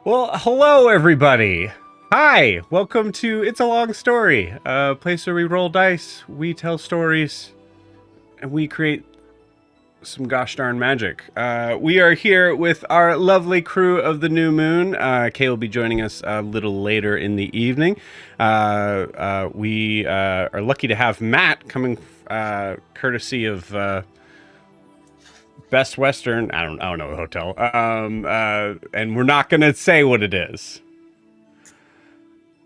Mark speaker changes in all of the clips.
Speaker 1: Well, hello everybody. Hi, welcome to It's a Long Story, a place where we roll dice, we tell stories, and we create some gosh darn magic. We are here with our lovely crew of the New Moon. Kay will be joining us a little later in the evening. We are lucky to have Matt coming courtesy of Best Western. I don't know the hotel. And we're not going to say what it is.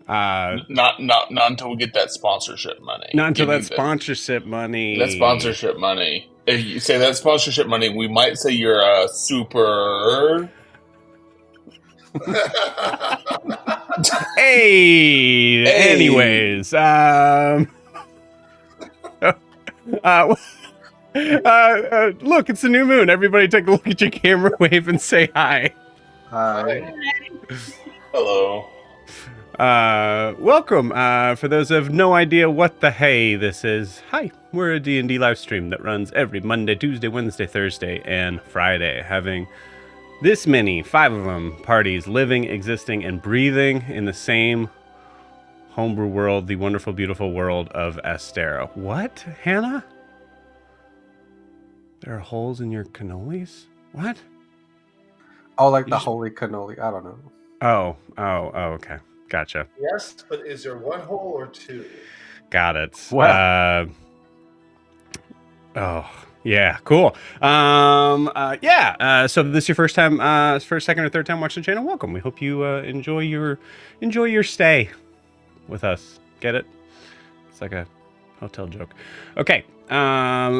Speaker 2: Not until we get that sponsorship money.
Speaker 1: Not until that sponsorship money.
Speaker 2: That sponsorship money. If you say that sponsorship money, we might say you're a super.
Speaker 1: Hey. Anyways, look, it's the New Moon. Everybody, take a look at your camera, wave, and say hi.
Speaker 3: Hi.
Speaker 2: Hello.
Speaker 1: Welcome. For those who have no idea what the hey this is, hi. We're a D&D live stream that runs every Monday, Tuesday, Wednesday, Thursday, and Friday, having this many, 5 of them, parties living, existing, and breathing in the same homebrew world, the wonderful, beautiful world of Astera. What, Hannah? There are holes in your cannolis? What?
Speaker 3: Oh, like the holy cannoli. I don't know.
Speaker 1: Oh, okay. Gotcha.
Speaker 4: Yes, but is there one hole or two?
Speaker 1: Got it.
Speaker 3: Well.
Speaker 1: Oh, yeah, cool. So this is your first time, first, second, or third time watching the channel. Welcome. We hope you enjoy your stay with us. Get it? It's like a hotel joke. Okay.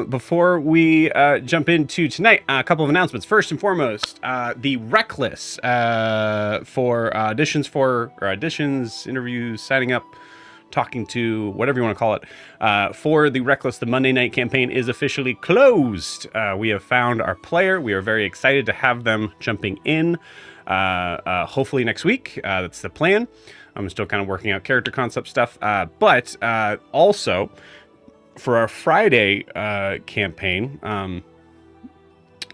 Speaker 1: Before we jump into tonight, a couple of announcements. First and foremost, the Reckless for auditions, interviews, signing up, talking to, whatever you want to call it, for the Reckless, the Monday night campaign is officially closed. We have found our player. We are very excited to have them jumping in, hopefully next week. That's the plan. I'm still kind of working out character concept stuff, but also for our Friday campaign,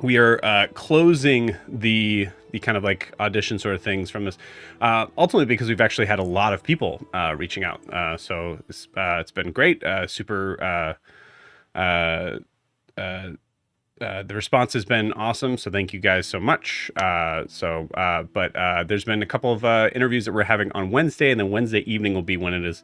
Speaker 1: we are closing the kind of like audition sort of things from this, ultimately because we've actually had a lot of people reaching out. So it's been great. The response has been awesome. So thank you guys so much. But there's been a couple of interviews that we're having on Wednesday, and then Wednesday evening will be when it is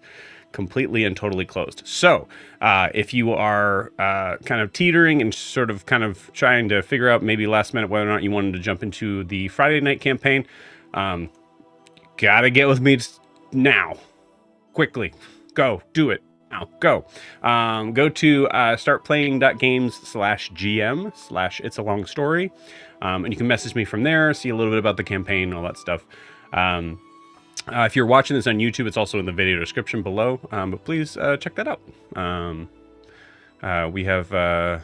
Speaker 1: completely and totally closed. So if you are kind of teetering and sort of kind of trying to figure out maybe last minute whether or not you wanted to jump into the Friday night campaign, gotta get with me now. Quickly. Go. Do it. Now. Go. Go to startplaying.games/GM/It's a Long Story. And you can message me from there, see a little bit about the campaign, all that stuff. If you're watching this on YouTube, it's also in the video description below, but please check that out. We have a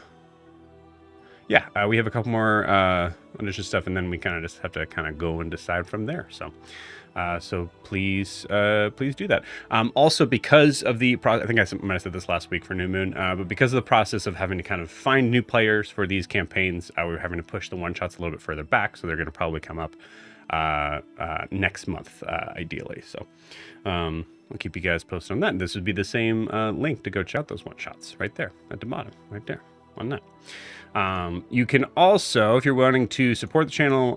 Speaker 1: couple more audition stuff, and then we kind of just have to kind of go and decide from there. So please do that. Also, because of the I think I might have said this last week for New Moon, but because of the process of having to kind of find new players for these campaigns, we're having to push the one shots a little bit further back, so they're going to probably come up next month, ideally. So I'll keep you guys posted on that. And this would be the same link to go check out those one shots right there at the bottom, right there on that. You can also, if you're wanting to support the channel,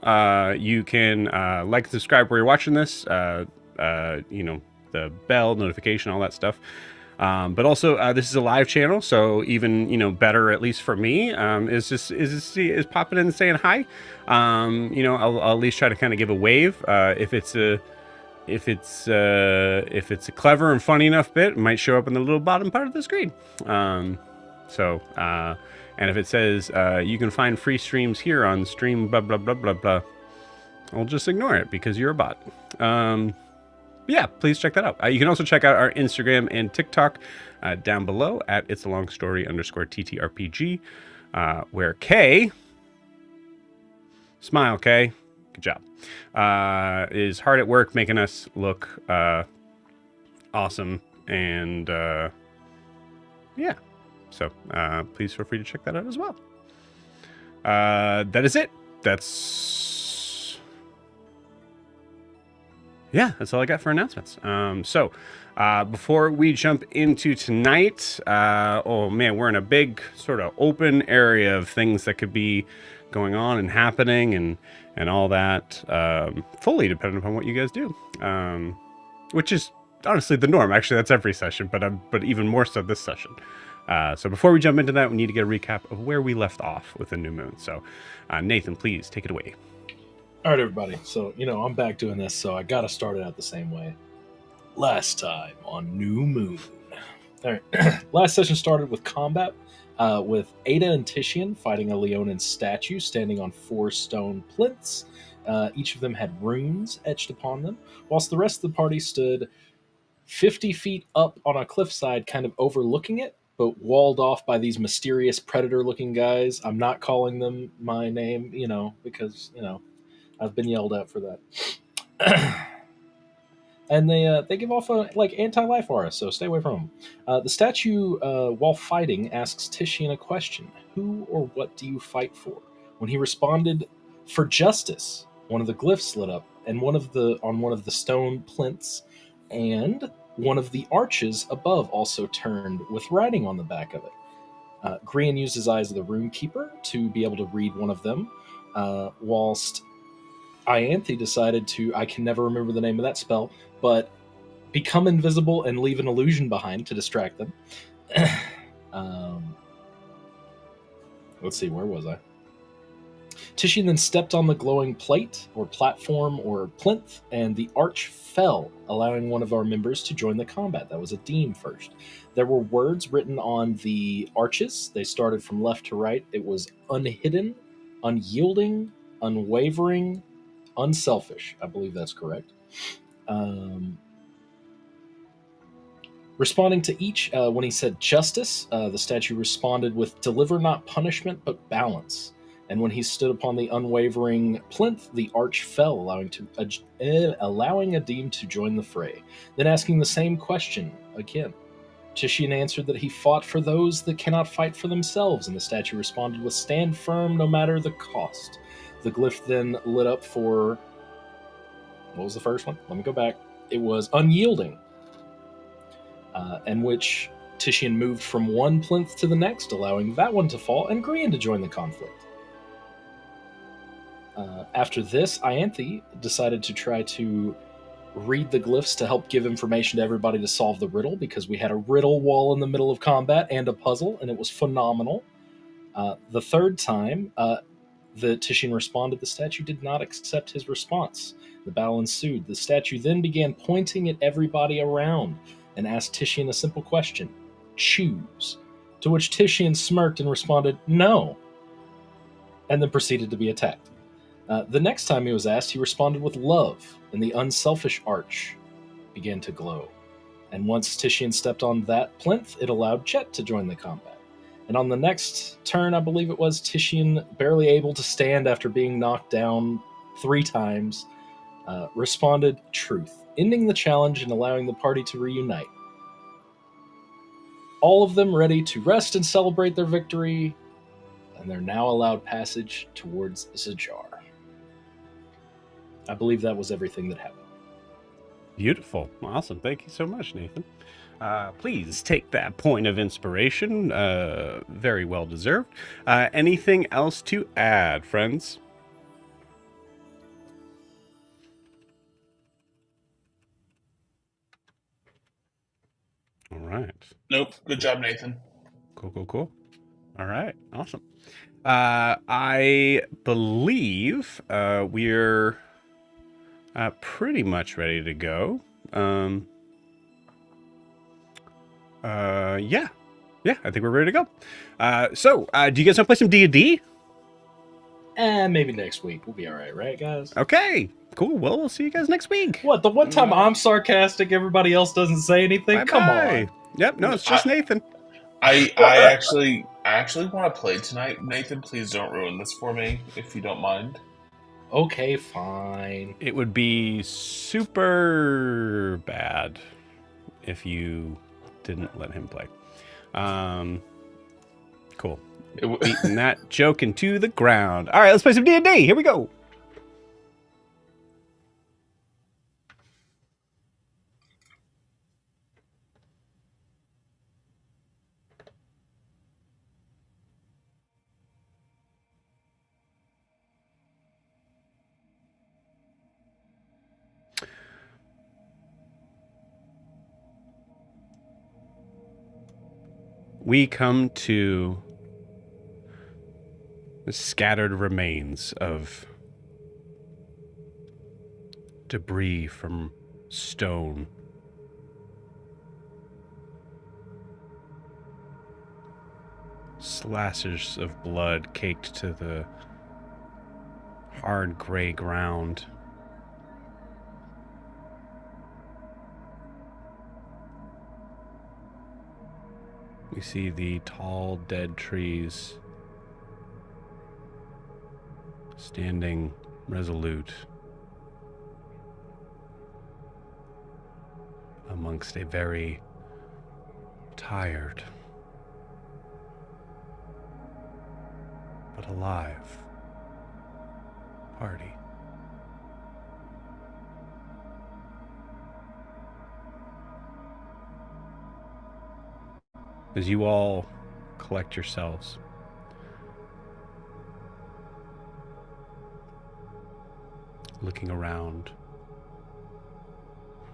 Speaker 1: you can like and subscribe where you're watching this, the bell notification, all that stuff. But also, this is a live channel, so even better, at least for me, is popping in and saying hi. I'll at least try to kind of give a wave. If it's a clever and funny enough bit, it might show up in the little bottom part of the screen. And if it says you can find free streams here on stream blah blah blah blah blah, I'll just ignore it because you're a bot. Yeah, please check that out. You can also check out our Instagram and TikTok down below at It's a Long Story _TTRPG, where Kay, smile Kay, good job, is hard at work making us look awesome, and yeah, so please feel free to check that out as well. That is it. Yeah, that's all I got for announcements. So before we jump into tonight, oh man, we're in a big sort of open area of things that could be going on and happening and all that, fully dependent upon what you guys do, which is honestly the norm. Actually, that's every session, but even more so this session. So before we jump into that, we need to get a recap of where we left off with the new moon. So Nathan, please take it away.
Speaker 5: All right, everybody. So, I'm back doing this, so I got to start it out the same way. Last time on New Moon. All right. Last session started with combat, with Ada and Titian fighting a Leonin statue standing on 4 stone plinths. Each of them had runes etched upon them, whilst the rest of the party stood 50 feet up on a cliffside, kind of overlooking it, but walled off by these mysterious predator-looking guys. I'm not calling them my name, because, I've been yelled at for that. And they give off a anti-life aura, so stay away from them. The statue, while fighting, asks Titian a question: "Who or what do you fight for?" When he responded, "For justice," one of the glyphs lit up, and one of the stone plinths, and one of the arches above also turned, with writing on the back of it. Grian used his eyes of the rune keeper to be able to read one of them, whilst Ianthe decided to, I can never remember the name of that spell, but become invisible and leave an illusion behind to distract them. Let's see, where was I? Titian then stepped on the glowing plate, or platform, or plinth, and the arch fell, allowing one of our members to join the combat. That was a Deem first. There were words written on the arches. They started from left to right. It was unhidden, unyielding, unwavering, unselfish. I believe that's correct. Responding to each, when he said justice, the statue responded with deliver not punishment but balance. And when he stood upon the unwavering plinth, the arch fell, allowing a Deem to join the fray. Then asking the same question again, Titian answered that he fought for those that cannot fight for themselves, and the statue responded with stand firm no matter the cost. The glyph then lit up for... What was the first one? Let me go back. It was unyielding, in which Titian moved from one plinth to the next, allowing that one to fall, and Grian to join the conflict. After this, Ianthe decided to try to read the glyphs to help give information to everybody to solve the riddle, because we had a riddle wall in the middle of combat and a puzzle, and it was phenomenal. The third time, the Titian responded, the statue did not accept his response. The battle ensued. The statue then began pointing at everybody around and asked Titian a simple question: choose. To which Titian smirked and responded, no, and then proceeded to be attacked. The next time he was asked, he responded with love, and the unselfish arch began to glow. And once Titian stepped on that plinth, it allowed Jet to join the combat. And on the next turn, I believe it was, Titian, barely able to stand after being knocked down 3 times, responded truth, ending the challenge and allowing the party to reunite. All of them ready to rest and celebrate their victory, and they're now allowed passage towards Zajar. I believe that was everything that happened.
Speaker 1: Beautiful. Awesome. Thank you so much, Nathan. Please take that point of inspiration. Very well deserved. Anything else to add, friends? All right.
Speaker 2: Nope. Good job, Nathan.
Speaker 1: Cool. All right. Awesome. I believe we're pretty much ready to go. Yeah, I think we're ready to go. So, do you guys want to play some D&D?
Speaker 5: Maybe next week. We'll be all right, guys?
Speaker 1: Okay, cool. Well, we'll see you guys next week.
Speaker 5: What, the one time I'm sarcastic, everybody else doesn't say anything?
Speaker 1: Bye-bye.
Speaker 5: Come on.
Speaker 1: Yep, no, it's just Nathan.
Speaker 2: I actually want to play tonight. Nathan, please don't ruin this for me, if you don't mind.
Speaker 5: Okay, fine.
Speaker 1: It would be super bad if you didn't let him play. Cool. Beating that joke into the ground. All right, let's play some D&D. Here we go. we come to the scattered remains of debris from stone. Slashes of blood caked to the hard gray ground. We see the tall, dead trees standing resolute amongst a very tired but alive party. As you all collect yourselves, looking around,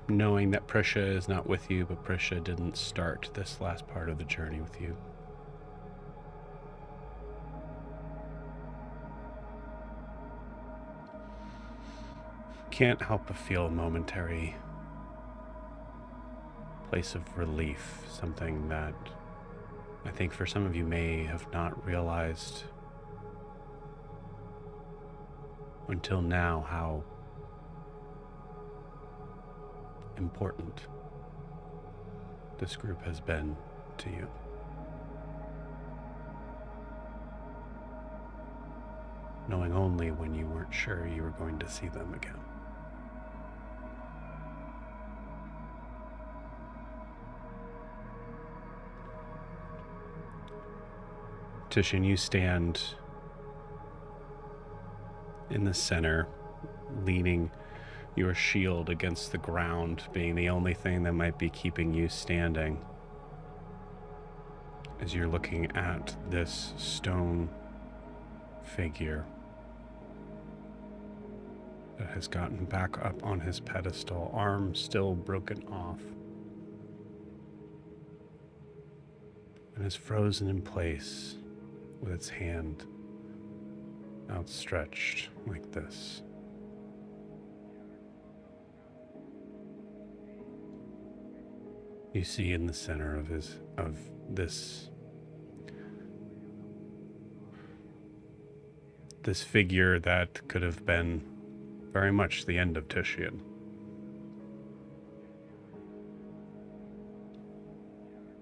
Speaker 1: knowing that Prisha is not with you, but Prisha didn't start this last part of the journey with you. Can't help but feel a momentary place of relief, something that I think for some of you may have not realized until now how important this group has been to you. Knowing only when you weren't sure you were going to see them again. Tishin, you stand in the center, leaning your shield against the ground, being the only thing that might be keeping you standing as you're looking at this stone figure that has gotten back up on his pedestal, arm still broken off, and is frozen in place with its hand outstretched like this. You see in the center of this figure that could have been very much the end of Tishian.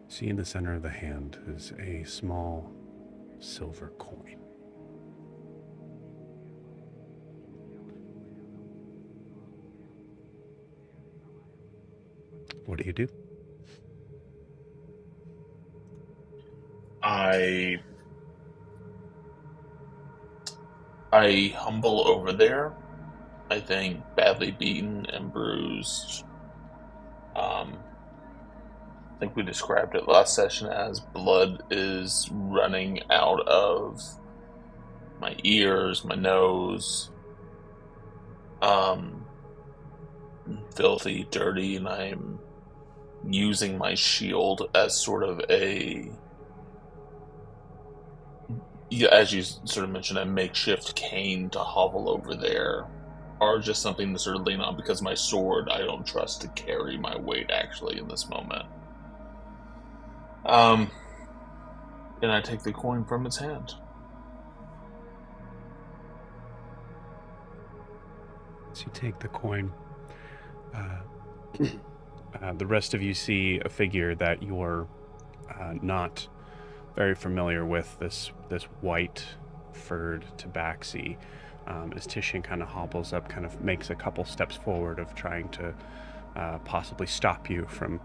Speaker 1: See in the center of the hand is a small silver coin. What do you do?
Speaker 2: I humble over there. I think badly beaten and bruised. I think we described it last session as blood is running out of my ears, my nose. Filthy, dirty, and I'm using my shield as sort of as you sort of mentioned, a makeshift cane to hobble over there, or just something to sort of lean on, because my sword I don't trust to carry my weight actually in this moment. And I take the coin from its hand.
Speaker 1: So you take the coin. The rest of you see a figure that you're not very familiar with, this white furred tabaxi. As Tishin kind of hobbles up, kind of makes a couple steps forward of trying to possibly stop you from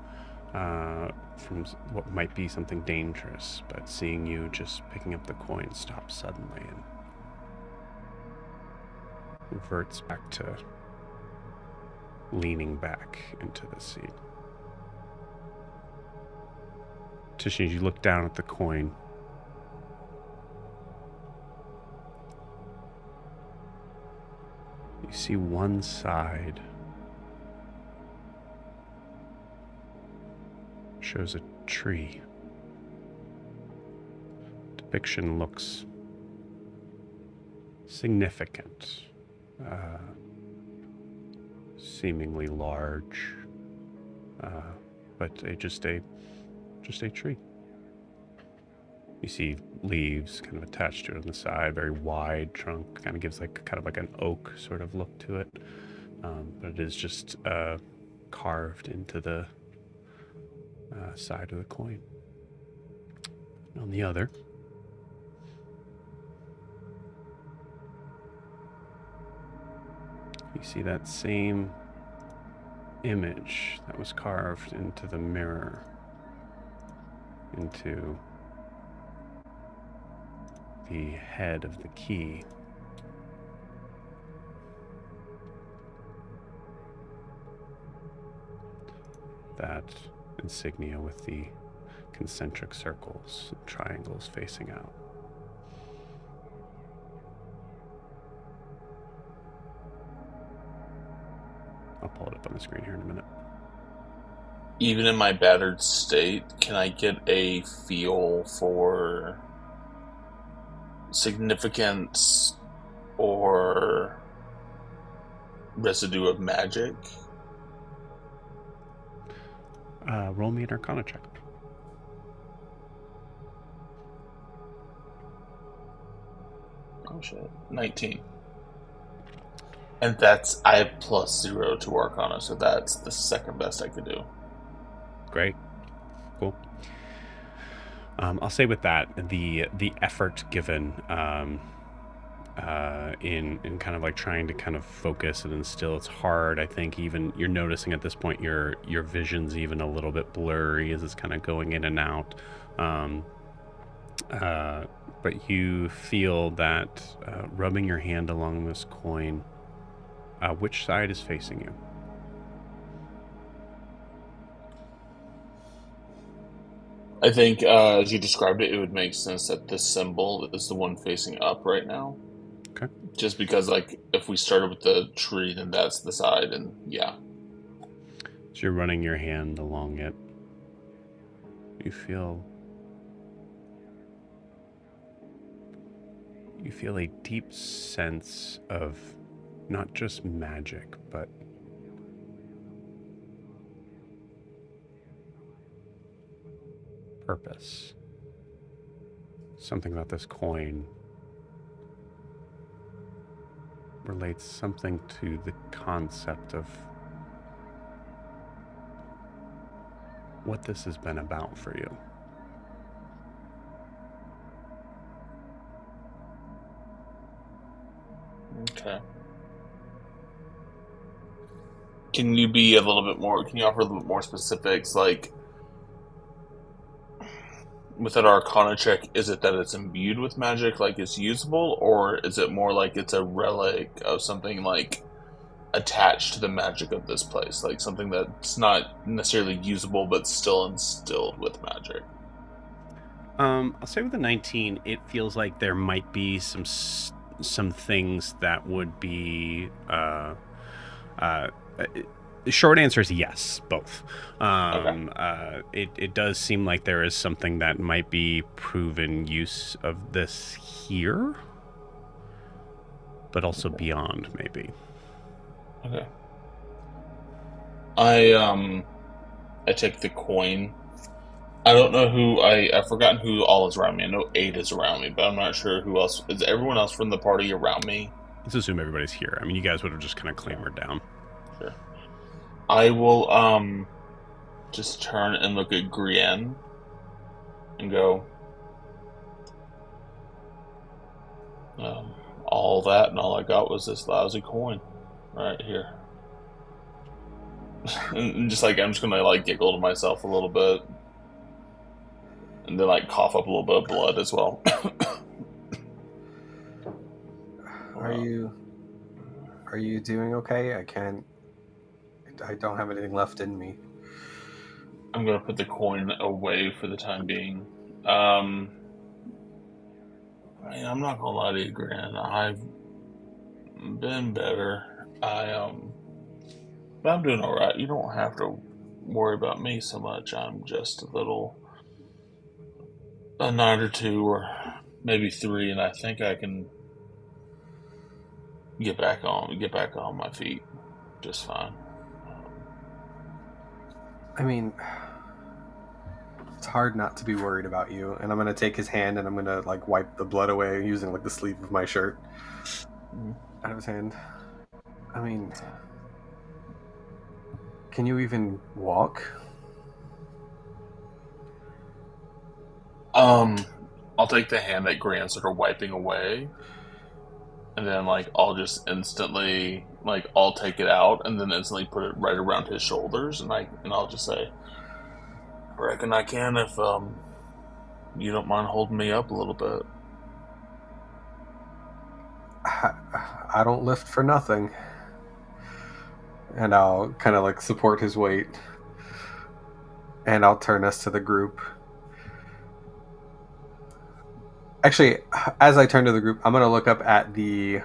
Speaker 1: what might be something dangerous, but seeing you just picking up the coin stops suddenly and reverts back to leaning back into the seat. Tishin, you look down at the coin. You see one side shows a tree depiction looks significant, seemingly large, but just a tree. You see leaves kind of attached to it on the side, very wide trunk, kind of gives kind of like an oak sort of look to it, but it is just carved into the side of the coin. On the other, you see that same image that was carved into the mirror, into the head of the key. That insignia with the concentric circles, triangles facing out. I'll pull it up on the screen here in a minute.
Speaker 2: Even in my battered state, can I get a feel for significance or residue of magic?
Speaker 1: Roll me an Arcana check.
Speaker 2: Oh shit. 19. And I have +0 to Arcana, so that's the second best I could do.
Speaker 1: Great. Cool. I'll say with that, the effort given in kind of like trying to kind of focus and instill, it's hard. I think even you're noticing at this point your vision's even a little bit blurry as it's kind of going in and out. But you feel that rubbing your hand along this coin, which side is facing you?
Speaker 2: I think, as you described it, it would make sense that this symbol is the one facing up right now.
Speaker 1: Okay.
Speaker 2: Just because, like, if we started with the tree, then that's the side, and yeah.
Speaker 1: So you're running your hand along it. You feel a deep sense of not just magic, but purpose. Something about this coin relates something to the concept of what this has been about for you.
Speaker 2: Okay. Can you be a little bit more, can you offer a little bit more specifics? Like, with an Arcana check, is it that it's imbued with magic, like it's usable, or is it more like it's a relic of something like attached to the magic of this place, like something that's not necessarily usable but still instilled with magic?
Speaker 1: I'll say with a 19, it feels like there might be some things that would be. The short answer is yes, both.
Speaker 2: Okay.
Speaker 1: It does seem like there is something that might be proven use of this here, but also beyond, maybe.
Speaker 2: Okay. I take the coin. I don't know who I've forgotten who all is around me. I know 8 is around me, but I'm not sure who else. Is everyone else from the party around me?
Speaker 1: Let's assume everybody's here. I mean, you guys would have just kind of clambered down.
Speaker 2: Sure. I will just turn and look at Grienne and go, all that and all I got was this lousy coin right here. And just like, I'm just gonna like giggle to myself a little bit and then like cough up a little bit of blood as well.
Speaker 3: Are you doing okay? I don't have anything left in me.
Speaker 2: I'm gonna put the coin away for the time being. I mean, I'm not gonna lie to you, Gran. I've been better. But I'm doing all right. You don't have to worry about me so much. I'm just a night or two, or maybe 3, and I think I can get back on my feet just fine.
Speaker 3: I mean, it's hard not to be worried about you. And I'm gonna take his hand and I'm gonna like wipe the blood away using like the sleeve of my shirt out of his hand. I mean, can you even walk?
Speaker 2: I'll take the hand that Grant's sort of wiping away, and then like I'll just instantly like I'll take it out and then instantly put it right around his shoulders, and I'll just say, I reckon I can if you don't mind holding me up a little bit.
Speaker 3: I don't lift for nothing. And I'll kind of like support his weight. And I'll turn us to the group. Actually, as I turn to the group, I'm going to look up at the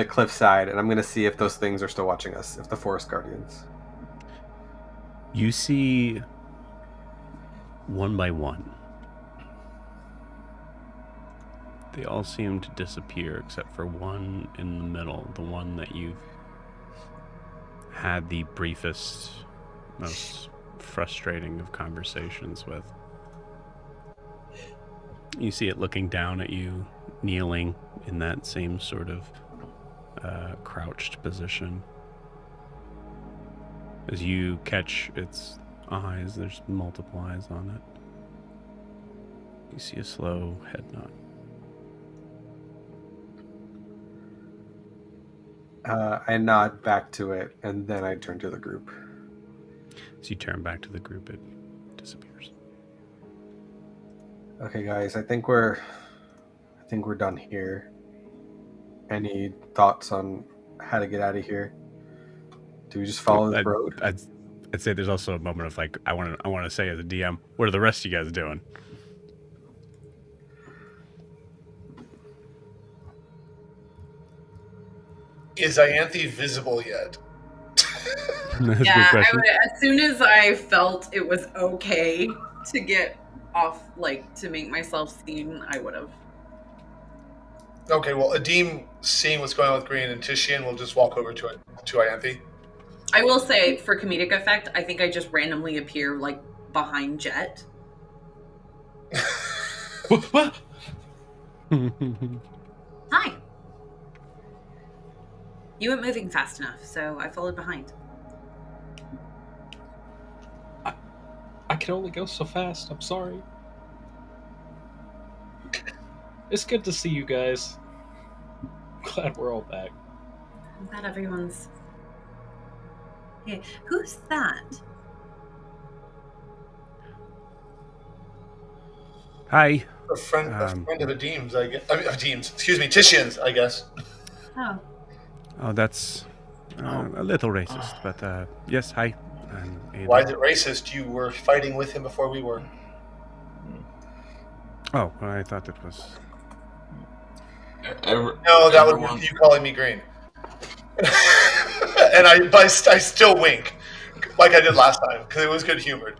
Speaker 3: cliffside, and I'm going to see if those things are still watching us, if the forest guardians.
Speaker 1: You see, one by one, they all seem to disappear except for one in the middle, the one that you've had the briefest, most frustrating of conversations with. You see it looking down at you, kneeling in that same sort of crouched position. As you catch its eyes, there's multiple eyes on it. You see a slow head nod.
Speaker 3: I nod back to it, and then I turn to the group.
Speaker 1: As you turn back to the group, it disappears.
Speaker 3: Okay, guys, I think we're done here. Any thoughts on how to get out of here? Do we just follow the road?
Speaker 1: I'd say there's also a moment of like, I want to say as a DM, what are the rest of you guys doing?
Speaker 4: Is Ianthe visible yet?
Speaker 1: That's
Speaker 6: Yeah,
Speaker 1: a good question.
Speaker 6: as soon as I felt it was okay to get off, like to make myself seen, I would have.
Speaker 4: Okay, well, Adim, seeing what's going on with Green and Tishian, will just walk over to Ianthe.
Speaker 6: I will say, for comedic effect, I think I just randomly appear like behind Jet.
Speaker 5: What?
Speaker 6: Hi. You weren't moving fast enough, so I followed behind.
Speaker 5: I can only go so fast. I'm sorry. It's good to see you guys. Glad we're all back.
Speaker 6: I'm glad everyone's here. Who's that?
Speaker 1: Hi.
Speaker 4: A friend of Adim's, I guess. Adim's, excuse me, Tishian's, I guess.
Speaker 6: Oh.
Speaker 1: Oh, that's a little racist, but yes, hi. I'm Ada.
Speaker 4: Why is it racist? You were fighting with him before we were.
Speaker 1: Oh, well, I thought it was...
Speaker 4: No, that would be you calling me green. And I still wink, like I did last time, because it was good humored.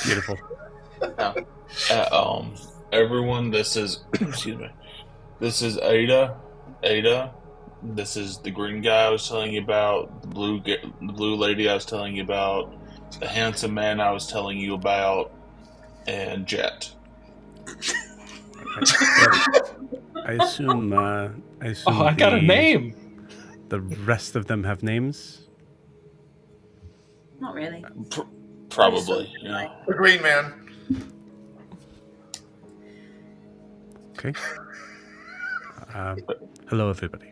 Speaker 1: Beautiful.
Speaker 2: Everyone, this is excuse me. This is Ada. Ada. This is the green guy I was telling you about. The blue lady I was telling you about. The handsome man I was telling you about. And Jet.
Speaker 1: I assume.
Speaker 5: Oh, I got a name.
Speaker 1: The rest of them have names.
Speaker 6: Not really.
Speaker 2: Probably, yeah.
Speaker 4: The green man.
Speaker 1: Okay. Hello, everybody.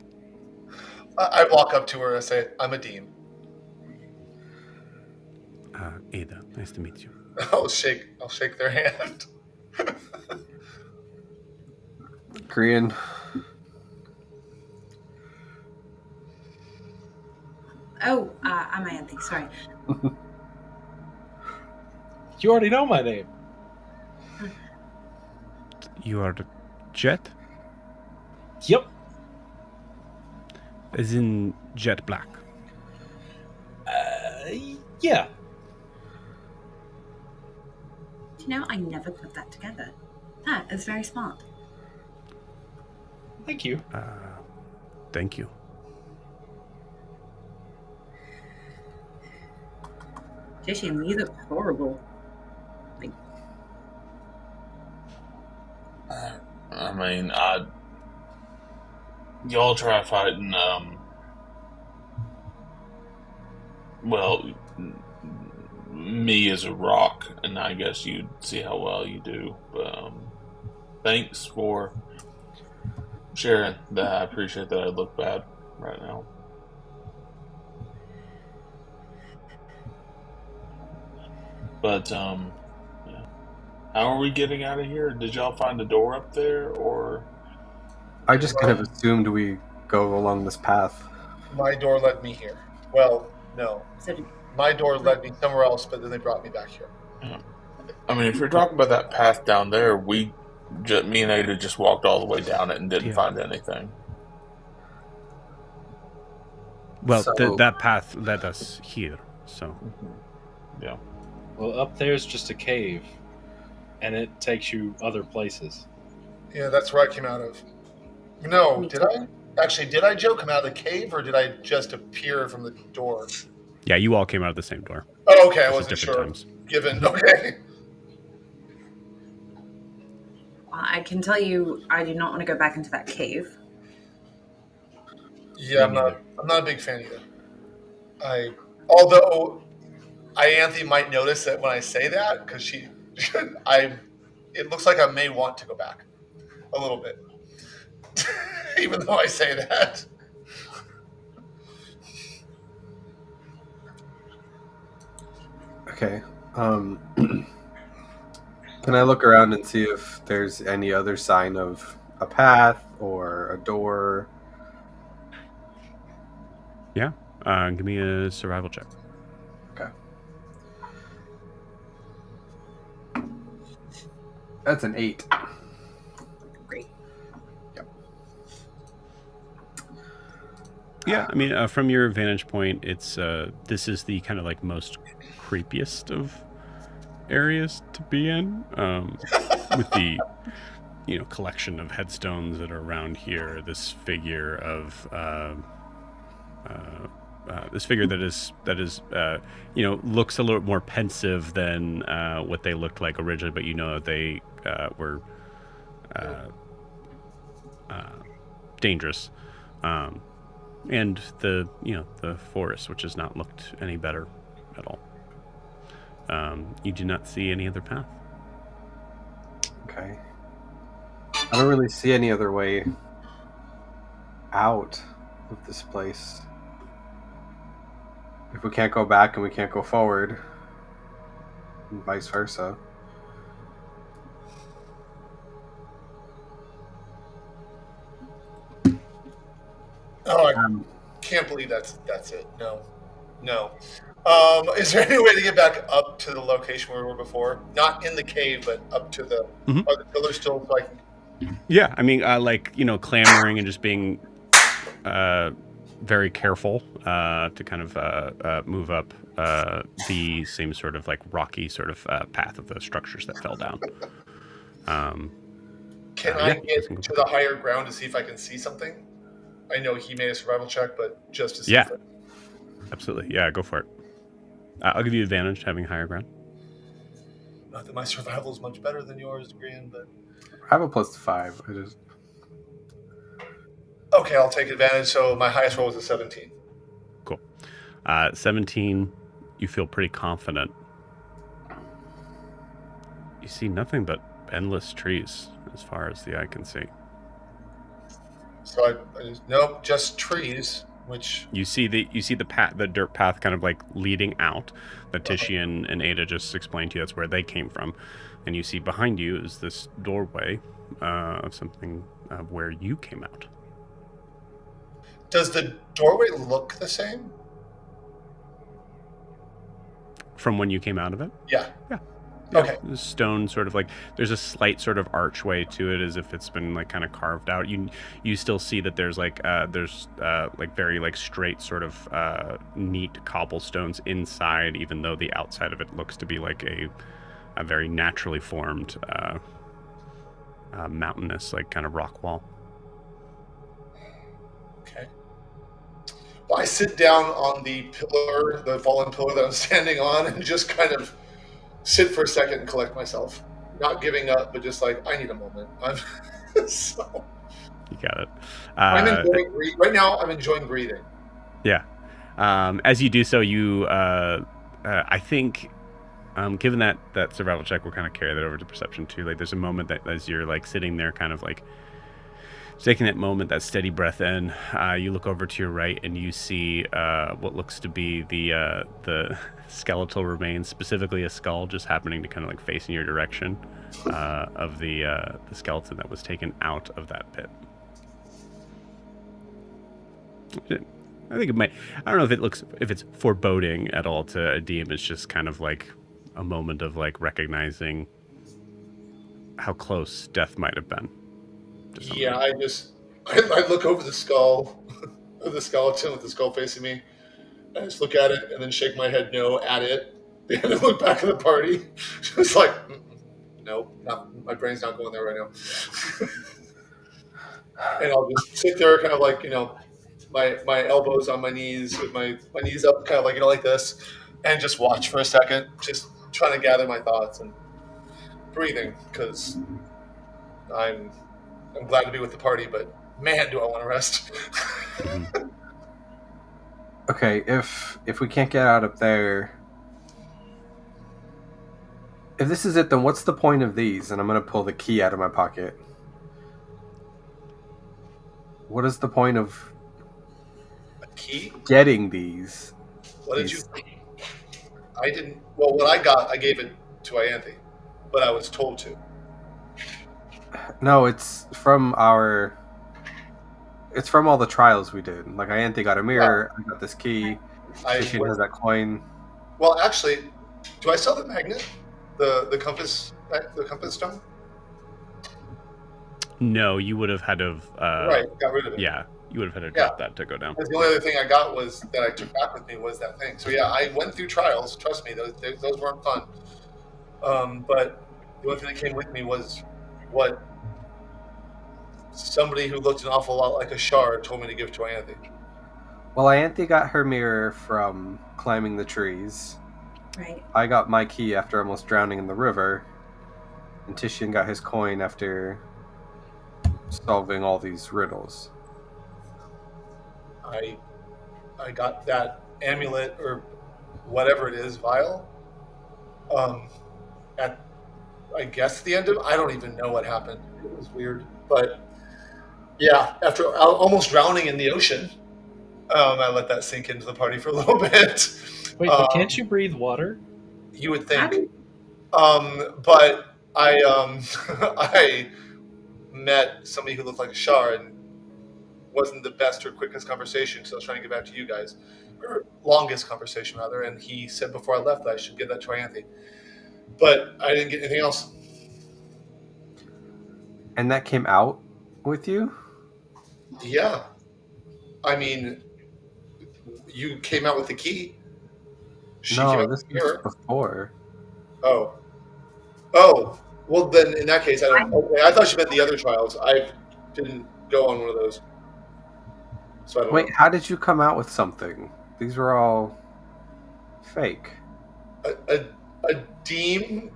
Speaker 4: I walk up to her and say, I'm Adim.
Speaker 1: Ada, nice to meet you.
Speaker 4: I'll shake their hand.
Speaker 3: Korean.
Speaker 6: Oh, I'm Ianthe, sorry.
Speaker 5: You already know my name.
Speaker 1: You are Jet?
Speaker 5: Yep.
Speaker 1: As in Jet Black.
Speaker 5: Yeah.
Speaker 6: Do you know, I never put that together. That is very smart.
Speaker 5: Thank you.
Speaker 1: Thank you.
Speaker 6: Tishian, you look horrible.
Speaker 2: I mean, y'all try fighting, well, me as a rock, and I guess you'd see how well you do. But, thanks for sharing that. I appreciate that. I look bad right now. But, yeah. How are we getting out of here? Did y'all find a door up there, or?
Speaker 3: I just kind of assumed we go along this path.
Speaker 4: My door led me here. Well, no.
Speaker 6: So did,
Speaker 4: My door led me somewhere else, but then they brought me back here.
Speaker 2: I mean, if you're talking about that path down there, me and Ada just walked all the way down it and didn't find anything.
Speaker 1: Well,
Speaker 3: So-
Speaker 1: that path led us here, so.
Speaker 2: Yeah.
Speaker 5: Well, up there's just a cave, and it takes you other places.
Speaker 4: Yeah, that's where I came out of. No,
Speaker 6: Me
Speaker 4: did
Speaker 6: too.
Speaker 4: I? Actually, did I, Joe, come out of the cave, or did I just appear from the door?
Speaker 1: Yeah, you all came out of the same door.
Speaker 4: Oh, okay, I
Speaker 1: Just at
Speaker 4: wasn't
Speaker 1: different
Speaker 4: sure.
Speaker 1: times.
Speaker 4: Given, okay.
Speaker 6: I can tell you, I do not want to go back into that cave.
Speaker 4: Yeah,
Speaker 5: Me neither.
Speaker 4: I'm not a big fan either. Although Ianthe might notice that when I say that, because it looks like I may want to go back a little bit, even though I say that.
Speaker 3: Okay. Can I look around and see if there's any other sign of a path or a door?
Speaker 1: Yeah. Give me a survival check.
Speaker 3: Okay. That's an 8.
Speaker 6: Great.
Speaker 1: Yeah, I mean, from your vantage point, it's this is the kind of like most creepiest of areas to be in, with the collection of headstones that are around here. This figure of this figure that is looks a little more pensive than what they looked like originally, but they were dangerous. And the forest, which has not looked any better at all. You do not see any other path.
Speaker 3: Okay. I don't really see any other way out of this place. If we can't go back and we can't go forward, and vice versa.
Speaker 4: Oh, I can't believe that's it. No. Is there any way to get back up to the location where we were before? Not in the cave, but up to the.
Speaker 1: Mhm.
Speaker 4: Are the pillars still like?
Speaker 1: Yeah, I mean, clamoring and just being very careful to kind of move up the same sort of like rocky sort of path of the structures that fell down.
Speaker 4: Can I get to the higher ground to see if I can see something? I know he made a survival check, but just to see.
Speaker 1: Yeah. Absolutely. Yeah, go for it. I'll give you advantage having higher ground.
Speaker 4: Not that my survival is much better than yours, Grian, but
Speaker 3: I have a +5. I just
Speaker 4: okay, I'll take advantage. So my highest roll was a 17.
Speaker 1: Cool. 17, you feel pretty confident. You see nothing but endless trees as far as the eye can see.
Speaker 4: So I just nope, just trees. Which
Speaker 1: you see the path, the dirt path, kind of like leading out. That Tishian and Ada just explained to you. That's where they came from, and you see behind you is this doorway of something where you came out.
Speaker 4: Does the doorway look the same?
Speaker 1: From when you came out of it?
Speaker 4: Yeah.
Speaker 1: Yeah.
Speaker 4: Okay.
Speaker 1: The stone sort of like there's a slight sort of archway to it, as if it's been like kind of carved out. You still see that there's like very like straight sort of neat cobblestones inside, even though the outside of it looks to be like a very naturally formed mountainous, like kind of rock wall.
Speaker 4: Okay. Well, I sit down on the pillar, the fallen pillar that I'm standing on, and just kind of sit for a second and collect myself. Not giving up, but just like, I need a moment. So,
Speaker 1: You got it.
Speaker 4: I'm enjoying right now. I'm enjoying breathing.
Speaker 1: Yeah. As you do so, you, I think, given that survival check, we'll kind of carry that over to perception too. Like, there's a moment that as you're like sitting there, kind of like taking that moment, that steady breath in, you look over to your right and you see what looks to be the skeletal remains, specifically a skull, just happening to kind of like face in your direction of the skeleton that was taken out of that pit. I think it might. I don't know if it's foreboding at all to Adim. It's just kind of like a moment of like recognizing how close death might have been.
Speaker 4: Yeah, I look over the skull, the skeleton with the skull facing me. I just look at it and then shake my head no at it, and then look back at the party. Just like, no, my brain's not going there right now. And I'll just sit there, kind of like my elbows on my knees with my knees up, kind of like like this, and just watch for a second, just trying to gather my thoughts and breathing, because I'm glad to be with the party, but man, do I want to rest.
Speaker 3: Okay, if we can't get out up there, if this is it, then what's the point of these? And I'm gonna pull the key out of my pocket. What is the point of
Speaker 4: A key?
Speaker 3: getting these?
Speaker 4: What did you? I didn't. Well, what I got, I gave it to Ianthe, but I was told to.
Speaker 3: No, it's from all the trials we did. Like, Ianthe got a mirror, I got this key, she has that coin.
Speaker 4: Well, actually, do I sell the magnet? The compass stone?
Speaker 1: No, you would have had to have...
Speaker 4: right, got rid of it.
Speaker 1: Yeah, you would have had to drop that to go down.
Speaker 4: The only other thing I got was that I took back with me was that thing. So yeah, I went through trials. Trust me, those weren't fun. But the only thing that came with me was what somebody who looked an awful lot like a shard told me to give to Ianthe.
Speaker 3: Well, Ianthe got her mirror from climbing the trees.
Speaker 6: Right.
Speaker 3: I got my key after almost drowning in the river. And Titian got his coin after solving all these riddles.
Speaker 4: I got that amulet or whatever it is, vial. At I guess the end of I don't even know what happened. It was weird, but yeah, after almost drowning in the ocean, I let that sink into the party for a little bit.
Speaker 5: Wait, but can't you breathe water?
Speaker 4: You would think, but I I met somebody who looked like a Shar and wasn't the best or quickest conversation, so I was trying to get back to you guys, or longest conversation rather. And he said before I left that I should give that to Ianthe, but I didn't get anything else.
Speaker 3: And that came out with you?
Speaker 4: Yeah, I mean, you came out with the key. She came
Speaker 3: No,
Speaker 4: out
Speaker 3: this
Speaker 4: with the mirror.
Speaker 3: was before.
Speaker 4: Oh. Well, then in that case, I don't. Okay, I thought you meant the other trials. I didn't go on one of those. So I don't
Speaker 3: Wait,
Speaker 4: know.
Speaker 3: how did you come out with something? These were all fake.
Speaker 4: A Deem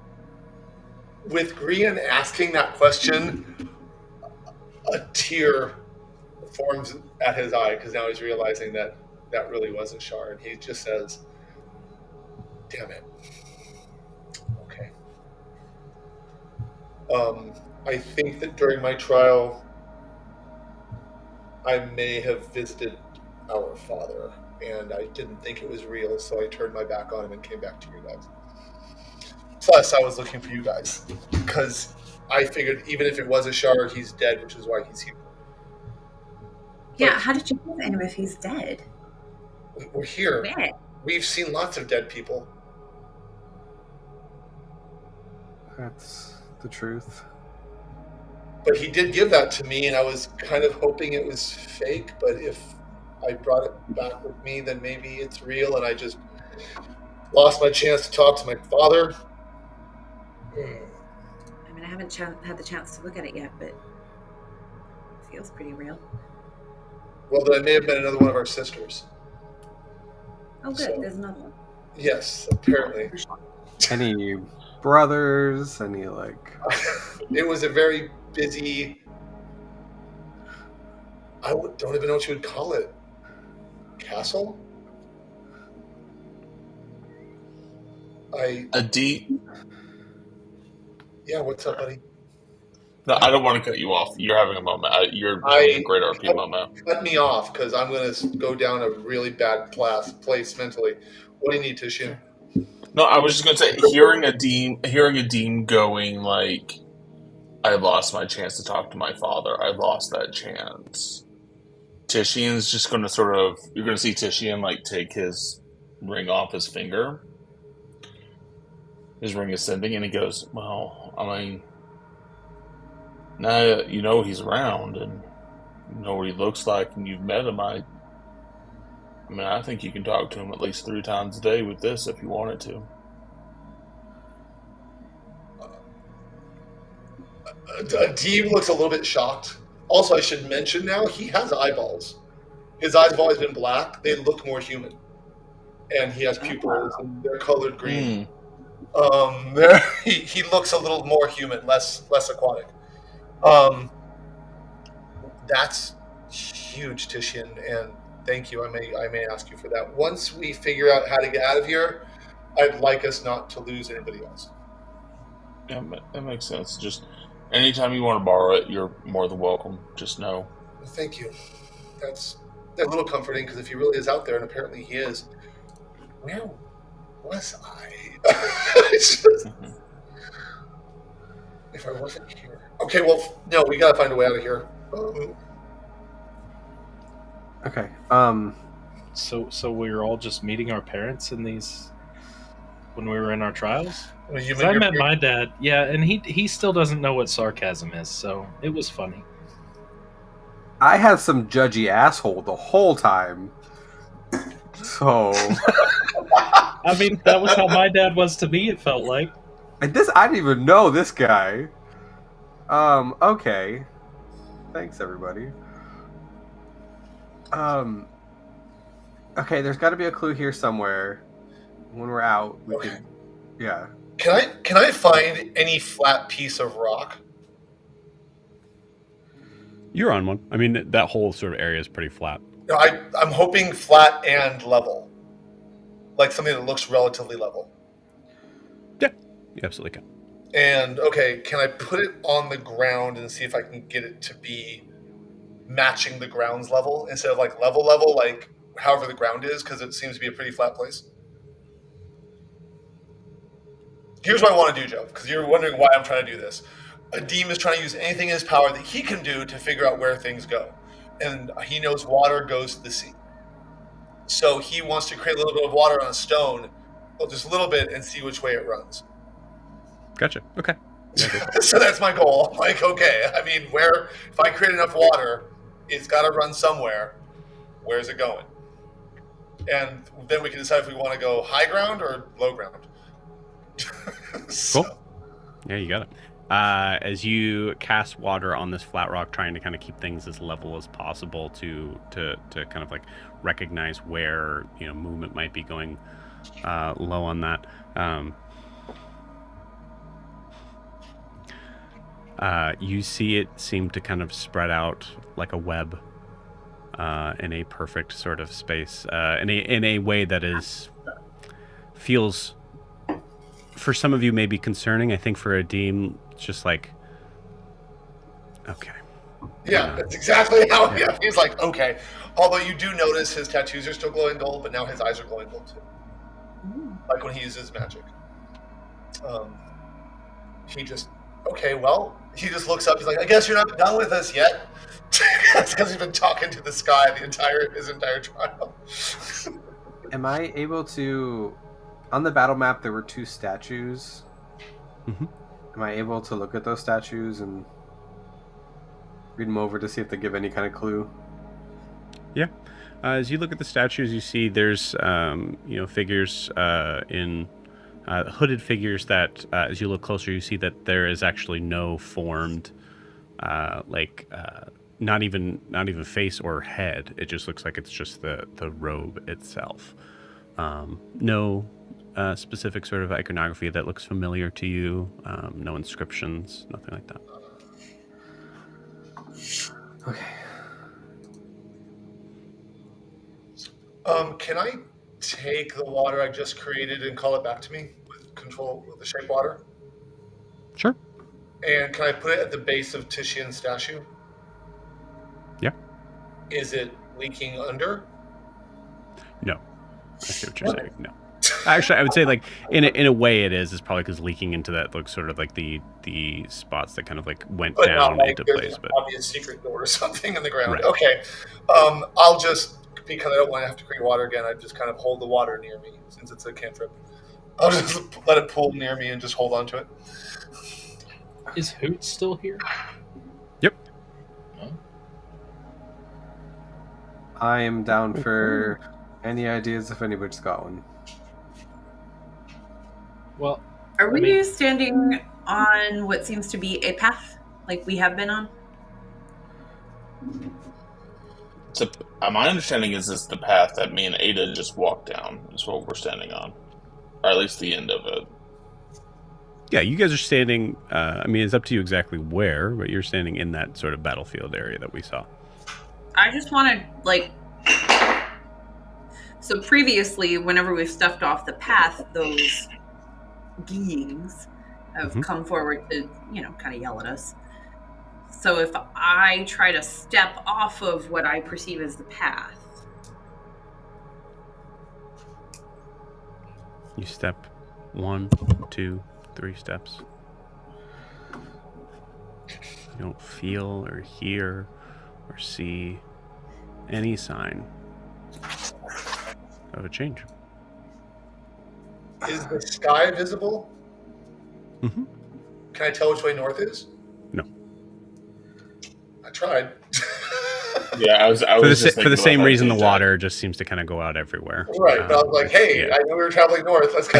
Speaker 4: with Grian asking that question, a tear forms at his eye because now he's realizing that really wasn't Shar, and he just says, "Damn it." Okay. I think that during my trial, I may have visited our father, and I didn't think it was real, so I turned my back on him and came back to you guys. Plus, I was looking for you guys, because I figured even if it was a Shard, he's dead, which is why he's here.
Speaker 6: Yeah, how did you find him if he's dead?
Speaker 4: We're here.
Speaker 6: Where?
Speaker 4: We've seen lots of dead people.
Speaker 3: That's the truth.
Speaker 4: But he did give that to me, and I was kind of hoping it was fake, but if I brought it back with me, then maybe it's real, and I just lost my chance to talk to my father.
Speaker 6: I'm gonna haven't had the chance to look at it yet, but it feels pretty real.
Speaker 4: Well, then it may have been another one of our sisters.
Speaker 6: Oh, good.
Speaker 4: So-
Speaker 6: There's another one.
Speaker 4: Yes, apparently.
Speaker 3: Any brothers? Any like?
Speaker 4: It was a very busy. Don't even know what you would call it. Castle?
Speaker 2: A deep.
Speaker 4: Yeah, what's up, buddy?
Speaker 2: No, I don't want to cut you off. You're having a moment. You're having a great RP moment.
Speaker 4: Cut me off because I'm going to go down a really bad place mentally. What do you need, Tishin?
Speaker 2: No, I was just going to say, hearing a dean going like, I lost my chance to talk to my father. I lost that chance. Tishian's just going to you're going to see Tishian like take his ring off his finger. His ring is sending, and he goes, well, I mean, now you know he's around, and you know what he looks like, and you've met him. I mean, I think you can talk to him at least 3 times a day with this if you wanted to.
Speaker 4: Deeb looks a little bit shocked. Also, I should mention now, he has eyeballs. His eyes have always been black. They look more human. And he has pupils, and they're colored green. He looks a little more human, less aquatic. That's huge, Tishian, and thank you. I may ask you for that. Once we figure out how to get out of here, I'd like us not to lose anybody else.
Speaker 2: Yeah, that makes sense. Just anytime you want to borrow it, you're more than welcome. Just know.
Speaker 4: Thank you. That's a little comforting because if he really is out there, and apparently he is, where was I? If I wasn't here. Okay, well, no, we gotta find a way out of here.
Speaker 3: Okay.
Speaker 5: So we were all just meeting our parents in these when we were in our trials.
Speaker 4: Well, you
Speaker 5: 'Cause I met my dad, yeah, and he still doesn't know what sarcasm is, so it was funny.
Speaker 3: I had some judgy asshole the whole time. So
Speaker 5: I mean, that was how my dad was to me. It felt like.
Speaker 3: I didn't even know this guy. Okay. Thanks, everybody. Okay, there's got to be a clue here somewhere. When we're out, we
Speaker 4: Okay.
Speaker 3: can. Yeah.
Speaker 4: Can I find any flat piece of rock?
Speaker 1: You're on one. I mean, that whole sort of area is pretty flat.
Speaker 4: No, I'm hoping flat and level, like something that looks relatively level.
Speaker 1: Yeah, you absolutely can.
Speaker 4: And okay, can I put it on the ground and see if I can get it to be matching the ground's level instead of like level, like however the ground is, because it seems to be a pretty flat place. Here's what I want to do, Joe, because you're wondering why I'm trying to do this. Adim is trying to use anything in his power that he can do to figure out where things go. And he knows water goes to the sea. So he wants to create a little bit of water on a stone, well, just a little bit, and see which way it runs.
Speaker 1: Gotcha. Okay.
Speaker 4: So that's my goal. I'm like, okay, I mean, if I create enough water, it's got to run somewhere. Where's it going? And then we can decide if we want to go high ground or low ground.
Speaker 1: Cool. Yeah, you got it. As you cast water on this flat rock, trying to kind of keep things as level as possible to kind of like recognize where movement might be going low on that. You see it seem to kind of spread out like a web in a perfect sort of space, in a way that feels, for some of you, maybe concerning. I think for Adim, just like, okay.
Speaker 4: Yeah, that's exactly how he's like, okay. Although you do notice his tattoos are still glowing gold, but now his eyes are glowing gold too. Like when he uses magic. He just, okay, well, he just looks up. He's like, I guess you're not done with us yet. That's because he's been talking to the sky his entire trial.
Speaker 3: Am I able to? On the battle map, there were 2 statues.
Speaker 1: Mm-hmm.
Speaker 3: Am I able to look at those statues and read them over to see if they give any kind of clue?
Speaker 1: Yeah. As you look at the statues, you see there's figures in hooded figures that, as you look closer, you see that there is actually no formed, not even face or head. It just looks like it's just the robe itself. No specific sort of iconography that looks familiar to you. No inscriptions, nothing like that.
Speaker 3: Okay.
Speaker 4: Can I take the water I just created and call it back to me with control with the shape water?
Speaker 1: Sure.
Speaker 4: And can I put it at the base of Titian's statue?
Speaker 1: Yeah.
Speaker 4: Is it leaking under?
Speaker 1: No. I see what you're saying. No. Actually, I would say like in a way it is. It's probably because leaking into that looks sort of like the spots that kind of like went
Speaker 4: But
Speaker 1: down
Speaker 4: not like
Speaker 1: into
Speaker 4: there's
Speaker 1: place.
Speaker 4: an
Speaker 1: But
Speaker 4: obvious secret door or something in the ground.
Speaker 1: Right.
Speaker 4: Okay. I'll just, because I don't want to have to create water again, I just kind of hold the water near me since it's a cantrip. I'll just let it pool near me and just hold on to it.
Speaker 5: Is Hoot still here?
Speaker 1: Yep.
Speaker 5: No?
Speaker 3: I am down for any ideas if anybody's got one.
Speaker 5: Well,
Speaker 6: Are we
Speaker 5: I mean-
Speaker 6: standing on what seems to be a path like we have been on?
Speaker 2: So, my understanding is this the path that me and Ada just walked down is what we're standing on, or at least the end of it.
Speaker 1: yeah, you guys are standing. I mean, it's up to you exactly where, but you're standing in that sort of battlefield area that we saw.
Speaker 6: I just want to So previously, whenever we've stepped off the path, those beings have come forward to, kind of yell at us. So if I try to step off of what I perceive as the path,
Speaker 1: You step 1, 2, 3 steps. You don't feel or hear or see any sign of a change.
Speaker 4: Is the sky visible?
Speaker 1: Mm-hmm.
Speaker 4: Can I tell which way north is?
Speaker 1: No.
Speaker 4: I tried.
Speaker 2: Yeah, I was
Speaker 1: For
Speaker 2: just
Speaker 1: the
Speaker 2: thinking about
Speaker 1: same
Speaker 2: that
Speaker 1: reason, the
Speaker 2: too, Jack.
Speaker 1: water just seems to kind of go out everywhere.
Speaker 4: Right, but I was like, hey,
Speaker 1: yeah.
Speaker 4: I knew we were traveling north. Let's go.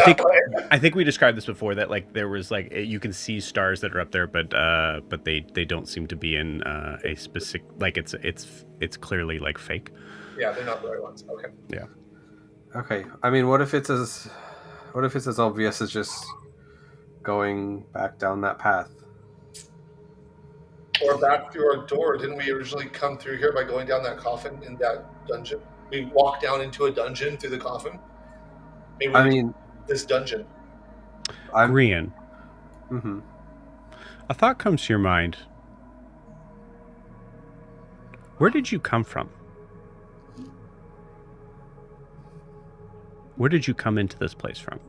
Speaker 1: I think we described this before, that like there was like you can see stars that are up there, but they don't seem to be in a specific, like it's clearly like fake.
Speaker 4: Yeah, they're not the right ones. Okay.
Speaker 1: Yeah.
Speaker 3: Okay. I mean, what if it's as obvious as just going back down that path?
Speaker 4: Or back through our door. Didn't we originally come through here by going down that coffin in that dungeon? We walked down into a dungeon through the coffin. Maybe
Speaker 3: I mean,
Speaker 4: this dungeon.
Speaker 1: Grian,
Speaker 3: Mm-hmm.
Speaker 1: a thought comes to your mind. Where did you come from? Where did you come into this place from?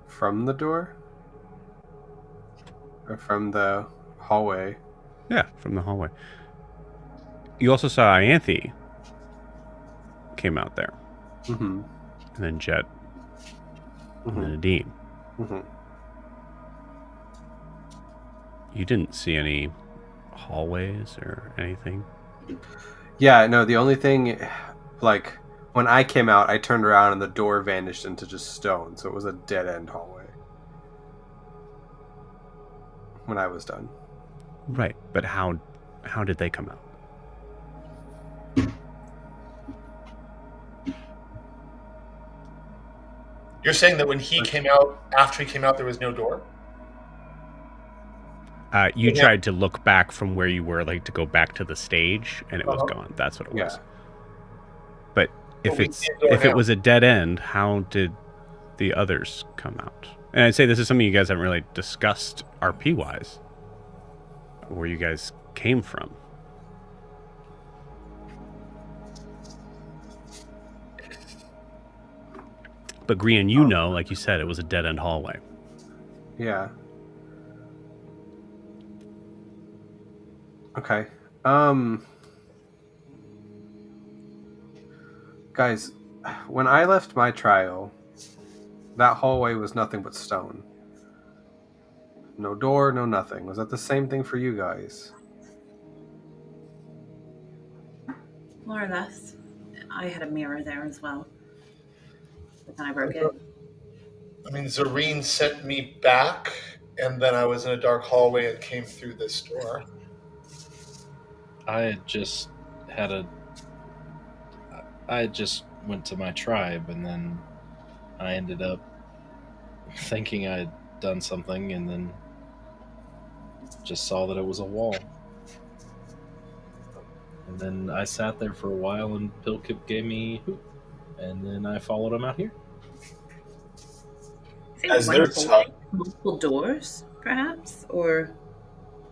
Speaker 3: From the door? Or from the hallway?
Speaker 1: Yeah, from the hallway. You also saw Ianthe came out there,
Speaker 3: Mm-hmm.
Speaker 1: and then Jet, and then
Speaker 3: Mm-hmm.
Speaker 1: Nadine.
Speaker 3: Mm-hmm.
Speaker 1: You didn't see any hallways or anything?
Speaker 3: Yeah, no, the only thing, like, when I came out, I turned around and the door vanished into just stone, so it was a dead-end hallway. When I was done.
Speaker 1: Right, but how did they come out?
Speaker 4: You're saying that when he came out, after he came out, there was no door?
Speaker 1: You
Speaker 4: Yeah.
Speaker 1: tried to look back from where you were, like to go back to the stage, and it was
Speaker 4: Uh-huh.
Speaker 1: gone. That's what it
Speaker 3: Yeah.
Speaker 1: was. But if
Speaker 4: we
Speaker 1: it's
Speaker 4: see a door
Speaker 1: if it
Speaker 4: now.
Speaker 1: was a dead end, how did the others come out? And I'd say this is something you guys haven't really discussed RP wise. Where you guys came from. But Grian, you know, like you said, it was a dead end hallway.
Speaker 3: Yeah. Okay. Guys, when I left my trial, that hallway was nothing but stone. No door, no nothing. Was that the same thing for you guys?
Speaker 6: more or less, I had a mirror there as well. But then I broke it.
Speaker 4: I mean, Zareen sent me back, and then I was in a dark hallway and came through this door.
Speaker 5: I had just went to my tribe, and then I ended up thinking I had done something, and then just saw that it was a wall. And then I sat there for a while, and Pilkip gave me hoop, and then I followed him out here.
Speaker 2: As they're
Speaker 6: multiple doors, perhaps, or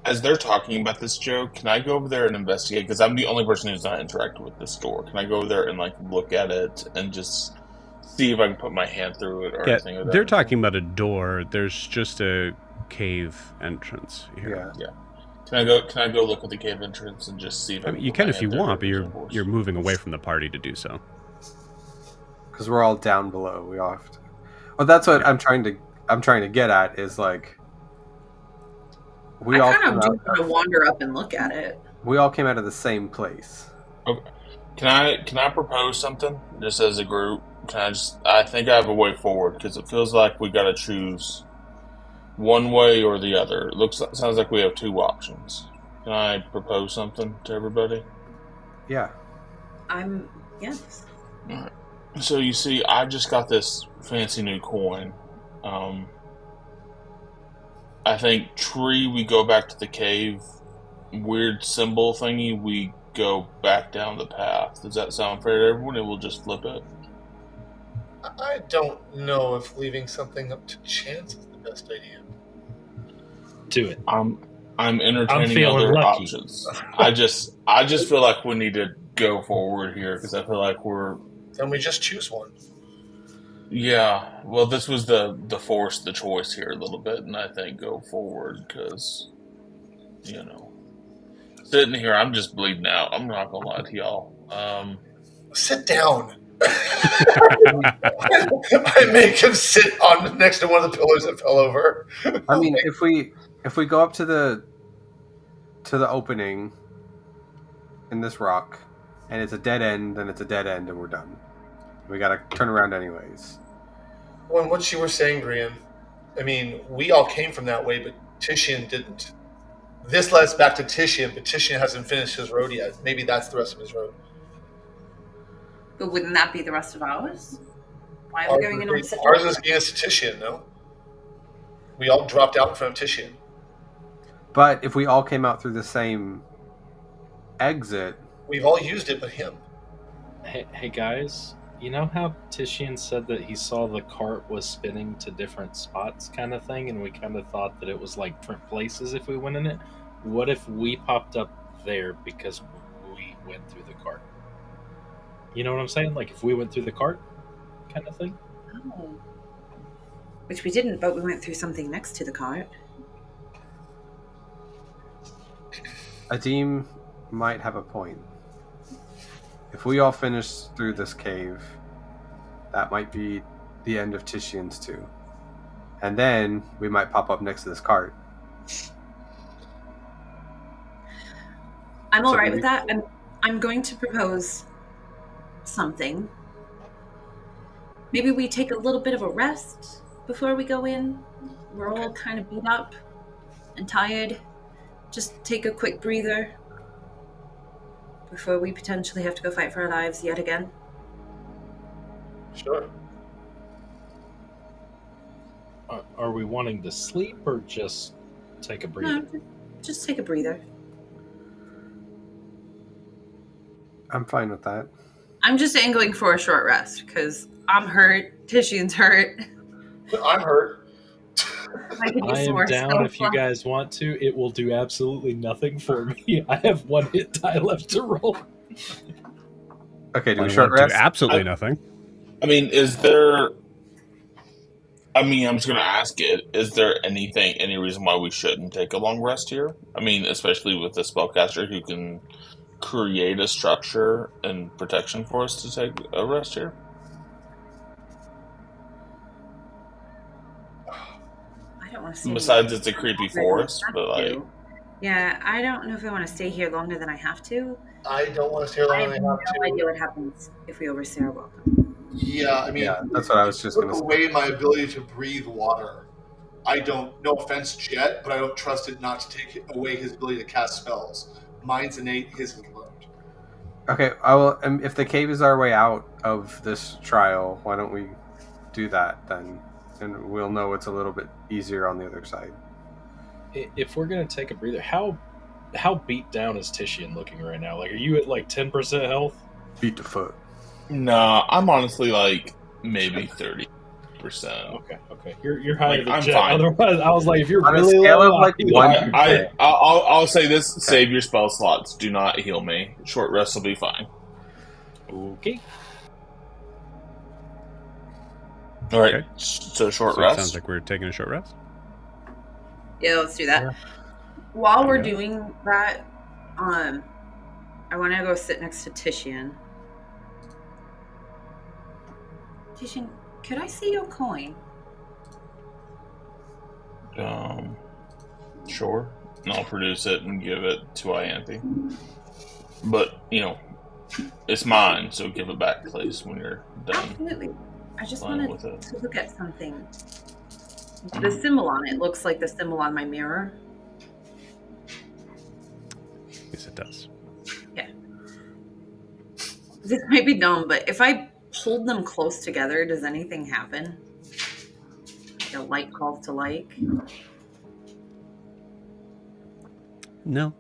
Speaker 2: as they're talking about this, Joe, can I go over there and investigate? Because I'm the only person who's not interacted with this door. Can I go over there and like look at it and just see if I can put my hand through it or anything?
Speaker 1: They're talking about a door. There's just a cave entrance here.
Speaker 3: Yeah.
Speaker 2: Can I go look at the cave entrance and just see if I can
Speaker 1: you
Speaker 2: put
Speaker 1: can
Speaker 2: my
Speaker 1: if you
Speaker 2: hand through
Speaker 1: want, but
Speaker 2: it?
Speaker 1: you're moving away from the party to do so.
Speaker 3: Because we're all down below. We all have to. Well, that's what I'm trying to get at is like
Speaker 6: I kind of do want to wander up and look at it.
Speaker 3: We all came out of the same place.
Speaker 2: Okay. Can I propose something just as a group? I think I have a way forward because it feels like we got to choose one way or the other. Sounds like we have two options. Can I propose something to everybody?
Speaker 3: Yeah.
Speaker 6: Yes.
Speaker 2: All right. So you see, I just got this fancy new coin. I think tree, we go back to the cave. Weird symbol thingy, we go back down the path. Does that sound fair to everyone? And we'll just flip it.
Speaker 4: I don't know if leaving something up to chance is the best idea.
Speaker 5: Do it.
Speaker 2: I'm entertaining other
Speaker 5: lucky.
Speaker 2: options. I just feel like we need to go forward here because I feel like
Speaker 4: Then we just choose one.
Speaker 2: Yeah, well, this was the choice here a little bit, and I think go forward because, sitting here, I'm just bleeding out. I'm not gonna lie to y'all.
Speaker 4: Sit down. I make him sit on next to one of the pillars that fell over.
Speaker 3: I mean, if we go up to the opening in this rock, and it's a dead end, then it's a dead end, and we're done. We gotta turn around anyways.
Speaker 4: Well, and what you were saying, Brian, I mean, we all came from that way, but Titian didn't. This led us back to Titian, but Titian hasn't finished his road yet. Maybe that's the rest of his road.
Speaker 6: But wouldn't that be the rest of ours? Why are we going in on the
Speaker 4: Ours is getting us to Titian, no? We all dropped out in front of Titian.
Speaker 3: But if we all came out through the same exit...
Speaker 4: We've all used it but him.
Speaker 5: Hey guys, you know how Titian said that he saw the cart was spinning to different spots kind of thing, and we kind of thought that it was like different places if we went in it? What if we popped up there because we went through the cart? You know what I'm saying? Like if we went through the cart kind of thing?
Speaker 6: Oh. Which we didn't, but we went through something next to the cart.
Speaker 3: Adim might have a point. If we all finish through this cave, that might be the end of Titian's too. And then we might pop up next to this cart.
Speaker 6: I'm alright with that. I'm going to propose something. Maybe we take a little bit of a rest before we go in. We're all kind of beat up and tired. Just take a quick breather before we potentially have to go fight for our lives yet again.
Speaker 4: Sure.
Speaker 5: Are we wanting to sleep or just take a breather?
Speaker 6: No, just take a breather.
Speaker 3: I'm fine with that.
Speaker 6: I'm just angling for a short rest because I'm hurt. Titian's hurt.
Speaker 4: I'm hurt.
Speaker 5: I am down if you guys want to. It will do absolutely nothing for me. I have one hit die left to roll.
Speaker 3: Okay, do a short rest?
Speaker 1: Do absolutely nothing.
Speaker 2: I mean, I'm just going to ask it. Is there any reason why we shouldn't take a long rest here? I mean, especially with the spellcaster who can create a structure and protection for us to take a rest here?
Speaker 6: I don't want to stay
Speaker 2: Besides, it's a creepy forest, but like...
Speaker 6: Yeah, I don't know if I want to stay here longer than I have to.
Speaker 4: I don't want to stay here longer than I have to.
Speaker 6: I have no idea what happens if we overstay our welcome.
Speaker 4: Yeah, I mean,
Speaker 3: Yeah, that's what I was just
Speaker 4: took
Speaker 3: going to say.
Speaker 4: away my ability to breathe water. I don't, no offense, Jet, but I don't trust it not to take away his ability to cast spells. Mine's innate, his is learned.
Speaker 3: Okay, I will. If the cave is our way out of this trial, why don't we do that then? And we'll know it's a little bit easier on the other side.
Speaker 5: If we're gonna take a breather, how beat down is Titian looking right now? Like, are you at like 10% health?
Speaker 3: Beat the foot.
Speaker 2: No, I'm honestly like maybe 30%.
Speaker 5: Okay. You're higher
Speaker 2: Like,
Speaker 5: than
Speaker 2: I'm
Speaker 5: Jet.
Speaker 2: fine.
Speaker 5: Otherwise, I was like, if you're
Speaker 3: On a
Speaker 5: really
Speaker 3: scale
Speaker 5: low,
Speaker 3: of, like,
Speaker 5: I'd be
Speaker 3: one-
Speaker 5: like,
Speaker 2: I'll say this: save your spell slots. Do not heal me. Short rest will be fine.
Speaker 5: okay.
Speaker 2: All right.
Speaker 1: Okay.
Speaker 2: So short
Speaker 1: So
Speaker 2: rest.
Speaker 1: it sounds like we're taking a short rest.
Speaker 6: Yeah, let's do that.
Speaker 3: Yeah.
Speaker 6: While we're
Speaker 1: Yeah.
Speaker 6: doing that, I want to go sit next to Titian. Titian, could I see your coin?
Speaker 2: Sure. And I'll produce it and give it to Ianthe. But it's mine, so give it back, please, when you're done.
Speaker 6: Absolutely. I just
Speaker 2: Playing
Speaker 6: wanted
Speaker 2: with it.
Speaker 6: to look at something. The symbol on it looks like the symbol on my mirror.
Speaker 1: Yes, it does.
Speaker 6: Yeah. This might be dumb, but if I hold them close together, does anything happen? Like a like calls to like?
Speaker 1: No.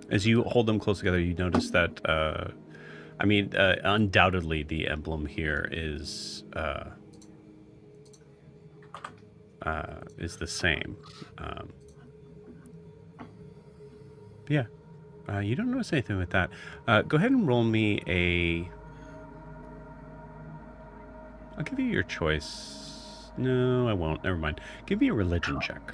Speaker 1: As you hold them close together, you notice that, undoubtedly the emblem here is the same. Yeah. You don't notice anything with that. Go ahead and roll me a... I'll give you your choice. No, I won't. Never mind. Give me a religion check.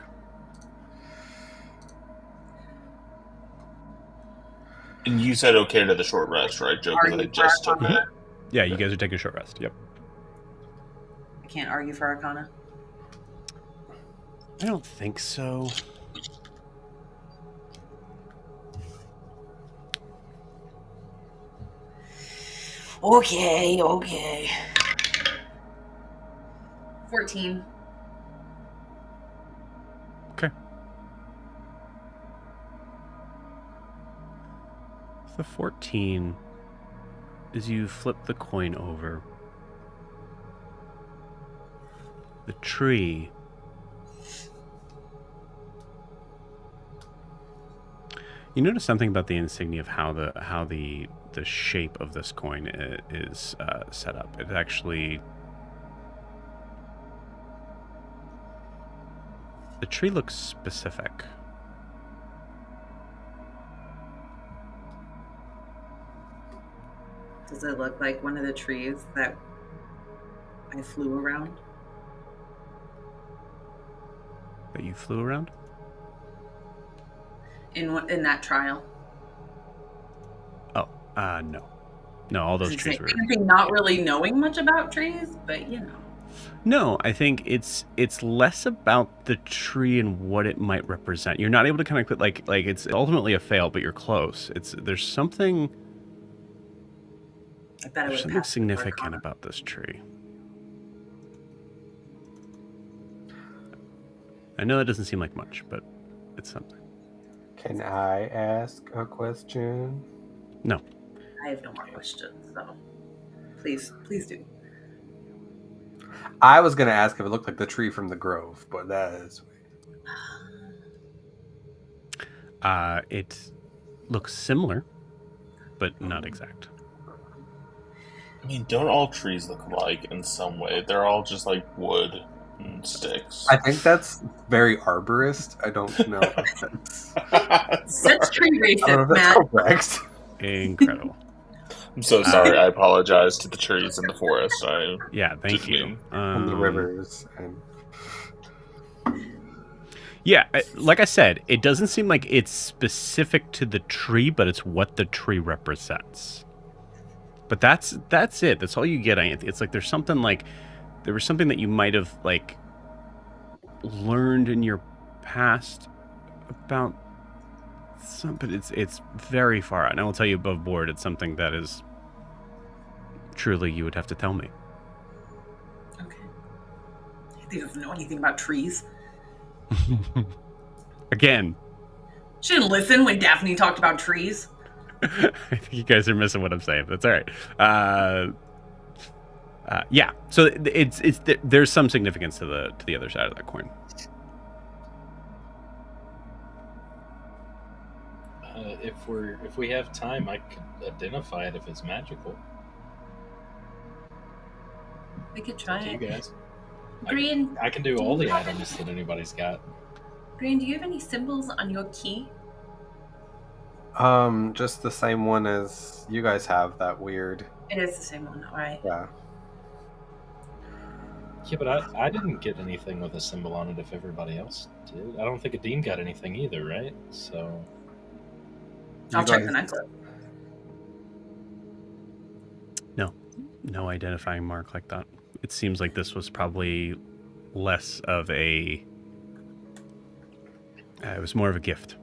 Speaker 2: And you said okay to the short rest, right, Joe? Because I just took it.
Speaker 1: Yeah, you guys are taking a short rest. Yep.
Speaker 6: I can't argue for Arcana.
Speaker 1: I don't think so.
Speaker 6: Okay. 14.
Speaker 1: Okay. The 14, as you flip the coin over, the tree you notice something about the insignia of how the shape of this coin is set up. It actually, the tree looks specific.
Speaker 6: Does it look like one of the trees that I flew around?
Speaker 1: That you flew around?
Speaker 6: In that trial?
Speaker 1: No. No, all those trees were...
Speaker 6: Not really knowing much about trees, but
Speaker 1: No, I think it's less about the tree and what it might represent. You're not able to kind of put like it's ultimately a fail, but you're close. There's something significant about this tree. I know that doesn't seem like much, but it's something.
Speaker 3: Can I ask a question?
Speaker 1: No.
Speaker 6: I have no more questions, so please do.
Speaker 3: I was going to ask if it looked like the tree from the Grove, but that is...
Speaker 1: It looks similar, but not exact.
Speaker 2: I mean, don't all trees look alike in some way? They're all just like wood and sticks.
Speaker 3: I think that's very arborist. I don't know if that's...
Speaker 6: That's tree
Speaker 3: I don't know
Speaker 6: racist,
Speaker 3: if that's
Speaker 6: Matt.
Speaker 3: correct.
Speaker 1: Incredible.
Speaker 2: I'm so sorry. I apologize to the trees in the forest.
Speaker 1: Yeah, thank you.
Speaker 3: And the rivers and...
Speaker 1: Yeah, like I said, it doesn't seem like it's specific to the tree, but it's what the tree represents. But that's it. That's all you get, Ianthe. It's like there was something that you might have like learned in your past about something. It's very far out. And I will tell you above board, it's something that is truly, you would have to tell me.
Speaker 6: Okay. He doesn't know anything about trees.
Speaker 1: Again.
Speaker 6: She didn't listen when Daphne talked about trees.
Speaker 1: I think you guys are missing what I'm saying. That's all right. Yeah. So there's some significance to the other side of that coin.
Speaker 5: If we have time, I could identify it if it's magical.
Speaker 6: We could try
Speaker 5: To you
Speaker 6: it.
Speaker 5: guys.
Speaker 6: Green.
Speaker 5: I can do all the items that anybody's got.
Speaker 6: Green, do you have any symbols on your key?
Speaker 3: Just the same one as you guys have. That weird.
Speaker 6: It is the same one, all right.
Speaker 3: Yeah.
Speaker 5: Yeah, but I didn't get anything with a symbol on it if everybody else did. I don't think Adine got anything either, right? So...
Speaker 6: I'll check the next one.
Speaker 1: No identifying mark like that. It seems like this was probably less of a... it was more of a gift.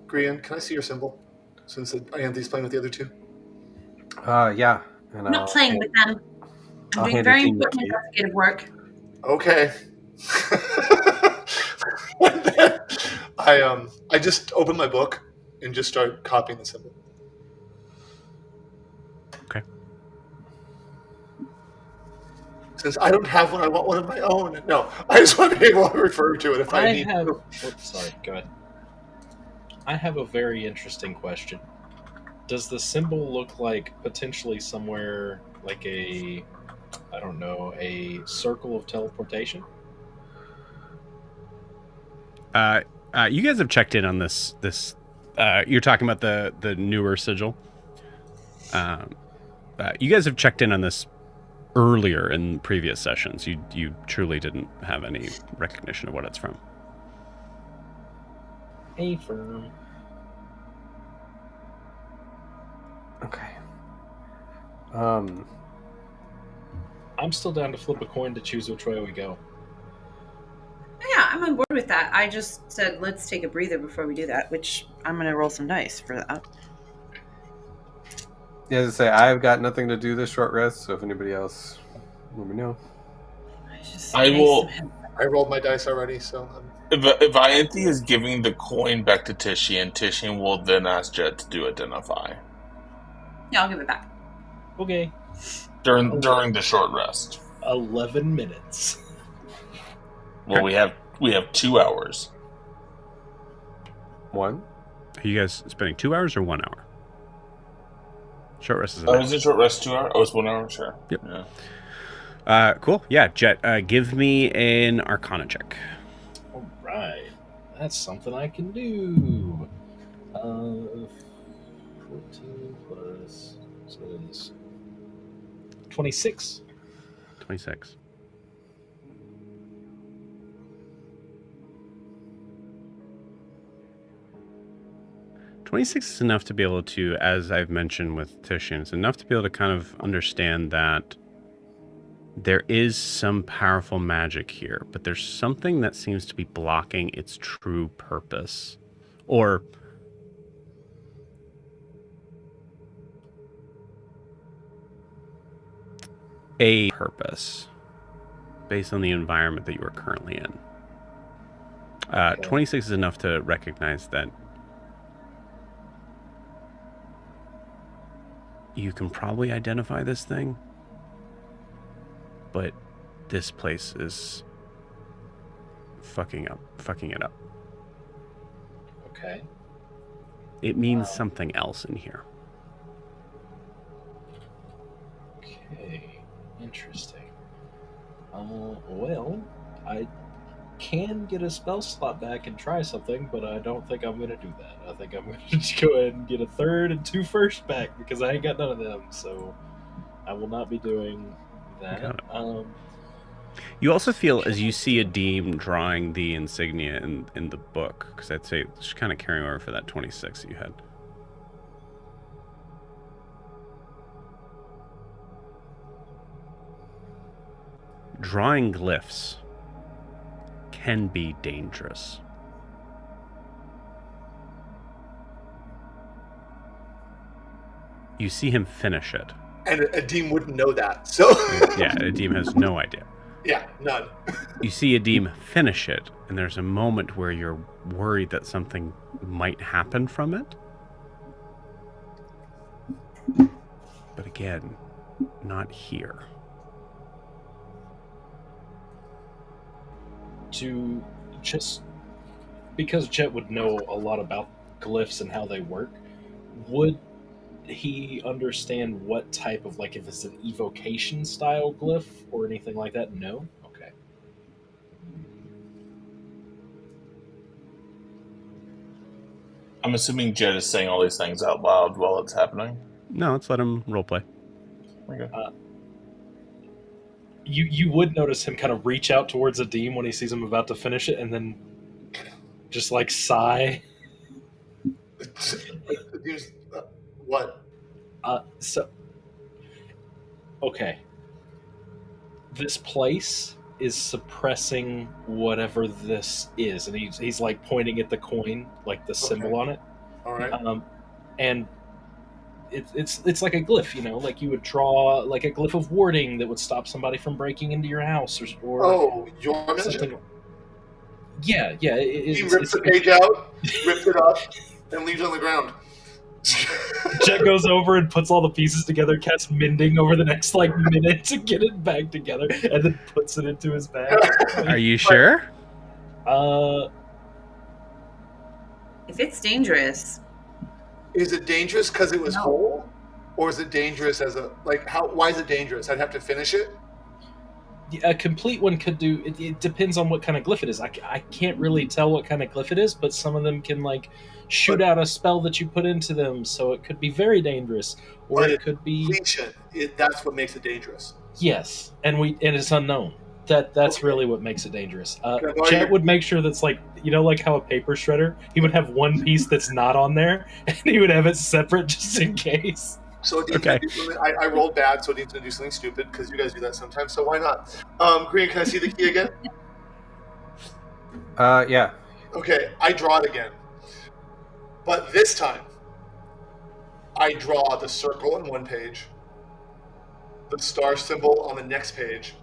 Speaker 4: Grian, can I see your symbol? Since Ianthe's playing with the other two.
Speaker 3: Yeah. And
Speaker 6: I'm not playing with them. I'm
Speaker 3: I'll
Speaker 6: doing
Speaker 3: hand
Speaker 6: very
Speaker 3: Adine the
Speaker 6: important
Speaker 3: key.
Speaker 6: investigative work.
Speaker 4: Okay. And then I just opened my book and just start copying the symbol.
Speaker 1: Okay.
Speaker 4: Since I don't have one, I want one of my own. No, I just want to be able to refer to it if I need
Speaker 5: have.
Speaker 4: to.
Speaker 5: Sorry, go ahead. I have a very interesting question. Does the symbol look like potentially somewhere like a, I don't know, a circle of teleportation?
Speaker 1: You guys have checked in on this. You're talking about the newer sigil. You guys have checked in on this earlier in previous sessions. You truly didn't have any recognition of what it's from.
Speaker 5: A firm.
Speaker 3: Okay.
Speaker 5: I'm still down to flip a coin to choose which way we go.
Speaker 6: Yeah, I'm on board with that. I just said let's take a breather before we do that, which I'm going to roll some dice for that.
Speaker 3: Yeah, as I say, I've got nothing to do this short rest, so if anybody else, let me know.
Speaker 2: I will.
Speaker 4: I rolled my dice already, so.
Speaker 2: If Ianthe is giving the coin back to Tishian, Tishian will then ask Jet to do identify
Speaker 6: Yeah, I'll give it back.
Speaker 5: Okay.
Speaker 2: during the short rest.
Speaker 5: 11 minutes.
Speaker 2: Well, we have 2 hours.
Speaker 3: One?
Speaker 1: Are you guys spending 2 hours or 1 hour? Short rest is an
Speaker 2: Oh,
Speaker 1: hour.
Speaker 2: is it short rest 2 hours? Oh, it's 1 hour. Sure.
Speaker 1: Yep.
Speaker 2: Yeah.
Speaker 1: Cool. Yeah, Jet. Give me an Arcana check.
Speaker 5: All right. That's something I can do. 14 plus... So it is 26.
Speaker 1: 26. Is enough to be able to, as I've mentioned with Tishian, it's enough to be able to kind of understand that there is some powerful magic here, but there's something that seems to be blocking its true purpose. Or a purpose based on the environment that you are currently in. 26 is enough to recognize that you can probably identify this thing, but this place is fucking it up.
Speaker 5: Okay.
Speaker 1: It means something else in here.
Speaker 5: Okay. Interesting. Well, I can get a spell slot back and try something, but I don't think I'm going to do that. I think I'm going to just go ahead and get a third and 2 first back because I ain't got none of them, so I will not be doing that.
Speaker 1: You also feel, as you see Adim drawing the insignia in the book, because I'd say it's kind of carrying over for that 26 that you had. Drawing glyphs can be dangerous. You see him finish it.
Speaker 4: And Adim wouldn't know that. So
Speaker 1: Yeah, Adim has no idea.
Speaker 4: yeah, none.
Speaker 1: You see Adim finish it, and there's a moment where you're worried that something might happen from it. But again, not here.
Speaker 5: To just because Jet would know a lot about glyphs and how they work, would he understand what type of, like, if it's an evocation style glyph or anything like that? No? Okay.
Speaker 2: I'm assuming Jed is saying all these things out loud while it's happening.
Speaker 1: No, let's let him roleplay.
Speaker 2: Okay.
Speaker 5: You would notice him kind of reach out towards Adim when he sees him about to finish it, and then just like sigh.
Speaker 4: Adim's, what?
Speaker 5: So okay, this place is suppressing whatever this is, and he's like pointing at the coin, like the symbol on it.
Speaker 4: All right.
Speaker 5: And it's like a glyph, you know, like you would draw like a glyph of warding that would stop somebody from breaking into your house, or
Speaker 4: your
Speaker 5: something.
Speaker 4: magic?
Speaker 5: Yeah.
Speaker 4: He rips the page out, rips it up, and leaves it on the ground.
Speaker 5: Jet goes over and puts all the pieces together, casts mending over the next like minute to get it back together, and then puts it into his bag.
Speaker 1: Are you sure?
Speaker 6: If it's dangerous,
Speaker 4: Is it dangerous because it was
Speaker 6: No.
Speaker 4: whole, or is it dangerous as a like how? Why is it dangerous? I'd have to finish it.
Speaker 5: A complete one could do. It depends on what kind of glyph it is. I can't really tell what kind of glyph it is, but some of them can like shoot out a spell that you put into them, so it could be very dangerous, or
Speaker 4: But
Speaker 5: it could be
Speaker 4: Completion. That's what makes it dangerous.
Speaker 5: yes, and it's unknown. That's
Speaker 4: Okay.
Speaker 5: really what makes it dangerous.
Speaker 4: Can I borrow
Speaker 5: Jet
Speaker 4: your-
Speaker 5: would make sure that's like, you know, like how a paper shredder, he would have one piece that's not on there, and he would have it separate just in case.
Speaker 4: So Adim's
Speaker 1: Okay.
Speaker 4: gonna do something. I rolled bad, so Adim's gonna do something stupid because you guys do that sometimes. So why not? Green, can I see the key again?
Speaker 3: Yeah.
Speaker 4: Okay, I draw it again. But this time, I draw the circle on one page, the star symbol on the next page,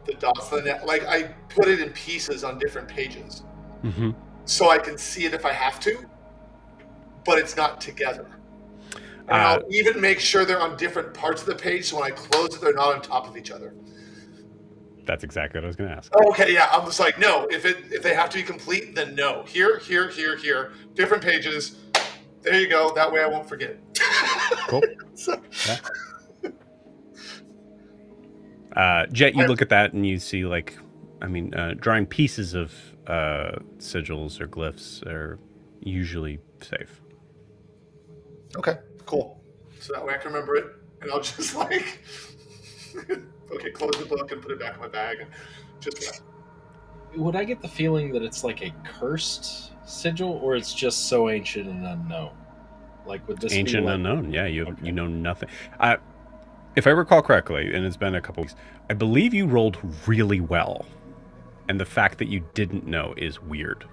Speaker 4: the dots on the next. Like, I put it in pieces on different pages.
Speaker 1: Mm-hmm.
Speaker 4: So I can see it if I have to, but it's not together. And I'll even make sure they're on different parts of the page, so when I close it, they're not on top of each other.
Speaker 1: That's exactly what I was going to ask.
Speaker 4: Okay, yeah, I'm just like, no. If they have to be complete, then no. Here, different pages. There you go. That way I won't forget.
Speaker 1: Cool.
Speaker 4: So,
Speaker 1: Yeah. Jet, you look at that and you see, like, I mean, drawing pieces of sigils or glyphs are usually safe.
Speaker 4: okay, cool. So that way I can remember it, and I'll just like, okay, close the book and put it back in my bag, and just
Speaker 5: Would I get the feeling that it's like a cursed sigil, or it's just so ancient and unknown? Like, would this
Speaker 1: Ancient
Speaker 5: be like,
Speaker 1: unknown. Yeah, you
Speaker 5: Okay.
Speaker 1: you know nothing. If I recall correctly, and it's been a couple weeks, I believe you rolled really well, and the fact that you didn't know is weird.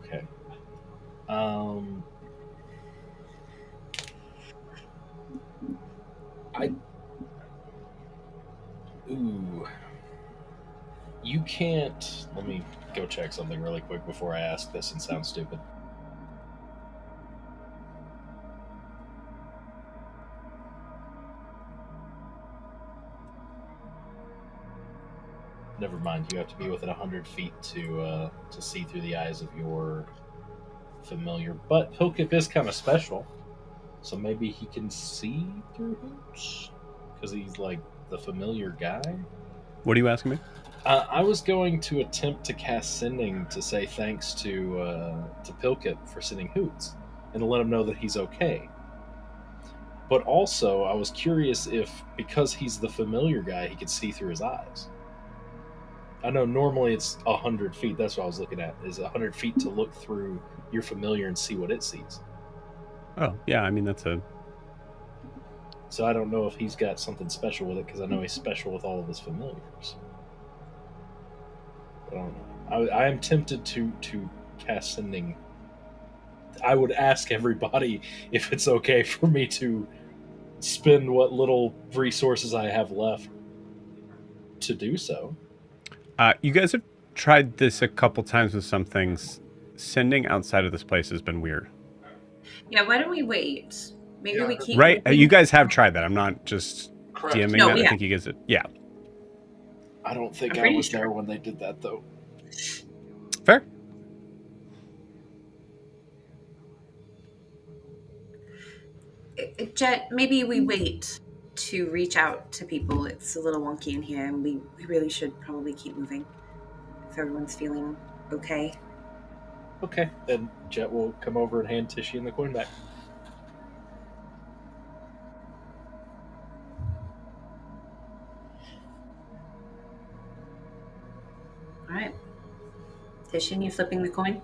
Speaker 5: Okay. Ooh. You can't. Let me go check something really quick before I ask this and sound stupid. Never mind. You have to be within 100 feet to see through the eyes of your familiar. But Pilkip is kind of special, so maybe he can see through hoops because he's like the familiar guy.
Speaker 1: What are you asking me?
Speaker 5: I was going to attempt to cast sending to say thanks to Pilkip for sending hoots and to let him know that he's okay. But also, I was curious if, because he's the familiar guy, he could see through his eyes. I know normally it's 100 feet. That's what I was looking at, is 100 feet to look through your familiar and see what it sees.
Speaker 1: Oh, yeah, I mean, that's a...
Speaker 5: So I don't know if he's got something special with it, because I know he's special with all of his familiars. I don't know. I am tempted to cast sending. I would ask everybody if it's okay for me to spend what little resources I have left to do so.
Speaker 1: You guys have tried this a couple times with some things. Sending outside of this place has been weird.
Speaker 6: Yeah, why don't we wait? Maybe
Speaker 4: Yeah.
Speaker 6: we keep
Speaker 1: Right?
Speaker 6: moving.
Speaker 1: You guys have tried that. I'm not just
Speaker 4: Correct.
Speaker 1: DMing
Speaker 6: No,
Speaker 1: that.
Speaker 6: we
Speaker 1: I think you guys... Yeah.
Speaker 5: I don't think
Speaker 6: I'm
Speaker 5: I
Speaker 6: pretty
Speaker 5: was
Speaker 6: sure.
Speaker 5: there when they did that, though.
Speaker 1: Fair.
Speaker 6: Jet, maybe we wait to reach out to people. It's a little wonky in here, and we really should probably keep moving if everyone's feeling okay.
Speaker 5: Okay, then Jet will come over and hand Tishy the coin back.
Speaker 6: All right. Tishin, you flipping the coin?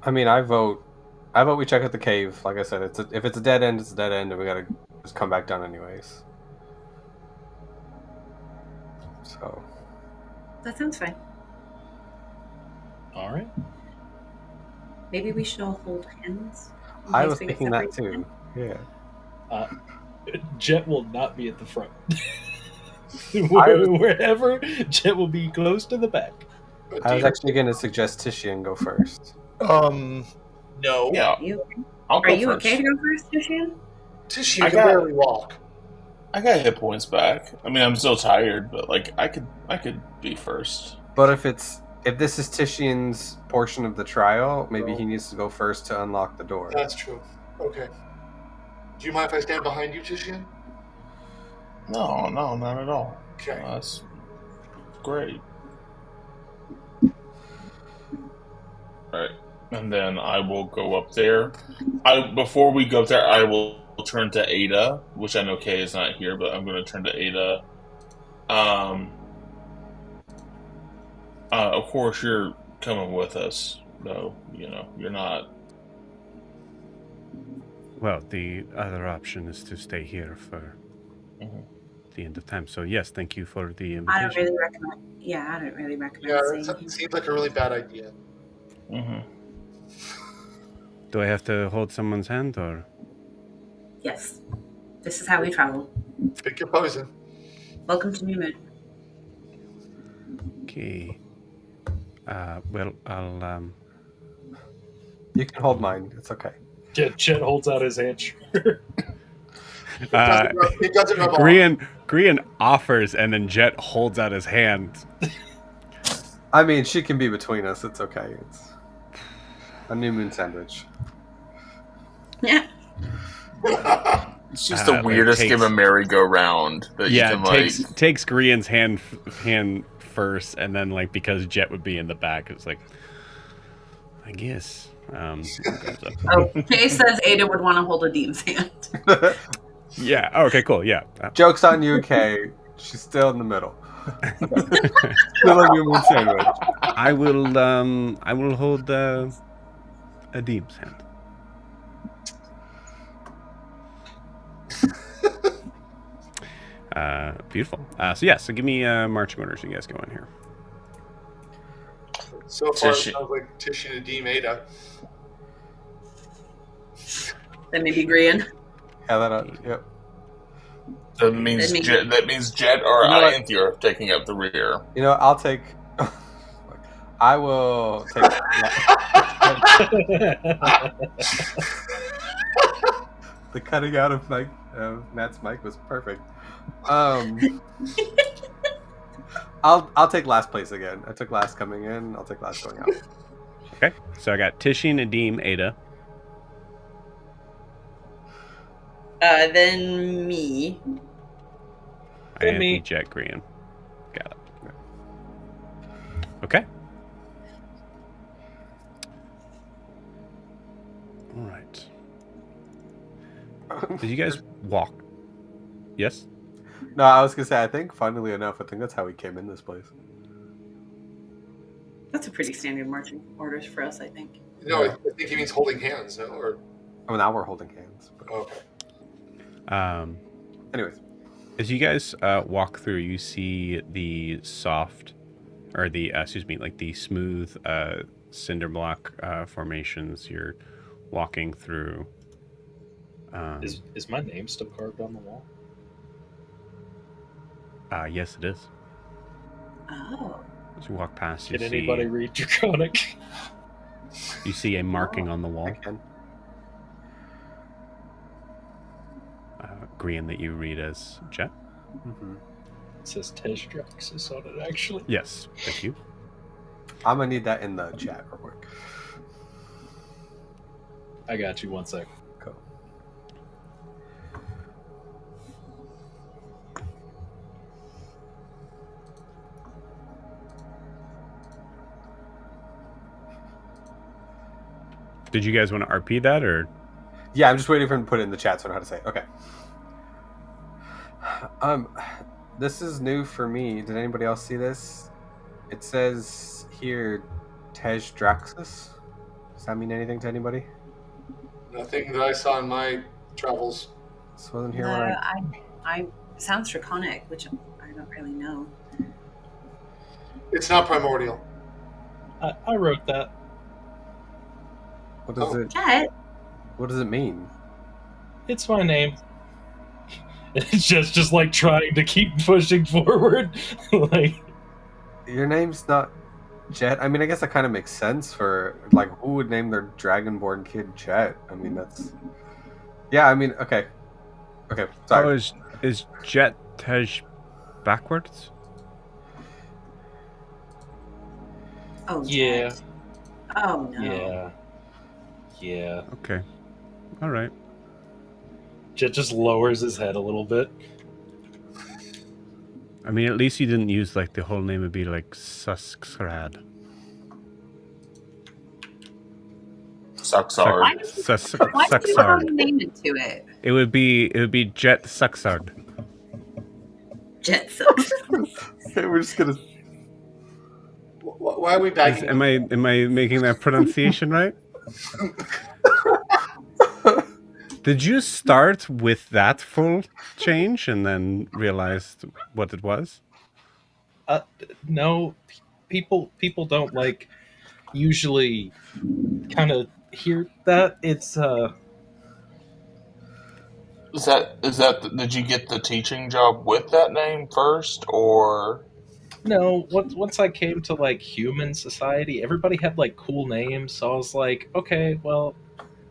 Speaker 3: I mean, I vote we check out the cave. Like I said, if it's a dead end, it's a dead end, and we gotta just come back down anyways. So
Speaker 6: That sounds fine.
Speaker 5: All right.
Speaker 6: Maybe we should all hold hands. in
Speaker 3: I
Speaker 6: case
Speaker 3: was
Speaker 6: we get
Speaker 3: thinking that
Speaker 6: separated
Speaker 3: too. Yeah.
Speaker 5: Jet will not be at the front.
Speaker 3: I was-
Speaker 5: Wherever, Jet will be close to the back.
Speaker 3: I was actually going to suggest Tishian go first.
Speaker 4: No.
Speaker 2: Yeah,
Speaker 6: You,
Speaker 2: I'll go
Speaker 6: are you
Speaker 2: first.
Speaker 6: okay to go first, Tishin?
Speaker 4: Tishy
Speaker 2: I
Speaker 4: can
Speaker 2: got-
Speaker 4: barely walk.
Speaker 2: I got hit points back. I mean, I'm still tired, but like I could be first.
Speaker 3: But if this is Tishian's portion of the trial, maybe he needs to go first to unlock the door.
Speaker 4: That's true. Okay. Do you mind if I stand behind you, Tishian?
Speaker 2: No, not at all.
Speaker 4: Okay.
Speaker 2: That's great. All right, and then I will go up there. Before we go up there, I will turn to Ada, which I know Kay is not here, but I'm going to turn to Ada. Of course, you're coming with us, though. You know, you're not.
Speaker 1: Well, the other option is to stay here for the end of time. So yes, thank you for the invitation.
Speaker 6: I don't really recommend. Yeah, I don't really recommend
Speaker 4: Yeah,
Speaker 6: staying
Speaker 4: that
Speaker 6: here.
Speaker 4: seems like a really bad idea.
Speaker 1: Do I have to hold someone's hand or?
Speaker 6: Yes, this is how we travel.
Speaker 4: Pick your poison.
Speaker 6: Welcome to New Moon.
Speaker 1: Okay. Well, I'll
Speaker 3: You can hold mine. It's okay.
Speaker 5: Jet holds out his hand.
Speaker 4: It doesn't rub off.
Speaker 1: Grian offers, and then Jet holds out his hand.
Speaker 3: I mean, she can be between us. It's okay. It's a new moon sandwich.
Speaker 6: Yeah.
Speaker 2: It's just the
Speaker 1: like,
Speaker 2: weirdest
Speaker 1: takes-
Speaker 2: game of merry-go-round that you can like.
Speaker 1: takes Grian's hand first, and then like because Jet would be in the back, it's like, I guess.
Speaker 6: Oh, Kay says Ada would want to hold a Deem's hand.
Speaker 1: Yeah. Oh, okay. Cool. Yeah.
Speaker 3: Joke's on you, Kay. She's still in the middle. Still a new moon sandwich.
Speaker 1: I will hold a Deem's hand. Beautiful. So give me marching orders. You guys go in here.
Speaker 4: So far, it
Speaker 2: Tishy.
Speaker 4: sounds like Tishy and Adim Ada.
Speaker 6: Then maybe Grian.
Speaker 3: Yeah, yep.
Speaker 2: That means Jet or
Speaker 3: You know what?
Speaker 2: Ianthe are taking up the rear.
Speaker 3: You know, I'll take. I will take. The cutting out of Matt's mic was perfect. I'll take last place again. I took last coming in. I'll take last going out.
Speaker 1: Okay. So I got Tishy, Nadim, Ada.
Speaker 6: Then me.
Speaker 5: Then me.
Speaker 1: Ianthe, Jet, Grian. Got it. Okay. All right. Did you guys walk? Yes?
Speaker 3: No, I was gonna say. I think, funnily enough, I think that's how we came in this place.
Speaker 6: That's a pretty standard marching orders for us, I think.
Speaker 4: No, I think he means holding hands. No, or
Speaker 3: Oh, now we're holding hands. But...
Speaker 4: okay.
Speaker 3: Anyways,
Speaker 1: As you guys walk through, you see the soft or the like the smooth cinder block formations you're walking through.
Speaker 5: Is my name still carved on the wall?
Speaker 1: Yes, it is.
Speaker 6: Oh.
Speaker 1: As you walk past,
Speaker 5: Can anybody read Draconic?
Speaker 1: you see a marking on the
Speaker 3: I
Speaker 1: wall.
Speaker 3: can.
Speaker 1: Green that you read as Jet.
Speaker 3: Mm-hmm.
Speaker 5: It says Testraxis on it, actually.
Speaker 1: Yes, thank you.
Speaker 3: I'm gonna need that in the chat real quick.
Speaker 5: I got you. 1 sec.
Speaker 3: Cool.
Speaker 1: Did you guys want to RP that, or?
Speaker 3: Yeah, I'm just waiting for him to put it in the chat so I know how to say it. Okay. This is new for me. Did anybody else see this? It says here, Testraxis. Does that mean anything to anybody?
Speaker 4: Nothing that I saw in my travels.
Speaker 3: This wasn't here
Speaker 6: No,
Speaker 3: when
Speaker 6: I sounds draconic, which I don't really know.
Speaker 4: It's not primordial.
Speaker 5: I wrote that.
Speaker 3: What does it?
Speaker 6: Jet.
Speaker 3: What does it mean?
Speaker 5: It's my name. It's just like trying to keep pushing forward. Like,
Speaker 3: Your name's not Jet. I mean, I guess that kind of makes sense for like who would name their dragonborn kid Jet? I mean, that's. Yeah, I mean, okay. Okay, sorry.
Speaker 1: Oh, is Jet Tej backwards?
Speaker 6: Oh,
Speaker 5: yeah,
Speaker 6: Jet. Oh no.
Speaker 5: yeah.
Speaker 1: Okay, all right.
Speaker 5: Jet just lowers his head a little bit.
Speaker 1: I mean, at least you didn't use like the whole name would be like Suskrad.
Speaker 2: Sucksard.
Speaker 6: Why did you throw
Speaker 1: Sucksard.
Speaker 6: the name into it?
Speaker 1: It would be Jet Sucksard.
Speaker 6: Jet sucks.
Speaker 3: Okay, we're just gonna.
Speaker 4: Why are we bagging?
Speaker 1: Am I making that pronunciation right? Did you start with that full change and then realized what it was?
Speaker 5: No, people don't like usually kind of hear that. It's
Speaker 2: Is that did you get the teaching job with that name first, or
Speaker 5: no. Once I came to like human society, everybody had like cool names, so I was like, okay, well,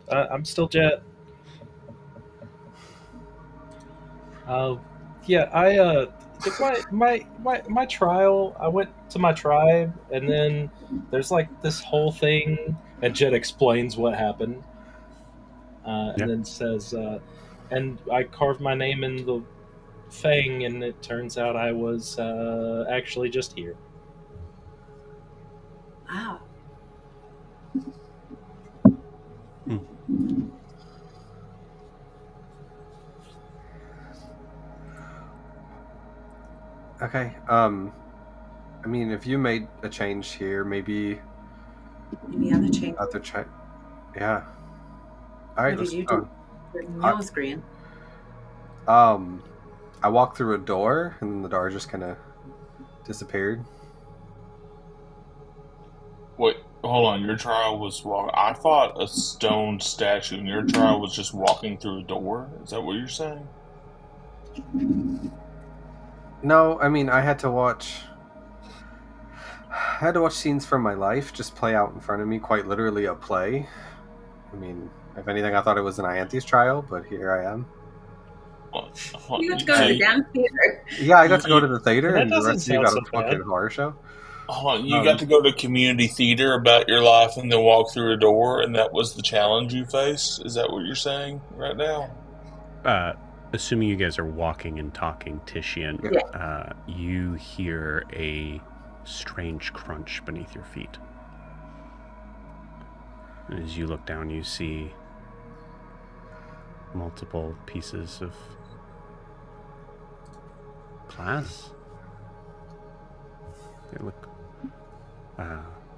Speaker 5: I'm still Jet. Yeah, I did my trial. I went to my tribe, and then there's like this whole thing, and Jet explains what happened, and then says, and I carved my name in the thing, and it turns out I was actually just here.
Speaker 6: Wow.
Speaker 3: Okay. I mean, if you made a change here, maybe
Speaker 6: other change.
Speaker 3: other change. Yeah. All right.
Speaker 6: What
Speaker 3: Let's
Speaker 6: did you
Speaker 3: go.
Speaker 6: do? Your nose green.
Speaker 3: I walked through a door, and then the door just kind of disappeared.
Speaker 2: wait? Hold on, your trial was walk. I fought a stone statue, and your trial was just walking through a door. Is that what you're saying?
Speaker 3: No, I mean, I had to watch scenes from my life just play out in front of me, quite literally a play. I mean, if anything, I thought it was an Ianthe's trial, but here I am.
Speaker 6: You got to go to the damn theater.
Speaker 3: Yeah, I got to go to the theater,
Speaker 5: That
Speaker 3: and the
Speaker 5: doesn't
Speaker 3: rest of you
Speaker 5: sound
Speaker 3: got
Speaker 5: so
Speaker 3: a fucking
Speaker 5: bad.
Speaker 3: horror show.
Speaker 2: Hold on, you got to go to community theater about your life and then walk through a door, and that was the challenge you faced? Is that what you're saying right now?
Speaker 1: Assuming you guys are walking and talking, Tishian, you hear a strange crunch beneath your feet. And as you look down, you see multiple pieces of glass. They look...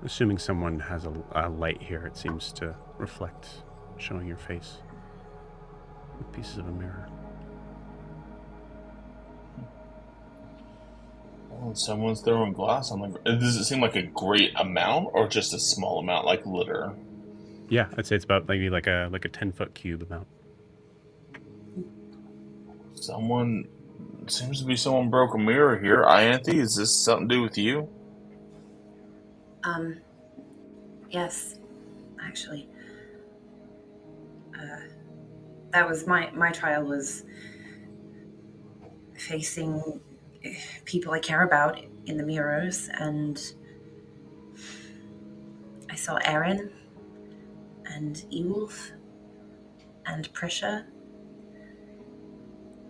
Speaker 1: assuming someone has a light here, it seems to reflect, showing your face with pieces of a mirror.
Speaker 2: When someone's throwing glass on the ground, does it seem like a great amount or just a small amount, like litter?
Speaker 1: Yeah, I'd say it's about maybe like a 10-foot cube amount.
Speaker 2: Someone seems to be someone broke a mirror here. Ianthe, is this something to do with you?
Speaker 6: Yes, actually. That was my trial was facing people I care about in the mirrors, and I saw Aaron and Ewolf and Prisha,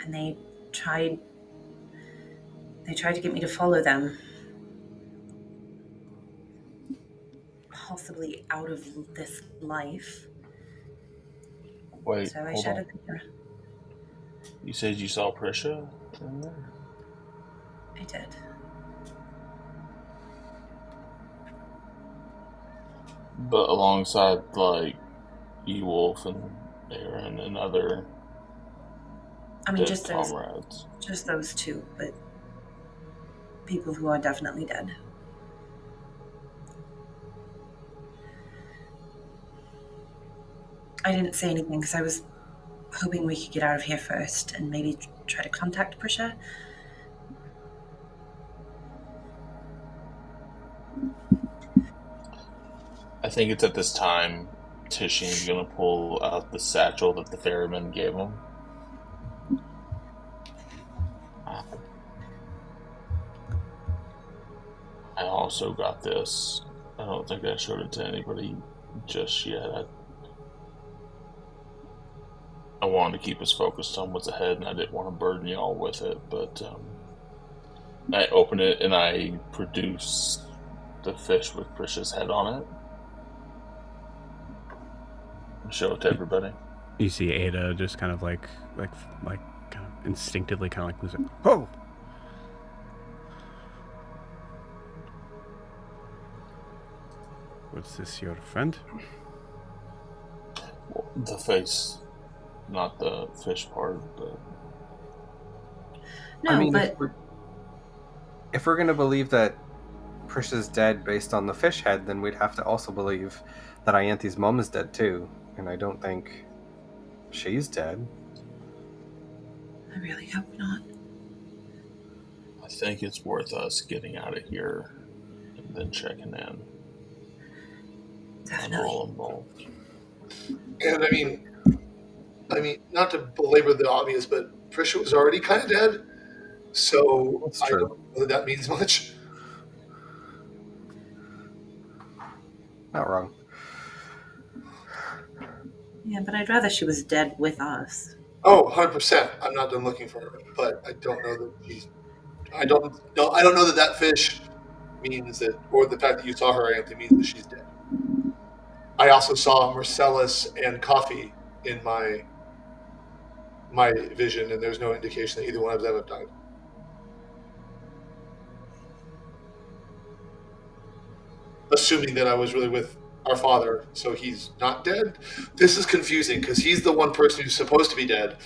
Speaker 6: and they tried to get me to follow them, possibly out of this life.
Speaker 2: Wait,
Speaker 6: So I
Speaker 2: hold
Speaker 6: shattered
Speaker 2: on.
Speaker 6: the mirror.
Speaker 2: You said you saw Prisha in there?
Speaker 6: I did.
Speaker 2: But alongside, like, Ewolf and Aaron and other
Speaker 6: I mean,
Speaker 2: dead
Speaker 6: just
Speaker 2: comrades.
Speaker 6: those two, but people who are definitely dead. I didn't say anything because I was hoping we could get out of here first and maybe try to contact Prisha.
Speaker 2: I think it's at this time Tishian's gonna pull out the satchel that the ferryman gave him. I also got this. I don't think I showed it to anybody just yet. I wanted to keep us focused on what's ahead, and I didn't want to burden y'all with it. But I open it and I produce the fish with Prisha's head on it. And show it to everybody.
Speaker 1: You see Ada just kind of like kind of instinctively kind of like lose it. Oh! What's this, your friend?
Speaker 2: Well, the face, not the fish part, but...
Speaker 6: No,
Speaker 3: I mean,
Speaker 6: but
Speaker 3: if we're going to believe that Prisha's dead based on the fish head, then we'd have to also believe that Ianthe's mom is dead too. And I don't think she's dead.
Speaker 6: I really hope not.
Speaker 2: I think it's worth us getting out of here and then checking in.
Speaker 6: Definitely.
Speaker 2: On all involved.
Speaker 4: And I mean, not to belabor the obvious, but Prisha was already kind of dead, so
Speaker 3: That's
Speaker 4: I
Speaker 3: true.
Speaker 4: don't know that means much.
Speaker 3: Not wrong.
Speaker 6: Yeah, but I'd rather she was dead with us.
Speaker 4: Oh, 100%. I'm not done looking for her, but I don't know that she's. I don't know that that fish means that, or the fact that you saw her, Anthony, means that she's dead. I also saw Marcellus and Coffee in my vision, and there's no indication that either one of them have died. Assuming that I was really with our father, so he's not dead. This is confusing because he's the one person who's supposed to be dead,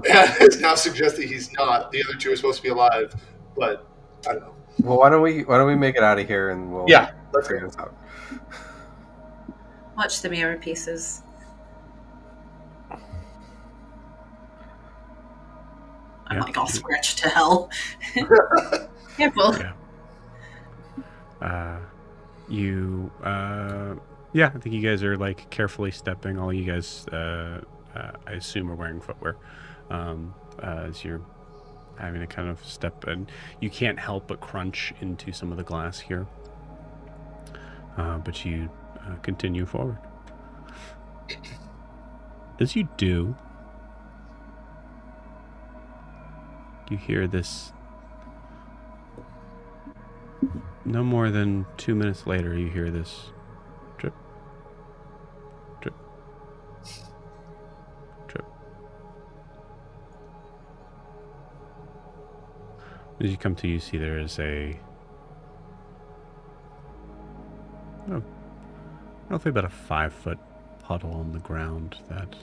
Speaker 4: and is now suggesting he's not. The other two are supposed to be alive, but I don't know.
Speaker 3: Well, why don't we make it out of here and we'll
Speaker 4: let's
Speaker 3: figure
Speaker 4: go.
Speaker 3: this out.
Speaker 6: Watch the mirror pieces. I'm
Speaker 1: Yeah.
Speaker 6: like all scratched to hell. Careful.
Speaker 1: Yeah. Yeah, I think you guys are like carefully stepping. All you guys, I assume, are wearing footwear as you're having to kind of step, and you can't help but crunch into some of the glass here. But you continue forward. As you do, you hear this. No more than 2 minutes later, you hear this drip, drip, drip. As you come to, you see there is roughly about a 5-foot puddle on the ground that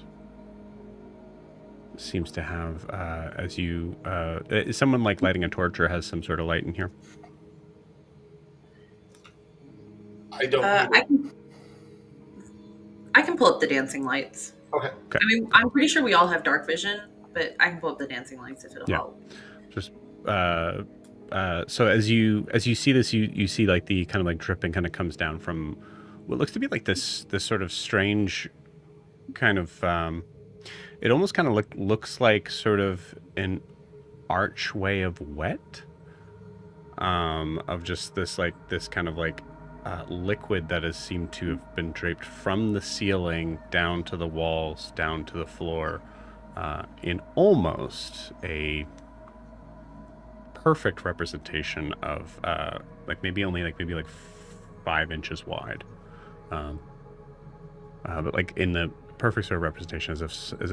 Speaker 1: seems to have, as you, someone like lighting a torch or has some sort of light in here.
Speaker 4: I don't need it.
Speaker 6: I can pull up the dancing lights.
Speaker 4: Okay.
Speaker 6: I mean, I'm pretty sure we all have dark vision, but I can pull up the dancing lights if it'll help.
Speaker 1: Just so as you see this, you see like the kind of like dripping kind of comes down from what looks to be like this sort of strange kind of it almost kind of looks like sort of an archway of wet, of just this kind of like liquid that has seemed to have been draped from the ceiling down to the walls, down to the floor, in almost a perfect representation of maybe 5 inches wide, but like in the perfect sort of representation, as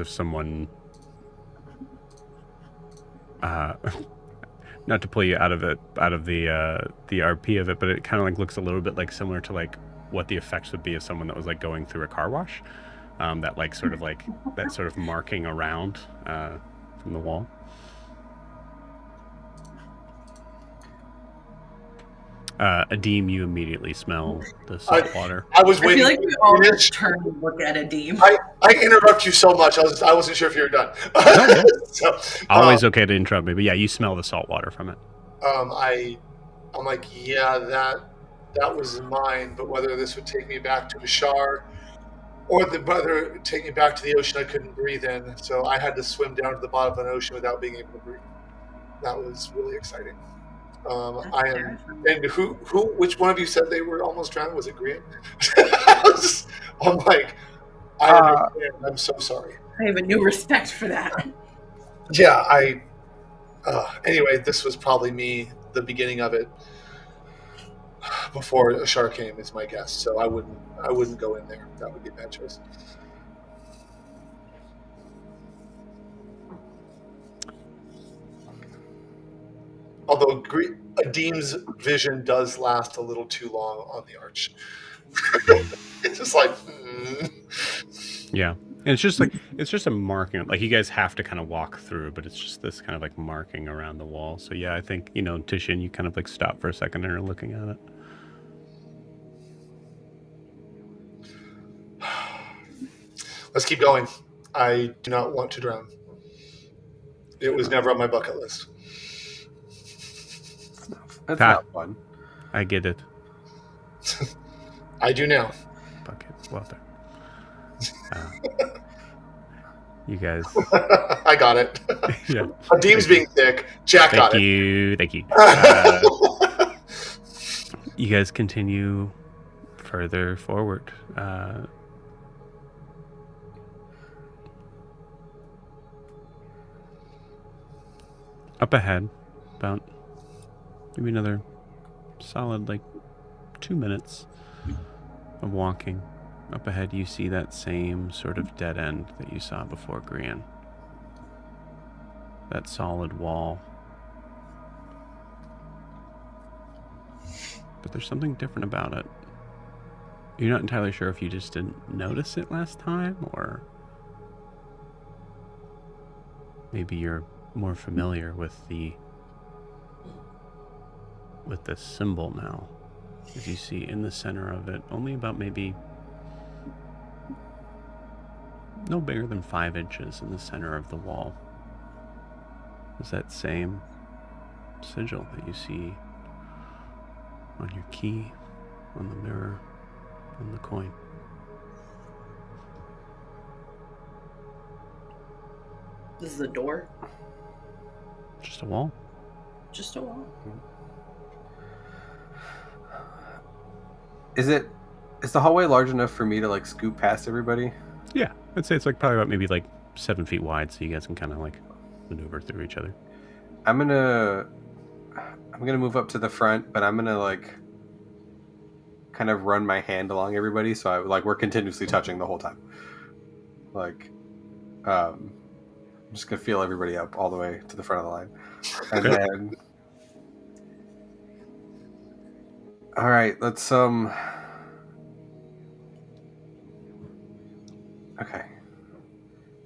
Speaker 1: if someone not to pull you out of the RP of it, but it kind of like looks a little bit like similar to like what the effects would be of someone that was like going through a car wash, that like sort of marking around from the wall. Adim, you immediately smell the salt water.
Speaker 4: I was waiting.
Speaker 6: I feel like we all turn to look at Adim.
Speaker 4: I interrupt you so much. I wasn't sure if you were done.
Speaker 1: Oh, yeah.
Speaker 4: So,
Speaker 1: always okay to interrupt me, but yeah, you smell the salt water from it.
Speaker 4: I'm like, yeah, that was mine, but whether this would take me back to Ashar or whether it would take me back to the ocean I couldn't breathe in, so I had to swim down to the bottom of an ocean without being able to breathe. That was really exciting. And which one of you said they were almost drowned? Was it Grian? I'm like, I understand. I'm so sorry.
Speaker 6: I have a new respect for that.
Speaker 4: Yeah, anyway, this was probably me, the beginning of it, before a shark came, is my guess. So I wouldn't go in there. That would be a bad choice. Although Adim's vision does last a little too long on the arch. It's just like...
Speaker 1: Yeah. And it's just a marking. Like, you guys have to kind of walk through, but it's just this kind of like marking around the wall. So yeah, I think, Tishin, you kind of like stop for a second and are looking at it.
Speaker 4: Let's keep going. I do not want to drown. It was never on my bucket list.
Speaker 3: That's not fun.
Speaker 1: I get it.
Speaker 4: I do now.
Speaker 1: Bucket. Well done. You guys.
Speaker 4: I got it.
Speaker 1: Yeah.
Speaker 4: Adim's being thick. Jack got
Speaker 1: it. Thank you. You guys continue further forward. Up ahead, about maybe another solid 2 minutes of walking. Up ahead, you see that same sort of dead end that you saw before, Grian. That solid wall. But there's something different about it. You're not entirely sure if you just didn't notice it last time, or maybe you're more familiar with this symbol now. As you see in the center of it, only about maybe no bigger than 5 inches in the center of the wall, is that same sigil that you see on your key, on the mirror, on the coin.
Speaker 6: This is a door?
Speaker 1: Just a wall.
Speaker 6: Just a wall.
Speaker 3: Is the hallway large enough for me to scoop past everybody?
Speaker 1: Yeah, I'd say it's probably about maybe 7 feet wide, so you guys can kind of maneuver through each other.
Speaker 3: I'm gonna move up to the front, but I'm gonna kind of run my hand along everybody, so we're continuously touching the whole time. I'm just gonna feel everybody up all the way to the front of the line, and then. All right, let's Okay.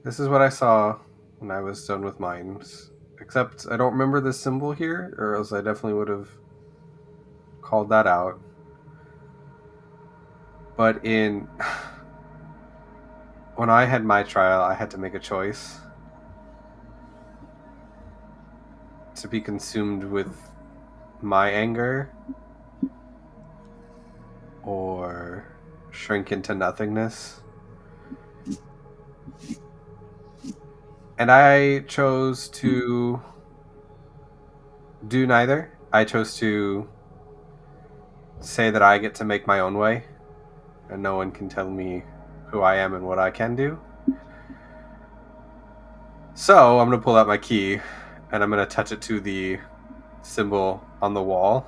Speaker 3: This is what I saw when I was done with mine. Except I don't remember the symbol here, or else I definitely would have called that out. But when I had my trial, I had to make a choice to be consumed with my anger or shrink into nothingness. And I chose to do neither. I chose to say that I get to make my own way, and no one can tell me who I am and what I can do. So I'm going to pull out my key, and I'm going to touch it to the symbol on the wall.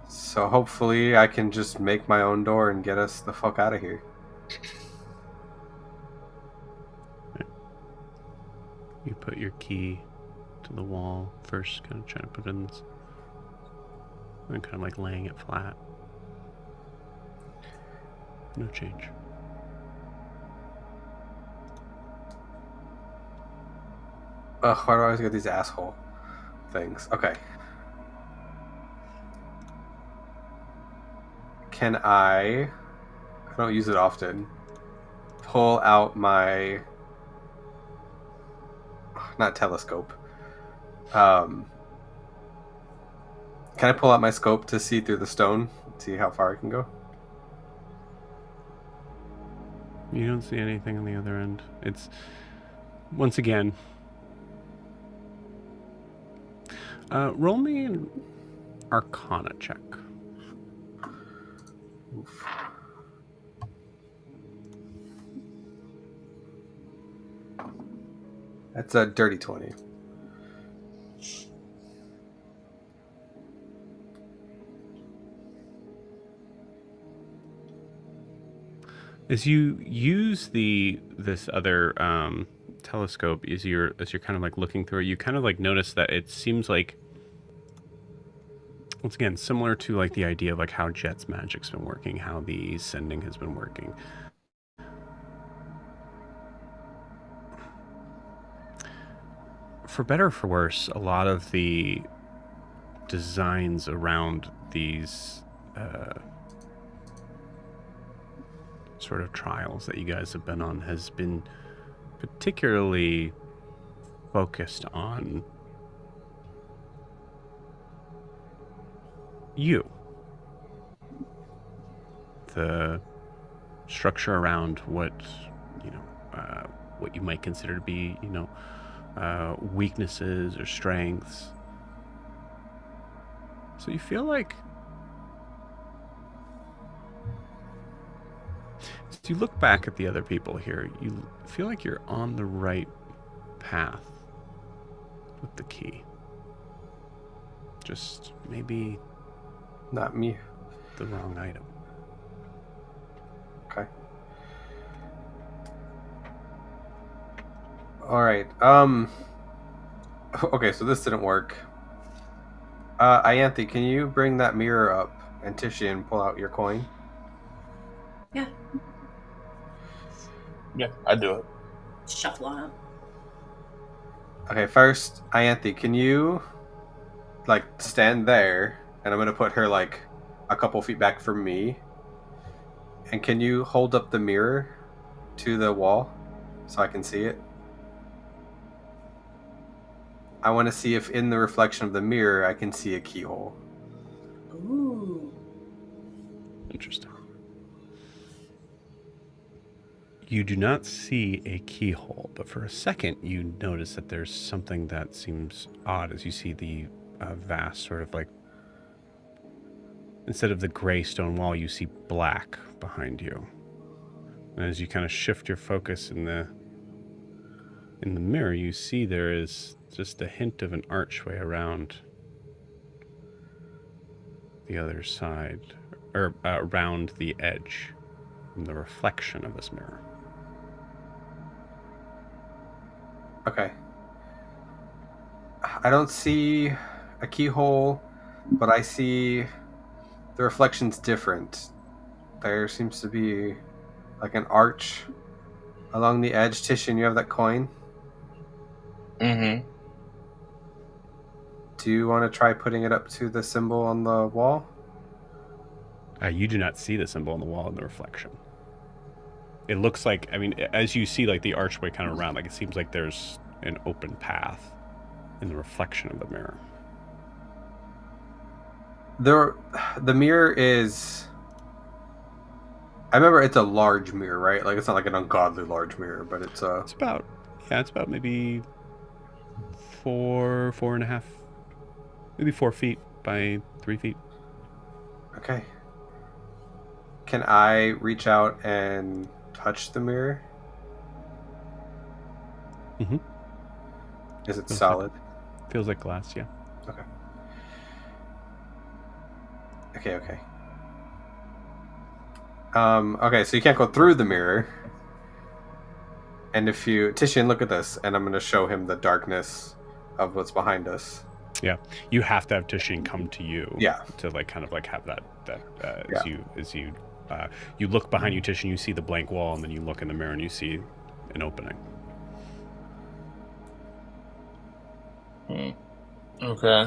Speaker 3: So hopefully I can just make my own door and get us the fuck out of here.
Speaker 1: You put your key to the wall first, kind of trying to put it in this, and kind of like laying it flat. No change.
Speaker 3: Ugh, why do I always get these asshole things? Okay. Can I don't use it often, pull out my, not telescope, can I pull out my scope to see through the stone, see how far I can go?
Speaker 1: You don't see anything on the other end. It's, once again, roll me an Arcana check.
Speaker 3: Oof. That's a dirty 20.
Speaker 1: As you use this other telescope, as you're kind of like looking through it, you kind of like notice that it seems like, once again, similar to like the idea of like how Jet's magic's been working, how the sending has been working. For better or for worse, a lot of the designs around these sort of trials that you guys have been on has been particularly focused on you. The structure around what, what you might consider to be, weaknesses or strengths. So you feel like, as you look back at the other people here, you feel like you're on the right path with the key. Just maybe
Speaker 3: Not me.
Speaker 1: the wrong item.
Speaker 3: Okay. All right. Okay, so this didn't work. Ianthe, can you bring that mirror up and Titian pull out your coin?
Speaker 6: Yeah.
Speaker 2: Yeah, I'd do it.
Speaker 6: Shuffle on up.
Speaker 3: Okay, first, Ianthe, can you like stand there, and I'm gonna put her like a couple feet back from me. And can you hold up the mirror to the wall so I can see it? I want to see if in the reflection of the mirror I can see a keyhole.
Speaker 6: Ooh.
Speaker 1: Interesting. You do not see a keyhole, but for a second you notice that there's something that seems odd as you see the vast sort of like, instead of the gray stone wall, you see black behind you. And as you kind of shift your focus in the mirror, you see there is just a hint of an archway around the other side, or around the edge, from the reflection of this mirror.
Speaker 3: Okay. I don't see a keyhole, but I see the reflection's different. There seems to be like an arch along the edge. Titian, you have that coin?
Speaker 2: Mm-hmm.
Speaker 3: Do you want to try putting it up to the symbol on the wall?
Speaker 1: You do not see the symbol on the wall in the reflection. It looks like, I mean, as you see like the archway kind of around, like it seems like there's an open path in the reflection of the mirror.
Speaker 3: The mirror is... I remember it's a large mirror, right? Like, it's not like an ungodly large mirror, but it's a...
Speaker 1: It's about maybe 4.5, maybe 4 feet by 3 feet.
Speaker 3: Okay. Can I reach out and touch the mirror?
Speaker 1: Mm-hmm.
Speaker 3: Is it
Speaker 1: Feels
Speaker 3: solid?
Speaker 1: Feels like glass, yeah.
Speaker 3: Okay. Okay, so you can't go through the mirror. And if you... Titian, look at this. And I'm going to show him the darkness of what's behind us.
Speaker 1: Yeah. You have to have Titian come to you.
Speaker 3: Yeah.
Speaker 1: To like kind of like have that
Speaker 3: Yeah.
Speaker 1: as you look behind you, Titian, you see the blank wall, and then you look in the mirror and you see an opening.
Speaker 2: Okay.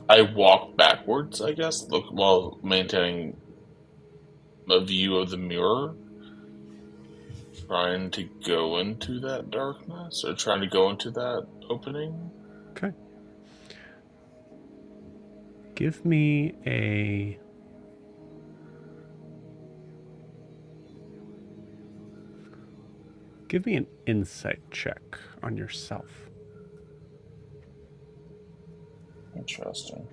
Speaker 2: I walk backwards, I guess, while maintaining a view of the mirror, trying to go into that darkness, or trying to go into that opening.
Speaker 1: Okay. Give me an insight check on yourself.
Speaker 2: Interesting.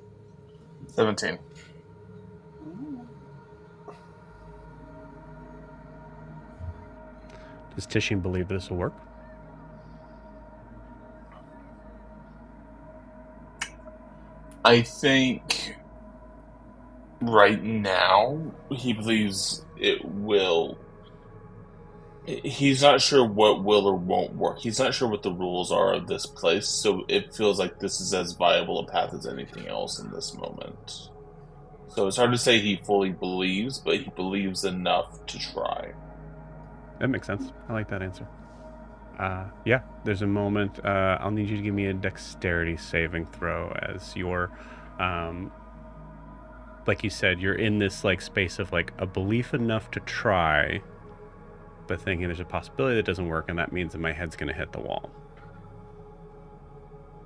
Speaker 2: 17.
Speaker 1: Does Titian believe this will work?
Speaker 2: I think right now he believes it will. He's not sure what will or won't work. He's not sure what the rules are of this place, so it feels like this is as viable a path as anything else in this moment. So it's hard to say he fully believes, but he believes enough to try.
Speaker 1: That makes sense. I like that answer. Yeah, there's a moment. I'll need you to give me a dexterity saving throw as you're, like you said, you're in this like space of like a belief enough to try, but thinking there's a possibility that doesn't work, and that means that my head's going to hit the wall.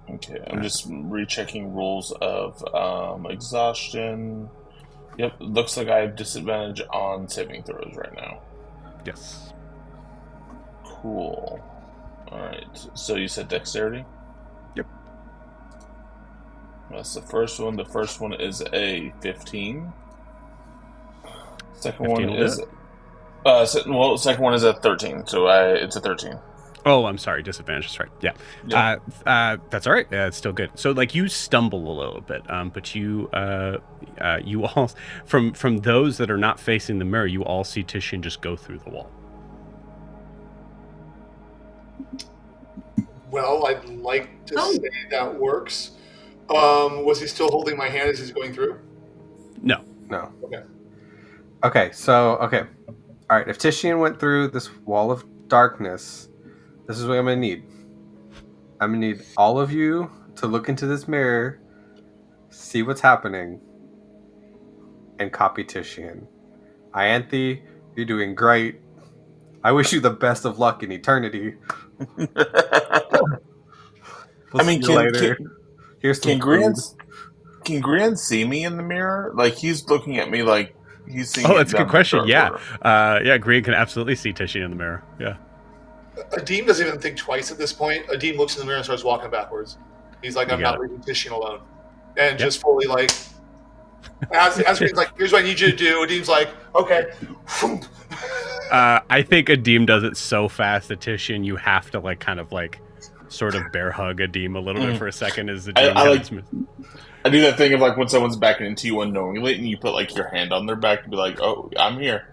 Speaker 2: Okay, I'm just rechecking rules of exhaustion. Yep, looks like I have disadvantage on saving throws right now.
Speaker 1: Yes.
Speaker 2: Cool. Alright, so you said dexterity?
Speaker 1: Yep.
Speaker 2: That's the first one. The first one is a 15. Second
Speaker 1: 15
Speaker 2: one
Speaker 1: will
Speaker 2: is...
Speaker 1: do it.
Speaker 2: second one is a 13, so it's a 13.
Speaker 1: Oh, I'm sorry, disadvantage. That's right. Yeah. That's all right. Yeah, it's still good. So, like, you stumble a little bit, but you all, from those that are not facing the mirror, you all see Titian just go through the wall.
Speaker 4: Well, I'd like to say that works. Was he still holding my hand as he's going through?
Speaker 1: No.
Speaker 3: Okay, all right, if Titian went through this wall of darkness, this is what I'm going to need. I'm going to need all of you to look into this mirror, see what's happening, and copy Titian. Ianthe, you're doing great. I wish you the best of luck in eternity.
Speaker 2: I mean,
Speaker 3: Here's some
Speaker 2: can Grian see me in the mirror? Like, he's looking at me like he's seeing.
Speaker 1: Oh, that's a good question. Yeah. Grian can absolutely see Titian in the mirror. Yeah.
Speaker 4: Adim doesn't even think twice at this point. Adim looks in the mirror and starts walking backwards. He's like, I'm not leaving Titian alone. And just fully like, as Grian's like, here's what I need you to do. Adim's like, okay.
Speaker 1: I think Adim does it so fast that Titian, you have to like kind of like sort of bear hug Adim a little bit for a second as Adim
Speaker 2: I do that thing of like when someone's backing into you unknowingly and you put like your hand on their back and be like, oh, I'm here.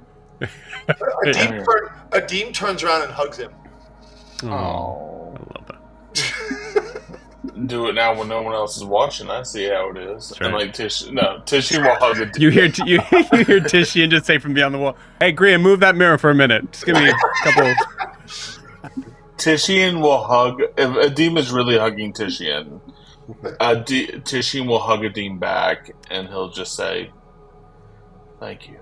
Speaker 4: Adim turns around and hugs him.
Speaker 2: Oh,
Speaker 1: I love that.
Speaker 2: Do it now when no one else is watching. I see how it is.
Speaker 1: Right.
Speaker 2: And like Titian will hug it.
Speaker 1: You hear Titian just say from beyond the wall, "Hey, Grian, move that mirror for a minute. Just give me a couple."
Speaker 2: Titian will hug. If Adim is really hugging Titian, Tishin will hug Adim back, and he'll just say, "Thank you."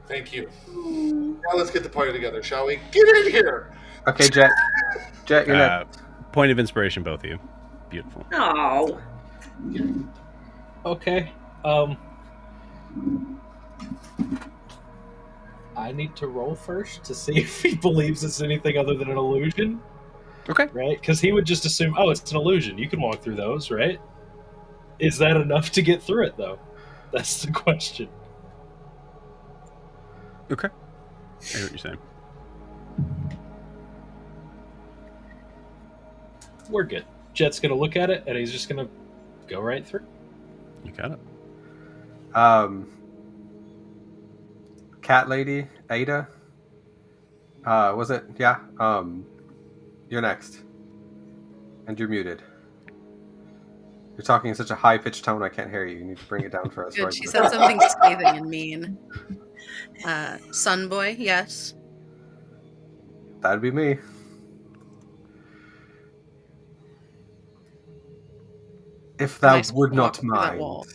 Speaker 4: Thank you. Now let's get the party together, shall we? Get in here.
Speaker 3: Okay, Jet. Jet, you're next.
Speaker 1: Point of inspiration, both of you. Beautiful.
Speaker 6: Oh.
Speaker 5: Okay. I need to roll first to see if he believes it's anything other than an illusion.
Speaker 1: Okay.
Speaker 5: Right? Because he would just assume, oh, it's an illusion. You can walk through those, right? Is that enough to get through it, though? That's the question.
Speaker 1: Okay. I hear what you're saying.
Speaker 5: We're good. Jet's going to look at it, and he's just going to go right through.
Speaker 1: You got it.
Speaker 3: Cat lady, Ada. Was it? Yeah. You're next. And you're muted. You're talking in such a high-pitched tone I can't hear you. You need to bring it down for us.
Speaker 7: Good. She said something scathing and mean. Sun boy, yes.
Speaker 3: That'd be me. If thou
Speaker 7: Nice
Speaker 3: would
Speaker 7: walk
Speaker 3: not
Speaker 7: through that
Speaker 3: mind,
Speaker 7: wall.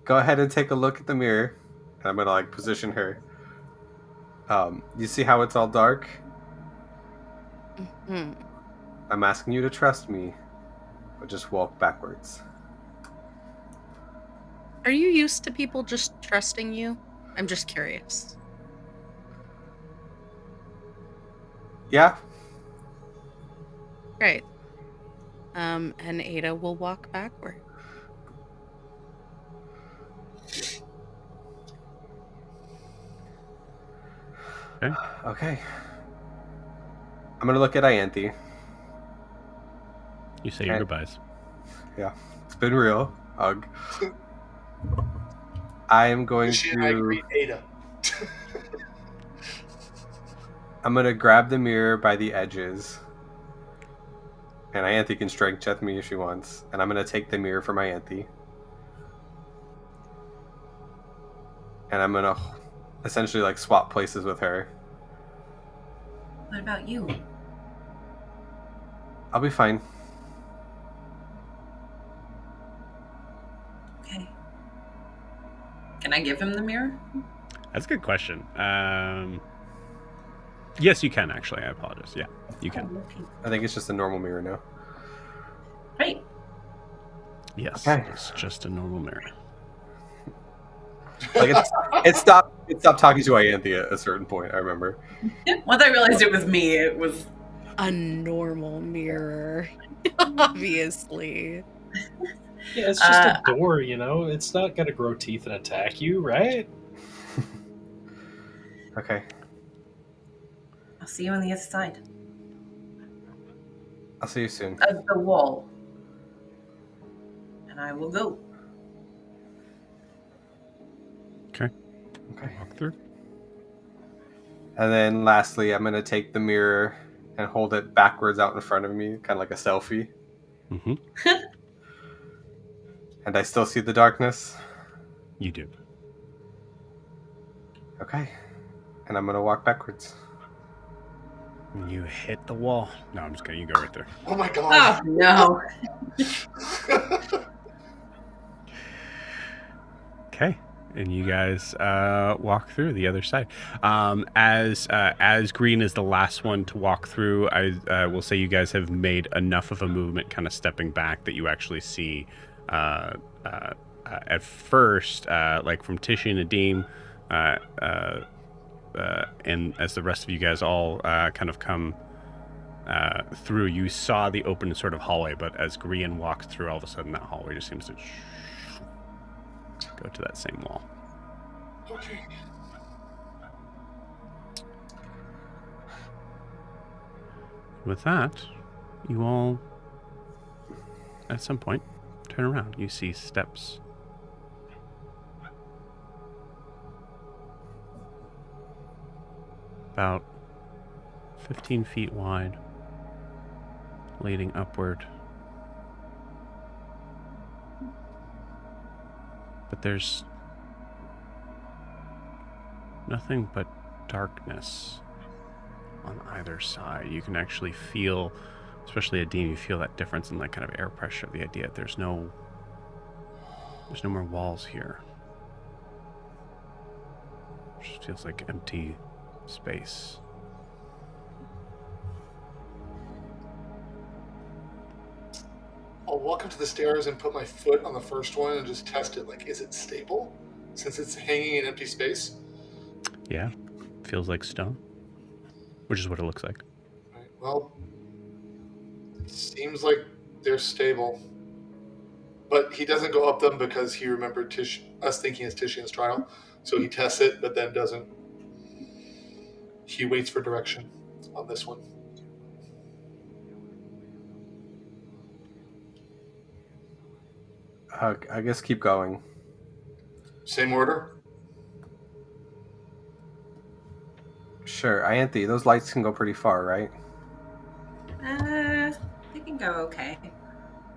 Speaker 3: go ahead and take a look at the mirror. And I'm gonna position her. You see how it's all dark?
Speaker 7: Hmm.
Speaker 3: I'm asking you to trust me, but just walk backwards.
Speaker 7: Are you used to people just trusting you? I'm just curious.
Speaker 3: Yeah.
Speaker 7: Great. And Ada will walk backward.
Speaker 3: Okay. I'm gonna look at Ianthe.
Speaker 1: You say your goodbyes.
Speaker 3: Yeah, it's been real. Ugh. I am going
Speaker 4: She and I
Speaker 3: to.
Speaker 4: greet Ada.
Speaker 3: I'm gonna grab the mirror by the edges, and Ianthe can strength check me if she wants. And I'm gonna take the mirror from Ianthe, and I'm gonna essentially like swap places with her.
Speaker 6: What about you?
Speaker 3: I'll be fine.
Speaker 6: Okay. Can I give him the mirror?
Speaker 1: That's a good question. Yes, you can, actually. I apologize. Yeah, you can.
Speaker 6: Oh, okay.
Speaker 3: I think it's just a normal mirror now.
Speaker 6: Great.
Speaker 1: Yes,
Speaker 3: Okay.
Speaker 1: it's just a normal mirror.
Speaker 3: Like it stopped talking to Ianthe at a certain point. I remember.
Speaker 6: Once I realized it was me, it was
Speaker 7: A normal mirror. Obviously.
Speaker 5: Yeah, it's just a door, you know? It's not going to grow teeth and attack you, right?
Speaker 3: Okay.
Speaker 6: I'll see you on the other side
Speaker 3: I'll see you soon.
Speaker 6: of the wall. And I will go.
Speaker 1: Okay.
Speaker 3: Okay.
Speaker 1: Walk through.
Speaker 3: And then lastly, I'm gonna take the mirror and hold it backwards out in front of me, kind of like a selfie.
Speaker 1: Mm-hmm.
Speaker 3: And I still see the darkness.
Speaker 1: You do.
Speaker 3: Okay. And I'm gonna walk backwards.
Speaker 1: You hit the wall. No, I'm just kidding. You go right there.
Speaker 4: Oh my
Speaker 6: Oh,
Speaker 4: god.
Speaker 6: no.
Speaker 1: Okay. And you guys walk through the other side. As Green is the last one to walk through, I will say you guys have made enough of a movement, kind of stepping back, that you actually see at first, like from Tishy and Adim, and as the rest of you guys all kind of come through, you saw the open sort of hallway, but as Green walks through, all of a sudden that hallway just seems to go to that same wall.
Speaker 4: Okay.
Speaker 1: With that, you all, at some point, turn around. You see steps. About 15 feet wide, leading upward. But there's nothing but darkness on either side. You can actually feel especially a Dean, you feel that difference in like kind of air pressure. The idea that there's no more walls here. It just feels like empty space.
Speaker 4: I'll walk up to the stairs and put my foot on the first one and just test it. Like, is it stable? Since it's hanging in empty space.
Speaker 1: Yeah, feels like stone, which is what it looks like.
Speaker 4: Right. Well, it seems like they're stable. But he doesn't go up them because he remembered us thinking it's Titian's trial. So he tests it, but then doesn't. He waits for direction on this one.
Speaker 3: I guess keep going.
Speaker 4: Same order?
Speaker 3: Sure, Ianthe, those lights can go pretty far, right?
Speaker 6: They can go okay.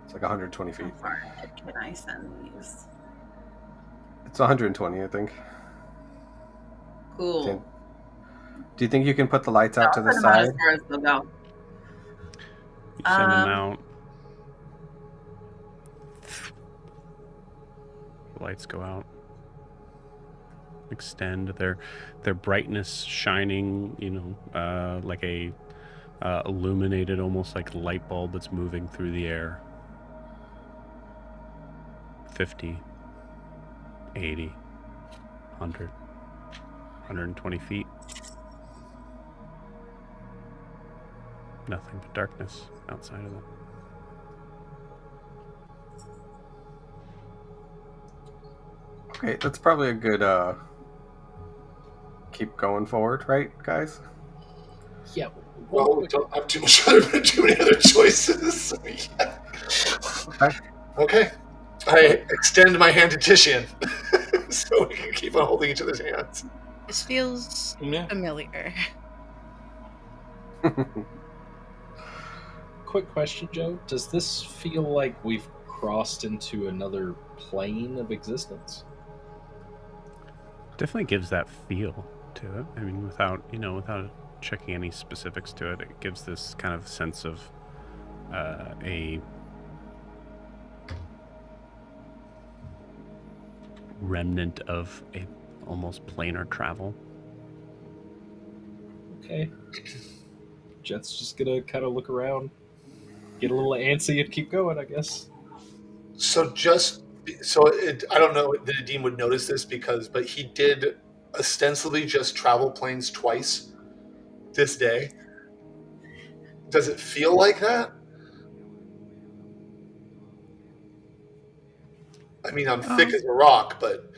Speaker 3: It's like 120 feet.
Speaker 6: How far ahead can I send these?
Speaker 3: It's 120, I think.
Speaker 6: Cool.
Speaker 3: Do you think you can put the lights out to the
Speaker 6: I'll send them out
Speaker 3: side?
Speaker 6: as far as they'll go.
Speaker 1: You send them out. The lights go out. Extend their brightness, shining, like a illuminated, almost like a light bulb that's moving through the air. 50, 80, 100, 120 feet. Nothing but darkness outside of them.
Speaker 3: Okay, that's probably a good keep going forward, right, guys?
Speaker 5: Yeah.
Speaker 4: Well, we don't have too many other choices. Yeah. Okay. I extend my hand to Titian so we can keep on holding each other's hands.
Speaker 7: This feels familiar.
Speaker 5: Quick question, Joe. Does this feel like we've crossed into another plane of existence?
Speaker 1: Definitely gives that feel to it. I mean, without checking any specifics to it, it gives this kind of sense of a remnant of a almost planar travel.
Speaker 5: Okay. Jet's just gonna kind of look around, get a little antsy, and keep going, I guess.
Speaker 4: So I don't know that Nadim would notice this but he did ostensibly just travel planes twice this day. Does it feel like that? I mean, I'm thick as a rock, but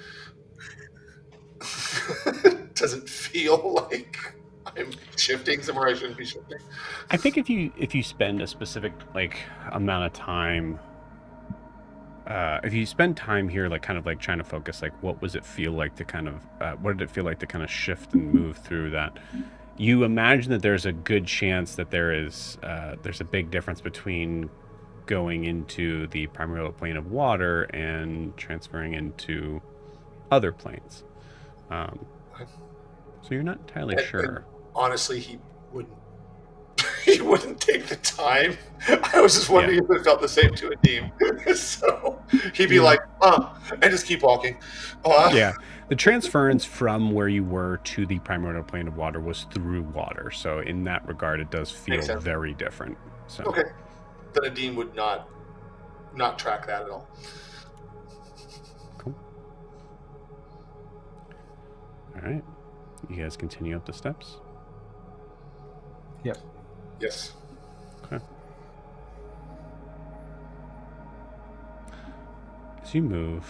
Speaker 4: does it feel like I'm shifting somewhere I shouldn't be shifting?
Speaker 1: I think if you spend a specific amount of time, if you spend time here, kind of trying to focus, what does it feel like to kind of, what did it feel like to kind of shift and move through that? You imagine that there's a good chance that there's a big difference between going into the primordial plane of water and transferring into other planes. So you're not entirely sure.
Speaker 4: And honestly, he wouldn't. He wouldn't take the time. I was just wondering if it felt the same to Nadim. So he'd be like, and just keep walking.
Speaker 1: Yeah. The transference from where you were to the primordial plane of water was through water. So in that regard, it does feel very different. So.
Speaker 4: Okay. Then Nadim would not track that at all.
Speaker 1: Cool. All right. You guys continue up the steps?
Speaker 3: Yep.
Speaker 4: Yes.
Speaker 1: Okay. As you move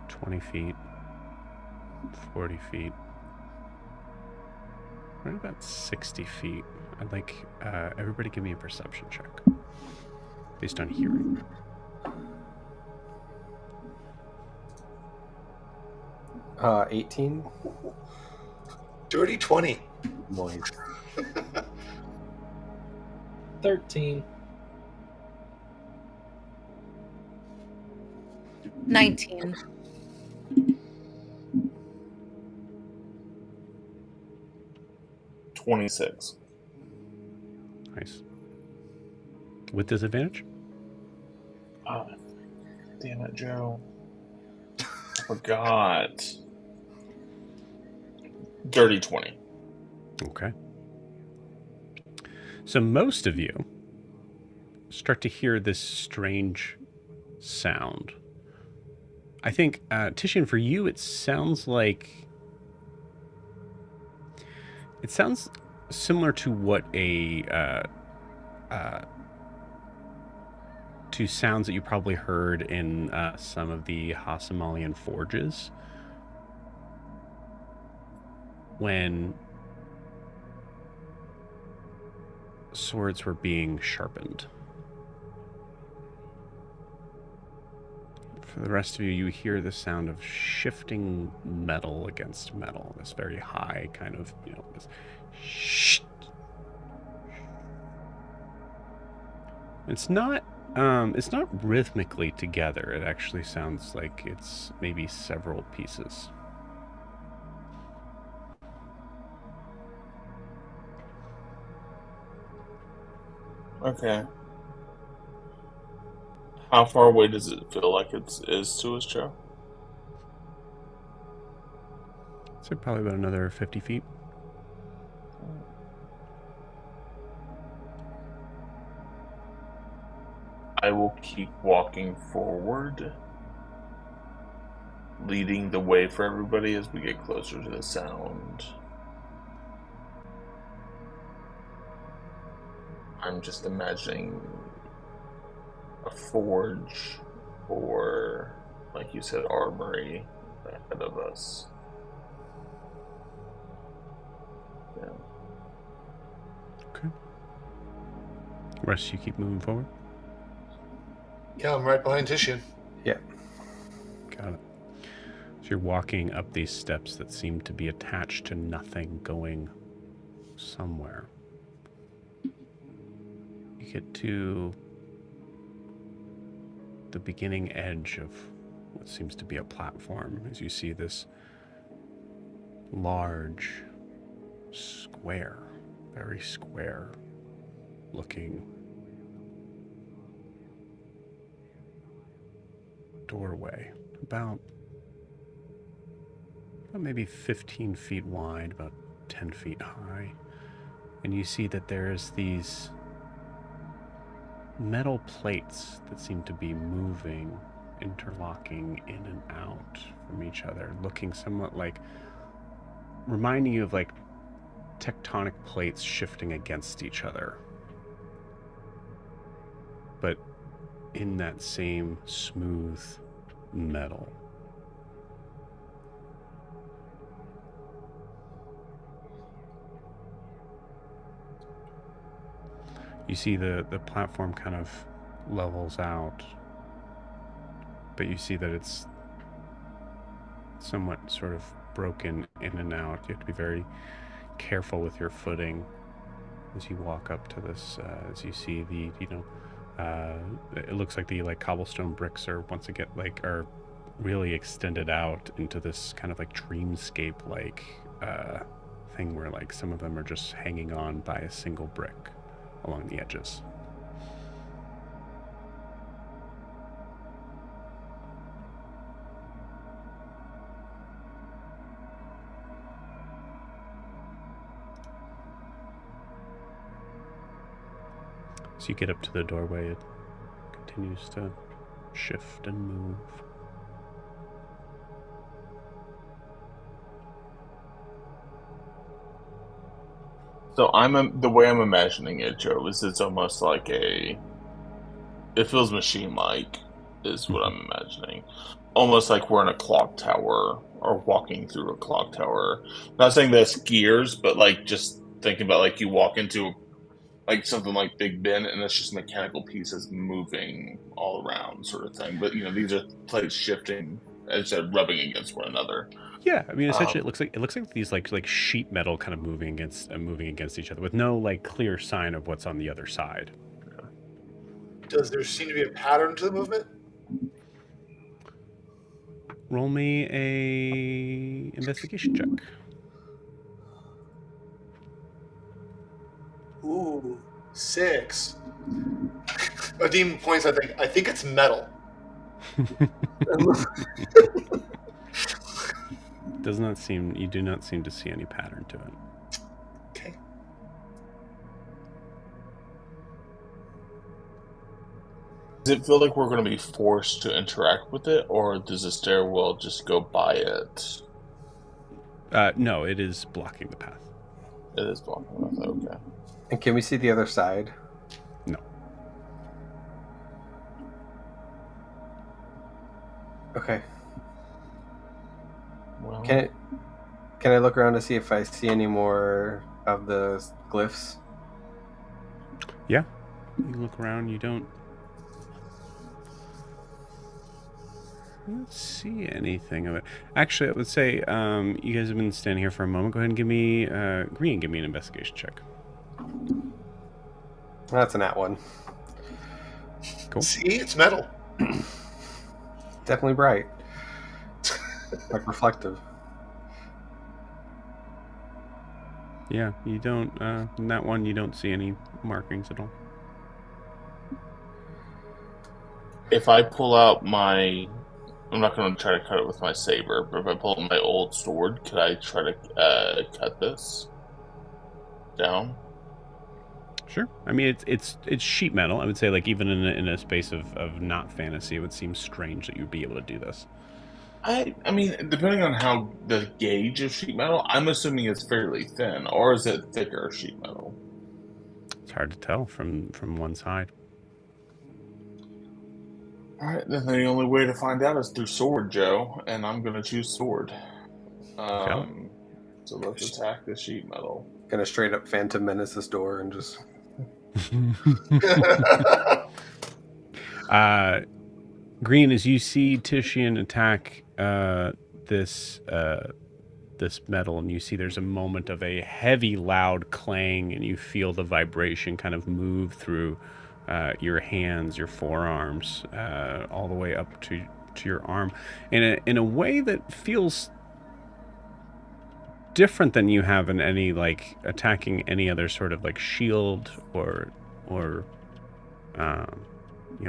Speaker 1: 20 feet, 40 feet, right about 60 feet, I'd like everybody give me a perception check based on hearing.
Speaker 3: Uh, 18.
Speaker 4: Dirty 20.
Speaker 3: Noise.
Speaker 5: 13.
Speaker 7: 19.
Speaker 2: 26.
Speaker 1: Nice. With disadvantage?
Speaker 2: Oh, damn it, Joe. I forgot. Dirty 20.
Speaker 1: Okay. So most of you start to hear this strange sound. I think, Titian, for you, it sounds similar to what to sounds that you probably heard in some of the Hasamalian forges when swords were being sharpened. For the rest of you, you hear the sound of shifting metal against metal. This very high kind of, this shh. It's not rhythmically together. It actually sounds like it's maybe several pieces.
Speaker 2: Okay. How far away does it feel like it is to us, Joe?
Speaker 1: So probably about another 50 feet.
Speaker 2: I will keep walking forward, leading the way for everybody as we get closer to the sound. I'm just imagining a forge or, like you said, armory ahead of us. Yeah.
Speaker 1: Okay. Rest, you keep moving forward.
Speaker 4: Yeah, I'm right behind Titian.
Speaker 3: Yeah.
Speaker 1: Got it. So you're walking up these steps that seem to be attached to nothing, going somewhere. You get to the beginning edge of what seems to be a platform as you see this large square, very square looking doorway, about maybe 15 feet wide, about 10 feet high. And you see that there's these metal plates that seem to be moving, interlocking in and out from each other, looking somewhat like, reminding you of like tectonic plates shifting against each other, but in that same smooth metal. You see the platform kind of levels out, but you see that it's somewhat sort of broken in and out. You have to be very careful with your footing as you walk up to this, as you see the, it looks like the cobblestone bricks are once again are really extended out into this kind of dreamscape thing where some of them are just hanging on by a single brick along the edges. So you get up to the doorway, it continues to shift and move.
Speaker 2: So the way I'm imagining it, Joe, is it's almost like it feels machine-like, is what I'm imagining. Almost like we're in a clock tower or walking through a clock tower. Not saying that's gears, but just thinking about you walk into something like Big Ben and it's just mechanical pieces moving all around sort of thing. But these are plates shifting instead of rubbing against one another.
Speaker 1: Yeah, I mean, essentially, it looks like these like sheet metal kind of moving against each other with no clear sign of what's on the other side.
Speaker 4: Does there seem to be a pattern to the movement?
Speaker 1: Roll me a investigation check.
Speaker 4: Ooh, 6. Adim points. I think it's metal.
Speaker 1: Does not seem. You do not seem to see any pattern to it.
Speaker 4: Okay.
Speaker 2: Does it feel like we're going to be forced to interact with it, or does the stairwell just go by it?
Speaker 1: No, it is blocking the path.
Speaker 2: It is blocking with it, okay.
Speaker 3: And can we see the other side?
Speaker 1: No.
Speaker 3: Okay.
Speaker 2: Well,
Speaker 3: Can I look around to see if I see any more of the glyphs?
Speaker 1: Yeah. You look around. You don't see anything of it. Actually, I would say you guys have been standing here for a moment. Go ahead and give me Green. Give me an investigation check.
Speaker 3: That's a nat 1.
Speaker 1: Cool.
Speaker 4: See, it's metal.
Speaker 3: Definitely bright. Like reflective.
Speaker 1: Yeah, you don't. In that one, you don't see any markings at all.
Speaker 2: if I pull out my... I'm not going to try to cut it with my saber, but if I pull out my old sword, could I try to cut this down?
Speaker 1: Sure. I mean, it's sheet metal. I would say, like, even in a space of not fantasy, it would seem strange that you'd be able to do this.
Speaker 2: I mean, depending on how the gauge of sheet metal, I'm assuming it's fairly thin, or is it thicker sheet metal?
Speaker 1: It's hard to tell from one side.
Speaker 2: Alright, then the only way to find out is through sword, Joe, and I'm going to choose sword. So let's attack the sheet metal.
Speaker 3: Gonna straight up Phantom Menace this door and just...
Speaker 1: Green, as you see Titian attack this metal, and you see there's a moment of a heavy, loud clang, and you feel the vibration kind of move through your hands, your forearms, all the way up to your arm, in a way that feels different than you have in any, like, attacking any other sort of, like, shield or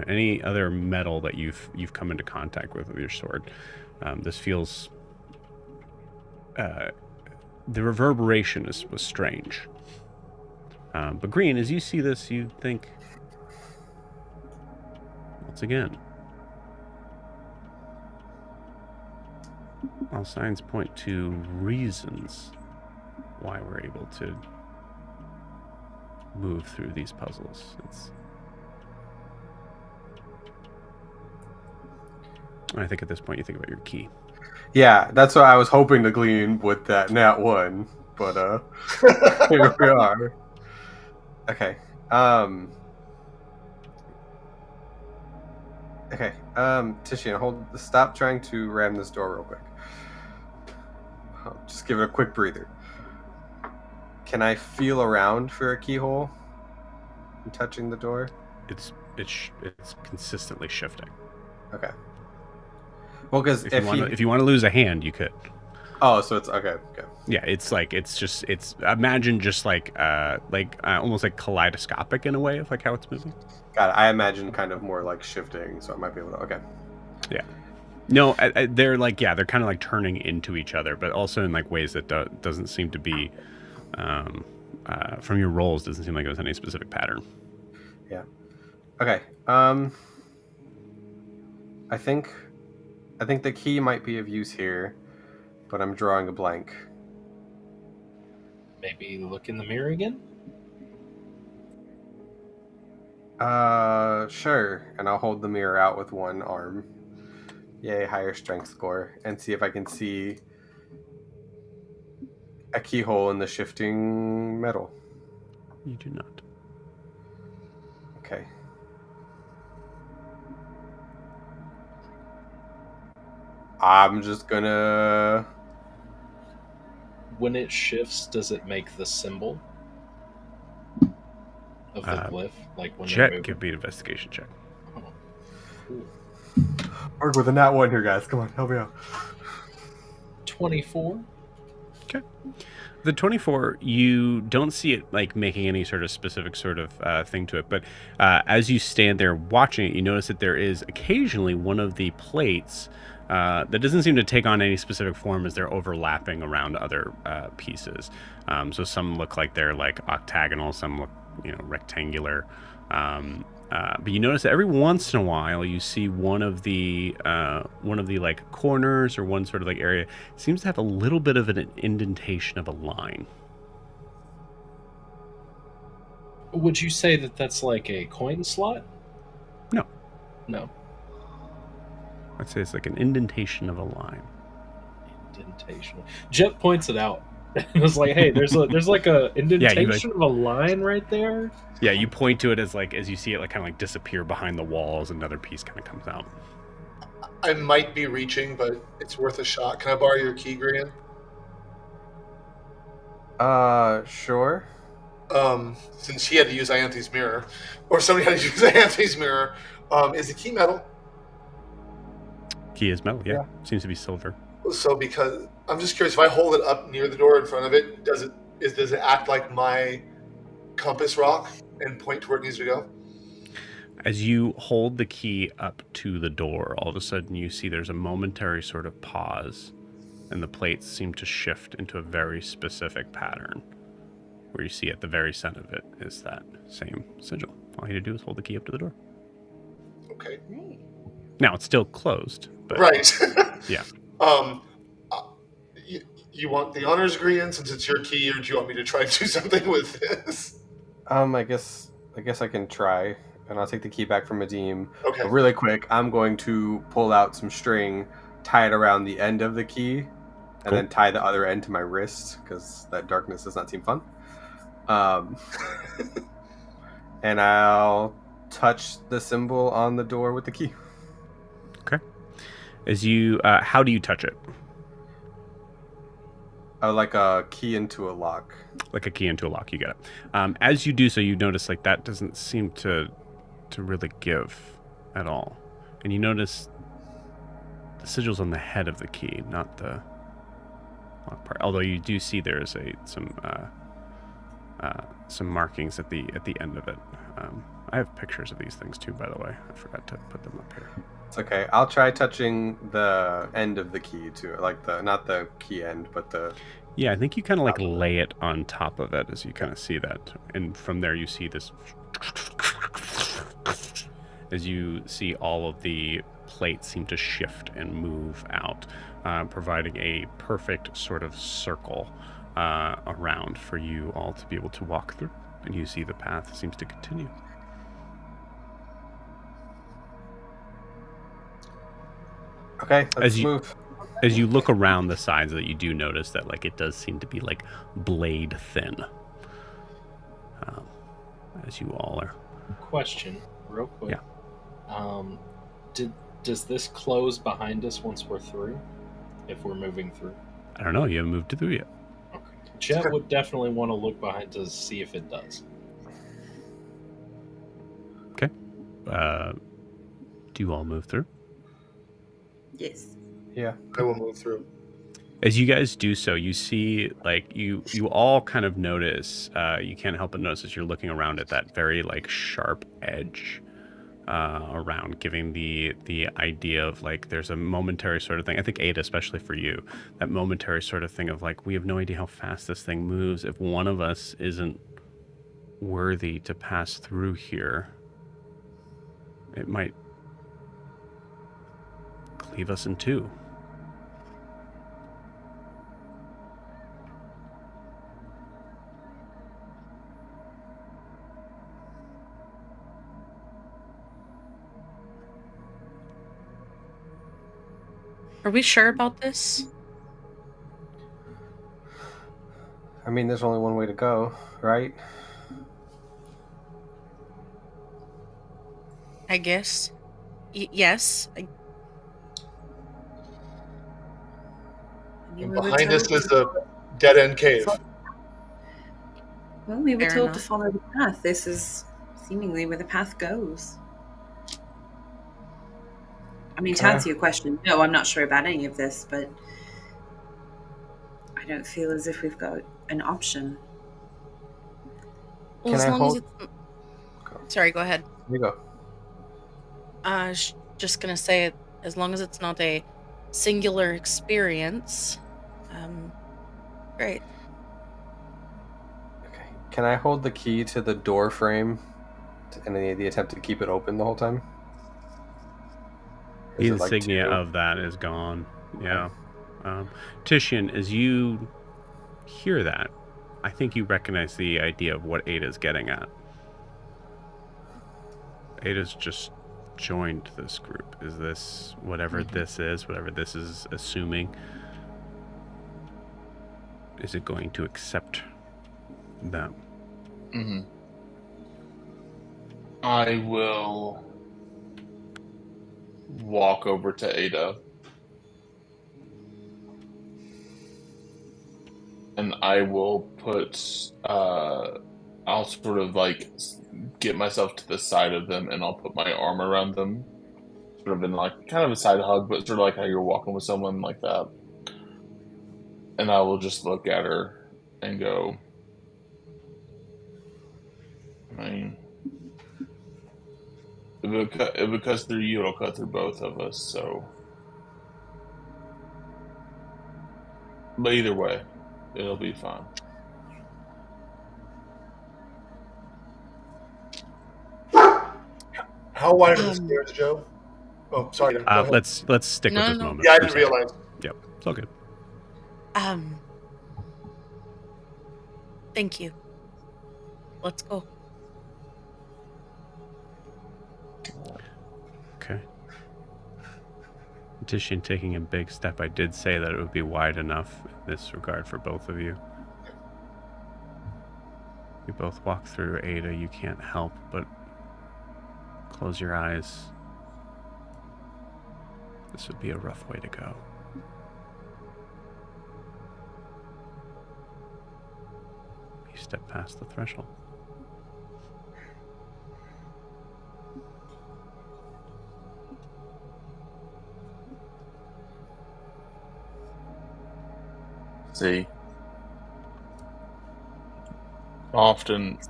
Speaker 1: any other metal that you've come into contact with your sword. This feels the reverberation was strange. But Green, as you see this, you think, once again, all signs point to reasons why we're able to move through these puzzles. I think at this point you think about your key.
Speaker 3: Yeah, that's what I was hoping to glean with that nat 1, but here we are. Okay. Okay. Titian, stop trying to ram this door real quick. Just give it a quick breather. Can I feel around for a keyhole? I'm touching the door.
Speaker 1: It's consistently shifting.
Speaker 3: Okay. Well, because
Speaker 1: if you want to lose a hand, you could.
Speaker 3: Oh, so it's okay.
Speaker 1: Yeah, it's imagine just like almost like kaleidoscopic in a way of like how it's moving.
Speaker 3: Got it. I imagine kind of more like shifting, so I might be able to. Okay.
Speaker 1: Yeah. No, they're like they're kind of like turning into each other, but also in like ways that doesn't seem to be from your rolls. Doesn't seem like it was any specific pattern.
Speaker 3: Yeah. Okay. I think the key might be of use here, but I'm drawing a blank.
Speaker 5: Maybe look in the mirror again?
Speaker 3: Sure. And I'll hold the mirror out with one arm. Yay, higher strength score. And see if I can see a keyhole in the shifting metal.
Speaker 1: You do not.
Speaker 3: Okay. I'm just gonna...
Speaker 5: When it shifts, does it make the symbol of the glyph? Like when
Speaker 1: check,
Speaker 5: they move?
Speaker 1: give me an investigation check.
Speaker 5: Oh. Cool.
Speaker 3: Work with a nat 1 here, guys. Come on, help me out.
Speaker 5: 24.
Speaker 1: Okay. The 24, you don't see it like making any sort of specific sort of thing to it, but as you stand there watching it, you notice that there is occasionally one of the plates that doesn't seem to take on any specific form as they're overlapping around other pieces. So some look like they're like octagonal, some look, rectangular. But you notice that every once in a while you see one of the like corners or one sort of like area seems to have a little bit of an indentation of a line.
Speaker 5: Would you say that that's like a coin slot?
Speaker 1: No.
Speaker 5: No.
Speaker 1: I'd say it's like an indentation of a line.
Speaker 5: Indentation. Jet points it out. It was like, hey, there's like a indentation of a line right there.
Speaker 1: Yeah, you point to it as you see it like kind of like disappear behind the walls, another piece kind of comes out.
Speaker 4: I might be reaching, but it's worth a shot. Can I borrow your key, Grian?
Speaker 3: Sure.
Speaker 4: Since he had to use Ianthe's mirror, or somebody had to use Ianthe's mirror, is the key metal?
Speaker 1: Key is metal, yeah. Seems to be silver.
Speaker 4: So because I'm just curious, if I hold it up near the door in front of it, does it act like my compass rock and point to where it needs to go?
Speaker 1: As you hold the key up to the door, all of a sudden you see there's a momentary sort of pause, and the plates seem to shift into a very specific pattern, where you see at the very center of it is that same sigil. All you need to do is hold the key up to the door.
Speaker 4: Okay.
Speaker 1: Now it's still closed, but
Speaker 4: right.
Speaker 1: Yeah.
Speaker 4: You want the honors, Grian, since it's your key, or do you want me to try to do something with this?
Speaker 3: I guess I can try, and I'll take the key back from Adim.
Speaker 4: Okay.
Speaker 3: But really quick, I'm going to pull out some string, tie it around the end of the key, and then tie the other end to my wrist, because that darkness does not seem fun. And I'll touch the symbol on the door with the key.
Speaker 1: Okay. As you, how do you touch it?
Speaker 3: Like a key into a lock.
Speaker 1: Like a key into a lock, you get it. As you do so, you notice like that doesn't seem to really give at all. And you notice the sigil's on the head of the key, not the lock part. Although you do see there is some markings at the end of it. I have pictures of these things too, by the way. I forgot to put them up here.
Speaker 3: It's okay. I'll try touching the end of the key too, like not the key end, but the.
Speaker 1: Yeah, I think you kind of like lay it on top of it as you kind of see that, and from there you see this. As you see all of the plates seem to shift and move out, providing a perfect sort of circle around for you all to be able to walk through, and you see the path seems to continue.
Speaker 3: Okay, let's move.
Speaker 1: As you look around the sides, that you do notice that like it does seem to be like blade thin. As you all are.
Speaker 5: Question, real quick.
Speaker 1: Yeah.
Speaker 5: Does this close behind us once we're through? If we're moving through?
Speaker 1: I don't know. You haven't moved through yet.
Speaker 5: Okay. Chet would definitely want to look behind to see if it does.
Speaker 1: Okay. Do you all move through?
Speaker 6: Yes.
Speaker 3: Yeah,
Speaker 4: I will move through.
Speaker 1: As you guys do so, you see, like, you all kind of notice, you can't help but notice as you're looking around at that very, like, sharp edge around, giving the idea of, like, there's a momentary sort of thing. I think, Ada, especially for you, that momentary sort of thing of, like, we have no idea how fast this thing moves. If one of us isn't worthy to pass through here, it might cleave us in two.
Speaker 7: Are we sure about this?
Speaker 3: I mean, there's only one way to go, right?
Speaker 7: I guess. Yes.
Speaker 4: And behind us is a dead-end cave.
Speaker 6: Well, we were
Speaker 7: Fair
Speaker 6: told
Speaker 7: enough.
Speaker 6: to follow the path. This is seemingly where the path goes. I mean, to answer your question, no, I'm not sure about any of this, but I don't feel as if we've got an option.
Speaker 7: Well,
Speaker 3: Can
Speaker 7: as
Speaker 3: I
Speaker 7: long
Speaker 3: hold-
Speaker 7: as it's... Sorry, go ahead.
Speaker 3: You go.
Speaker 7: Just gonna say, as long as it's not a singular experience, great.
Speaker 3: Okay. Can I hold the key to the door frame in the attempt to keep it open the whole time?
Speaker 1: The
Speaker 3: Is it like
Speaker 1: insignia
Speaker 3: 2?
Speaker 1: of that is gone. Yeah. Titian, as you hear that, I think you recognize the idea of what Ada's getting at. Ada's just joined this group. Is this whatever this is, whatever this is assuming? Is it going to accept them?
Speaker 2: Mm-hmm. I will walk over to Ada. And I will put, I'll sort of like get myself to the side of them and I'll put my arm around them. Sort of in like, kind of a side hug, but sort of like how you're walking with someone like that. And I will just look at her and go, I mean, if it cuts through you, it'll cut through both of us, so. But either way, it'll be fine.
Speaker 4: How wide are the stairs, Joe? Oh, sorry. Go ahead.
Speaker 1: Let's stick with this moment.
Speaker 4: Yeah, I
Speaker 1: for a
Speaker 4: didn't
Speaker 1: second.
Speaker 4: realize.
Speaker 1: Yep, it's all good.
Speaker 7: Thank you. Let's go.
Speaker 1: Okay. Titian taking a big step. I did say that it would be wide enough in this regard for both of you. You both walk through. Ada, you can't help but close your eyes. This would be a rough way to go. You step past the threshold.
Speaker 2: See, often,
Speaker 7: Is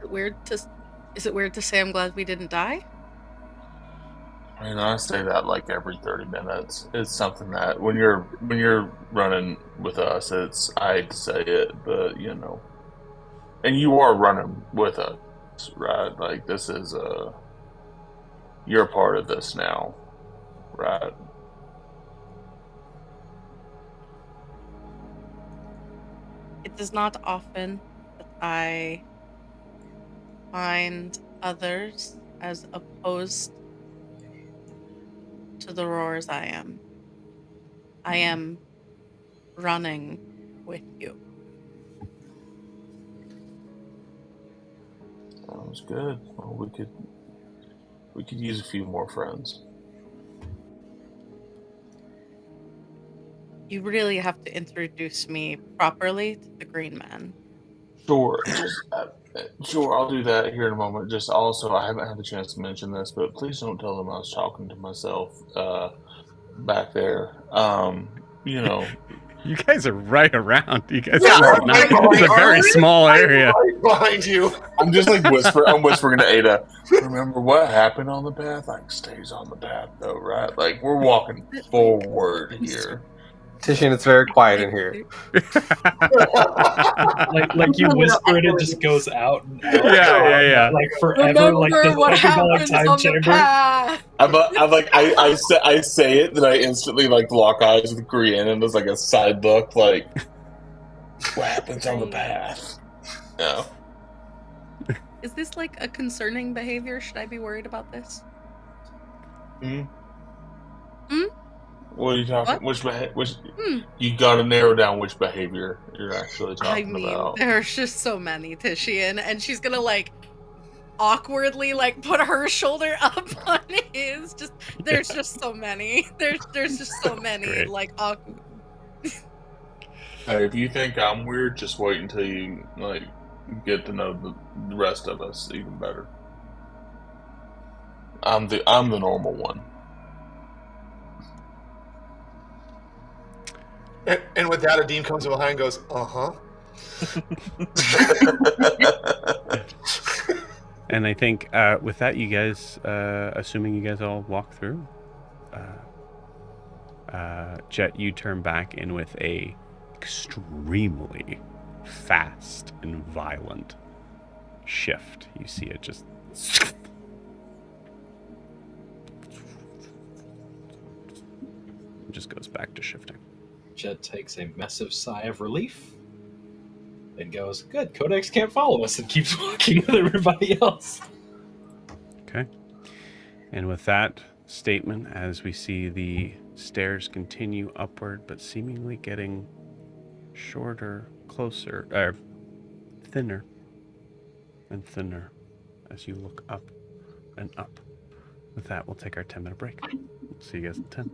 Speaker 7: it weird to say I'm glad we didn't die?
Speaker 2: I mean, I say that like every 30 minutes. It's something that when you're running with us, I hate to say it, but you know, and you are running with us, right? Like this is you're a part of this now, right?
Speaker 7: It is not often that I find others as opposed to the roars I am. I am running with you.
Speaker 2: That was good. Well, we could use a few more friends.
Speaker 7: You really have to introduce me properly to the Green Man.
Speaker 2: Sure, sure. I'll do that here in a moment. Just also, I haven't had the chance to mention this, but please don't tell them I was talking to myself back there. You know,
Speaker 1: You guys are right around. You guys
Speaker 4: Yeah,
Speaker 1: are not, it's a very small area.
Speaker 4: Right behind you.
Speaker 2: I'm just like I'm whispering to Ada. Remember what happened on the path? Like stays on the path, though, right? Like we're walking forward here.
Speaker 3: Titian, it's very quiet in here.
Speaker 5: like you whisper it, it just goes out and out.
Speaker 1: Yeah.
Speaker 5: Like forever, like this psychedelic time chamber.
Speaker 2: I'm like I say it, then I instantly like lock eyes with Brienne, and there's like a side look, like what happens on the path? No.
Speaker 7: Is this like a concerning behavior? Should I be worried about this?
Speaker 2: What are you talking?
Speaker 7: What?
Speaker 2: Which you got to narrow down which behavior you're actually talking about.
Speaker 7: There's just so many, Titian, and she's gonna like awkwardly like put her shoulder up on his. Just there's just so many. There's just so many
Speaker 1: great.
Speaker 7: like awkward.
Speaker 2: Hey, if you think I'm weird, just wait until you like get to know the rest of us even better. I'm the normal one.
Speaker 4: And with that, Adim comes behind and goes,
Speaker 1: And I think with that, you guys, assuming you guys all walk through, Jet, you turn back in with a extremely fast and violent shift. You see it just goes back to shifting.
Speaker 5: Jet takes a massive sigh of relief and goes, "Good, Codex can't follow us," and keeps walking with everybody else.
Speaker 1: Okay. And with that statement, as we see the stairs continue upward, but seemingly getting shorter, closer, thinner and thinner as you look up and up. With that, we'll take our 10-minute break. We'll see you guys in 10.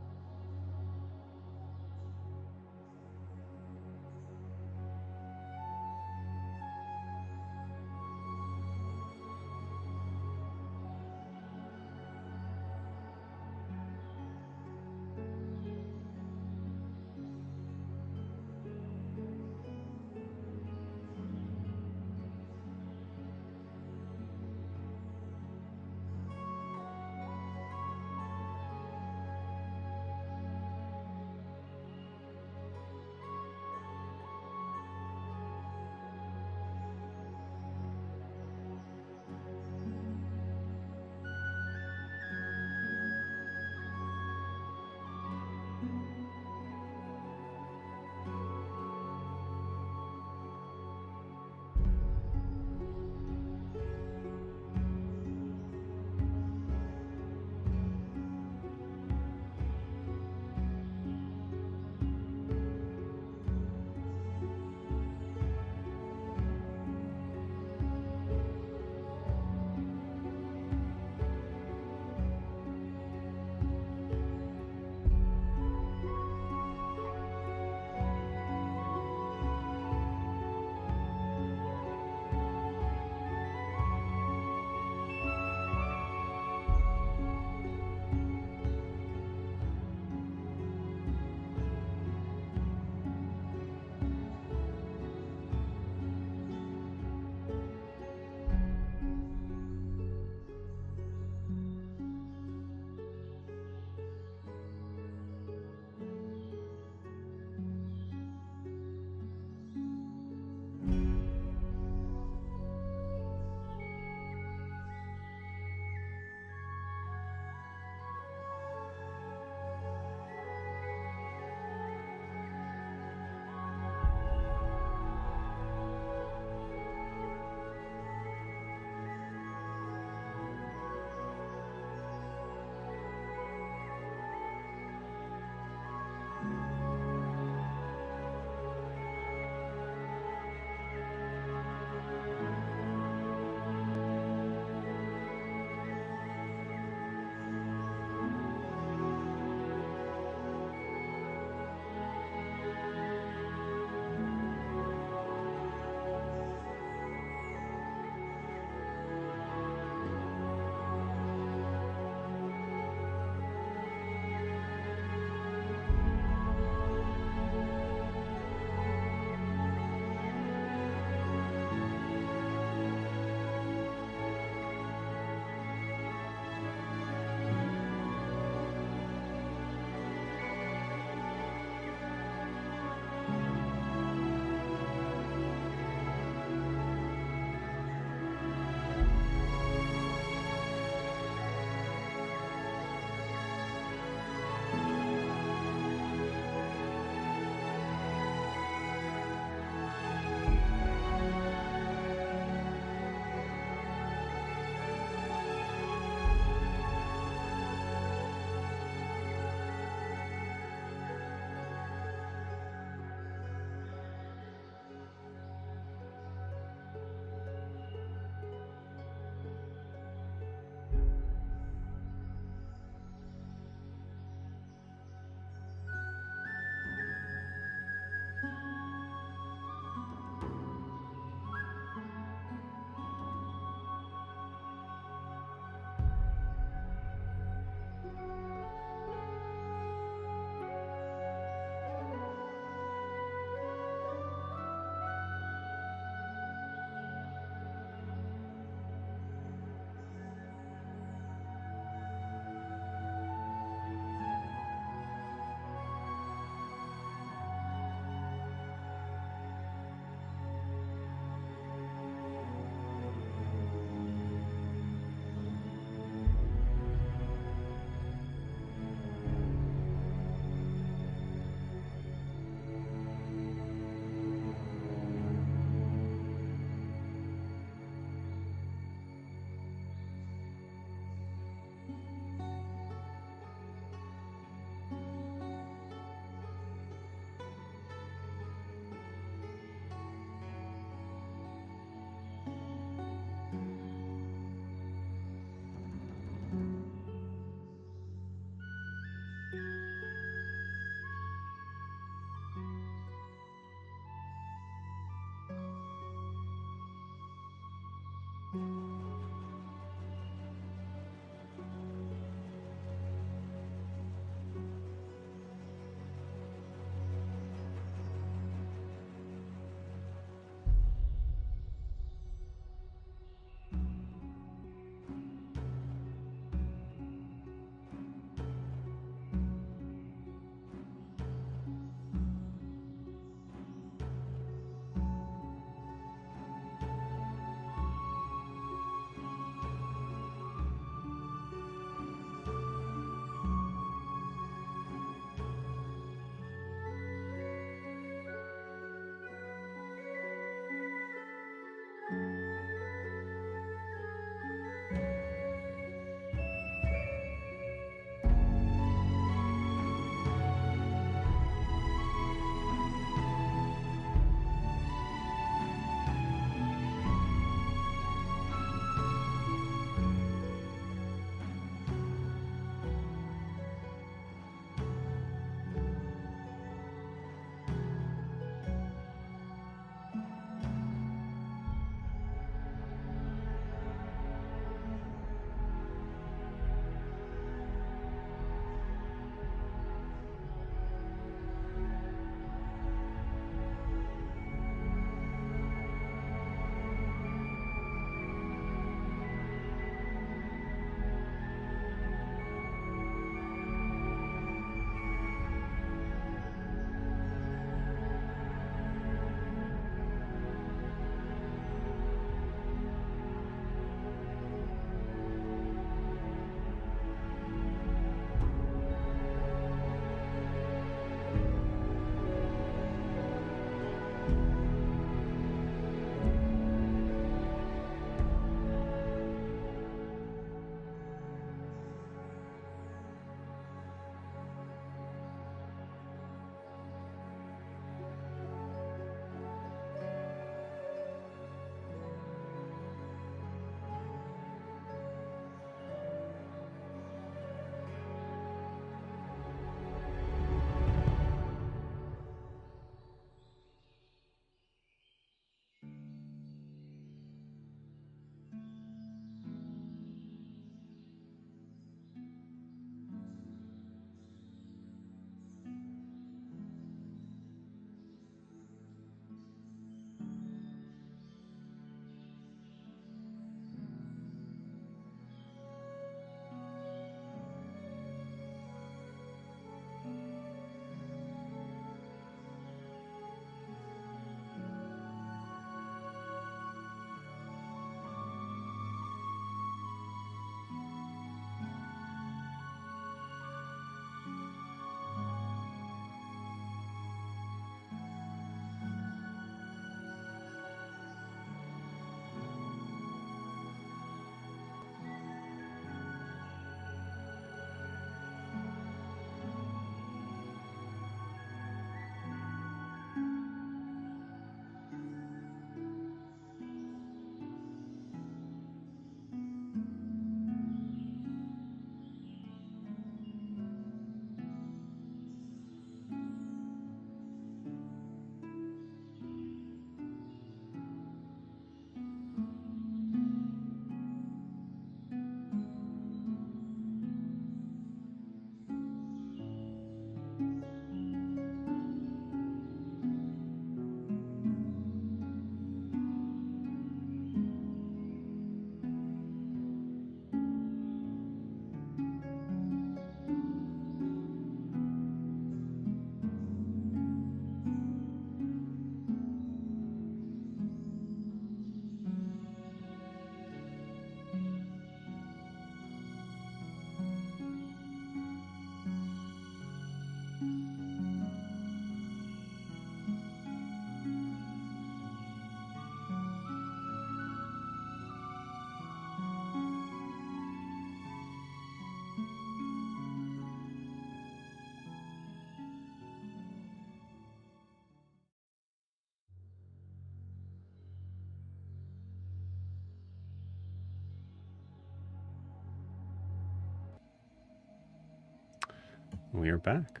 Speaker 1: We are back.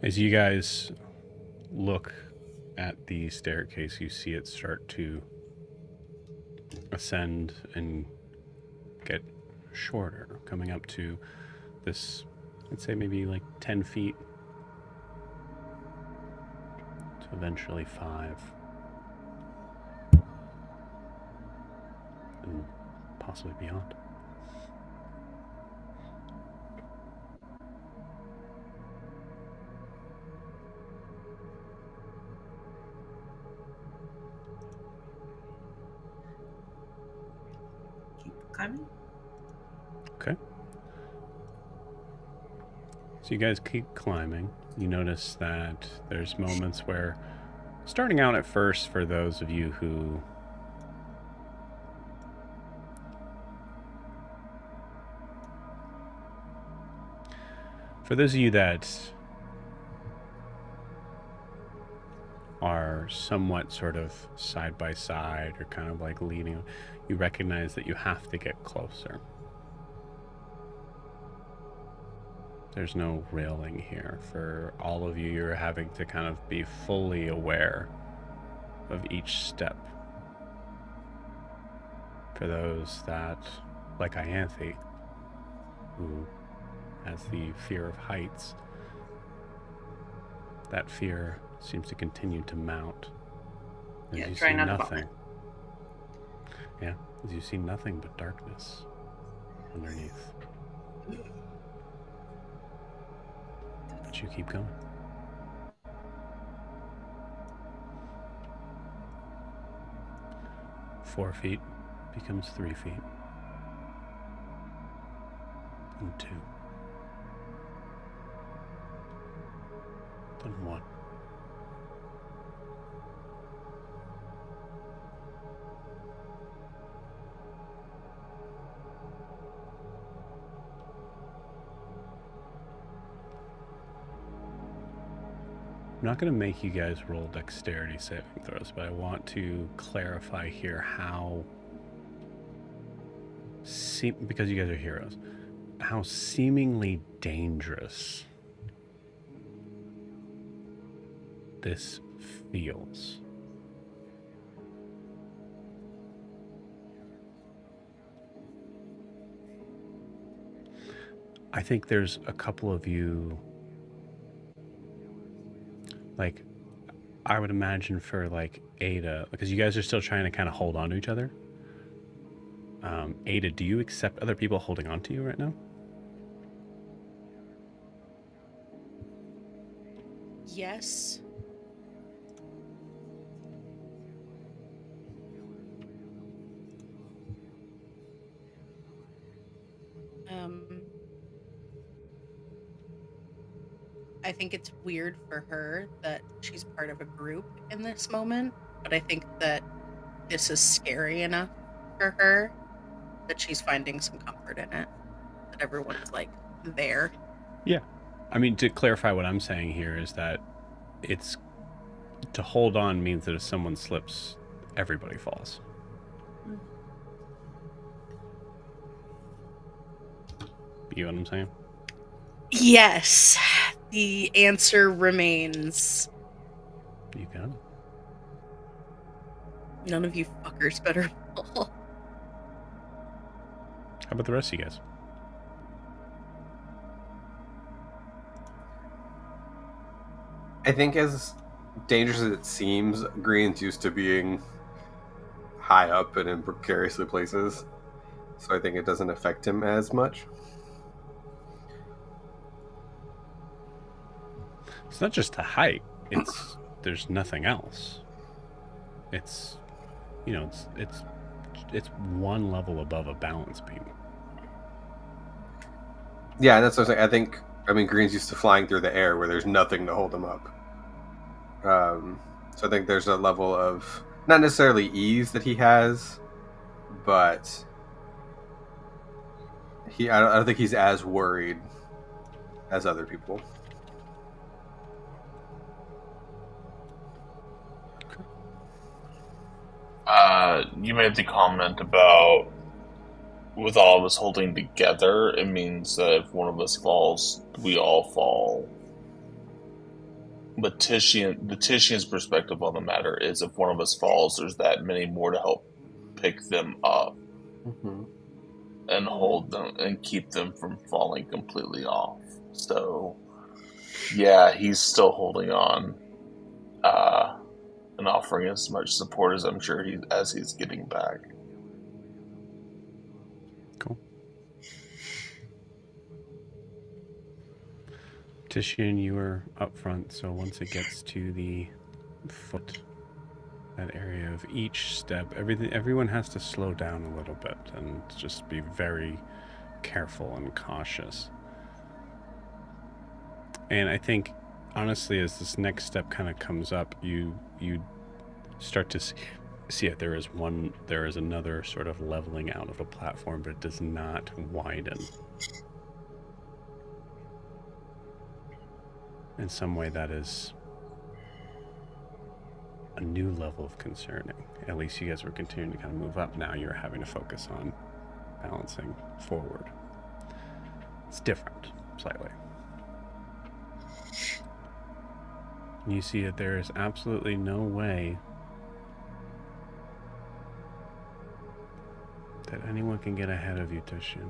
Speaker 1: As you guys look at the staircase, you see it start to ascend and get shorter, coming up to this, I'd say maybe like 10 feet to eventually 5. And possibly beyond.
Speaker 6: Keep climbing.
Speaker 1: Okay. So you guys keep climbing. You notice that there's moments where, starting out at first, for those of you who that are somewhat sort of side by side or kind of like leading, you recognize that you have to get closer. There's no railing here. For all of you, you're having to kind of be fully aware of each step. For those that, like Ianthe, who has the fear of heights, that fear seems to continue to mount as you
Speaker 6: try
Speaker 1: see
Speaker 6: not to
Speaker 1: nothing.
Speaker 6: vomit.
Speaker 1: Yeah, as you see nothing but darkness underneath. But you keep going. Four feet becomes 3 feet. And 2. Then 1. I'm not going to make you guys roll dexterity saving throws, but I want to clarify here how, because you guys are heroes, how seemingly dangerous this feels. I think there's a couple of you, like, I would imagine for like Ada, because you guys are still trying to kind of hold on to each other. Ada, do you accept other people holding on to you right now?
Speaker 7: Yes. I think it's weird for her that she's part of a group in this moment, but I think that this is scary enough for her that she's finding some comfort in it. That everyone's like there.
Speaker 1: Yeah. I mean, to clarify what I'm saying here is that it's to hold on means that if someone slips, everybody falls. You know what I'm saying?
Speaker 7: Yes. The answer remains.
Speaker 1: You got it.
Speaker 7: None of you fuckers better fall.
Speaker 1: How about the rest of you guys?
Speaker 3: I think as dangerous as it seems, Green's used to being high up and in precariously places. So I think it doesn't affect him as much.
Speaker 1: It's not just the height. It's there's nothing else. It's, you know, it's one level above a balance beam.
Speaker 3: Yeah, that's what I'm saying. I mean, Green's used to flying through the air where there's nothing to hold him up. So I think there's a level of, not necessarily ease that he has, but I don't think he's as worried as other people.
Speaker 2: You made the comment about with all of us holding together, it means that if one of us falls, we all fall. But Titian's perspective on the matter is if one of us falls, there's that many more to help pick them up and hold them and keep them from falling completely off. So, yeah, he's still holding on and offering as much support as I'm sure as he's getting back.
Speaker 1: Cool. Titian, you are up front, so once it gets to the foot, that area of each step, everyone has to slow down a little bit and just be very careful and cautious. And I think, honestly, as this next step kind of comes up, you start to see it. There is another sort of leveling out of a platform, but it does not widen. In some way, that is a new level of concerning. At least you guys were continuing to kind of move up. Now you're having to focus on balancing forward. It's different, slightly. You see that there is absolutely no way that anyone can get ahead of you, Titian.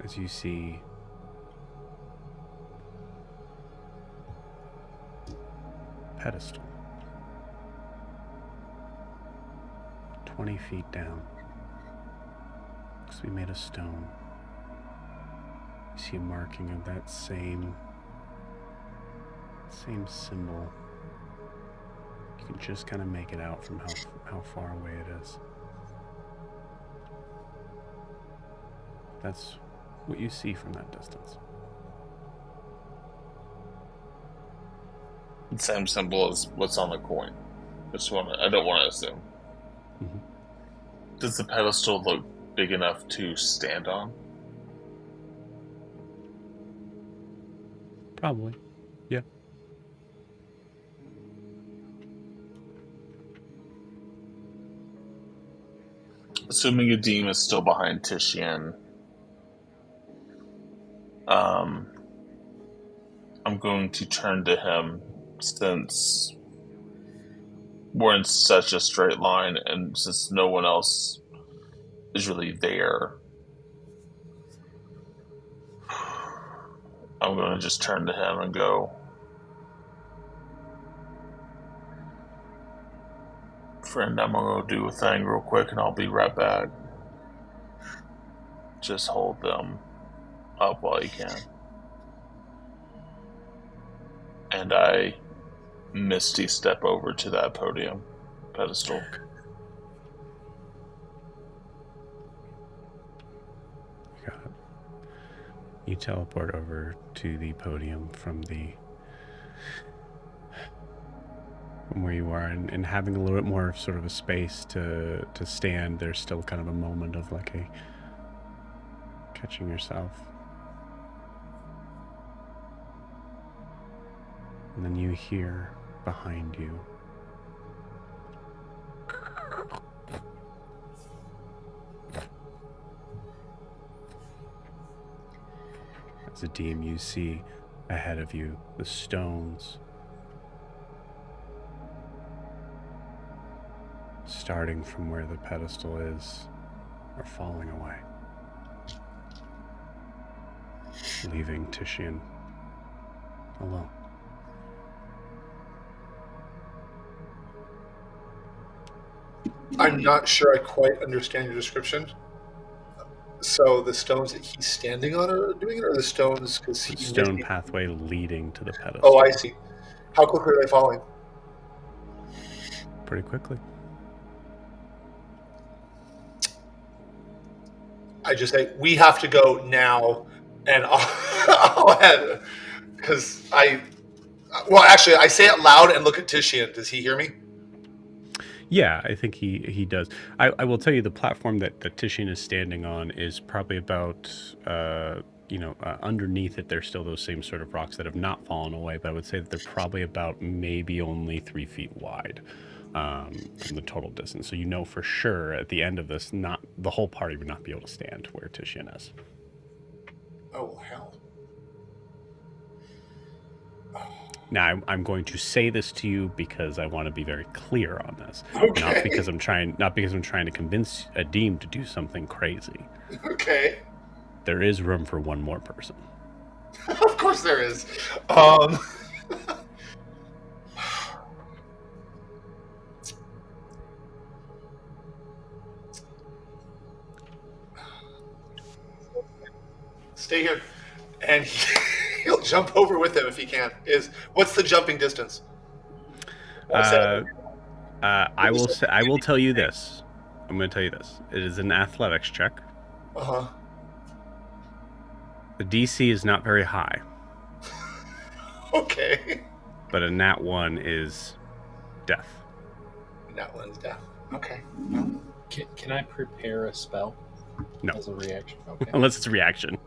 Speaker 1: As you see pedestal 20 feet down. Looks to be made of stone. You see a marking of that same symbol. You can just kind of make it out from how far away it is. That's what you see from that distance.
Speaker 2: Same symbol as what's on the coin. I don't want to assume.
Speaker 1: Mm-hmm.
Speaker 2: Does the pedestal look big enough to stand on?
Speaker 1: Probably, yeah.
Speaker 2: Assuming Adim is still behind Titian, I'm going to turn to him since we're in such a straight line and since no one else is really there. I'm going to just turn to him and go, friend, I'm going to do a thing real quick and I'll be right back. Just hold them up while you can. And I misty step over to that pedestal.
Speaker 1: Got it. You teleport over to the podium from where you are, and having a little bit more sort of a space to stand. There's still kind of a moment of like a catching yourself. And then you hear behind you as a Adim, you see ahead of you the stones starting from where the pedestal is are falling away, leaving Titian alone.
Speaker 4: I'm not sure I quite understand your description. So the stones that he's standing on are doing it, or the stones because
Speaker 1: The stone pathway leading to the pedestal.
Speaker 4: Oh, I see. How quickly are they falling?
Speaker 1: Pretty quickly.
Speaker 4: I just say we have to go now, and I'll head because actually, I say it loud and look at Titian. Does he hear me?
Speaker 1: Yeah, I think he does. I will tell you the platform that Titian is standing on is probably about underneath it, there's still those same sort of rocks that have not fallen away, but I would say that they're probably about maybe only 3 feet wide from the total distance. So for sure at the end of this, not the whole party would not be able to stand where Titian is.
Speaker 4: Oh, hell.
Speaker 1: Now, I'm going to say this to you because I want to be very clear on this,
Speaker 4: Okay.
Speaker 1: not because I'm trying to convince Adim to do something crazy.
Speaker 4: Okay.
Speaker 1: There is room for one more person.
Speaker 4: Of course there is. Stay here, and he'll jump over with him if he can. What's the jumping distance?
Speaker 1: I will tell you this. I'm going to tell you this. It is an athletics check.
Speaker 4: Uh-huh.
Speaker 1: The DC is not very high.
Speaker 4: Okay.
Speaker 1: But a nat 1 is death.
Speaker 4: Nat 1's death. Okay.
Speaker 5: Can I prepare a spell?
Speaker 1: No.
Speaker 5: As a reaction? Okay.
Speaker 1: Unless it's a reaction.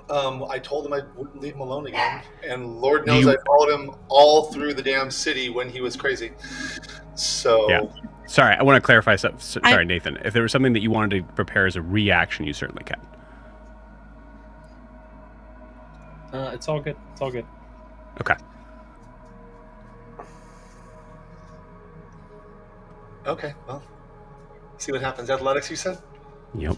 Speaker 4: I told him I wouldn't leave him alone again, and Lord knows I followed him all through the damn city when he was crazy. So.
Speaker 1: Yeah. Sorry, I want to clarify something. Sorry, Nathan. If there was something that you wanted to prepare as a reaction, you certainly can.
Speaker 5: It's all good. It's all good.
Speaker 1: Okay.
Speaker 4: Okay, well, see what happens. Athletics, you said?
Speaker 1: Yep.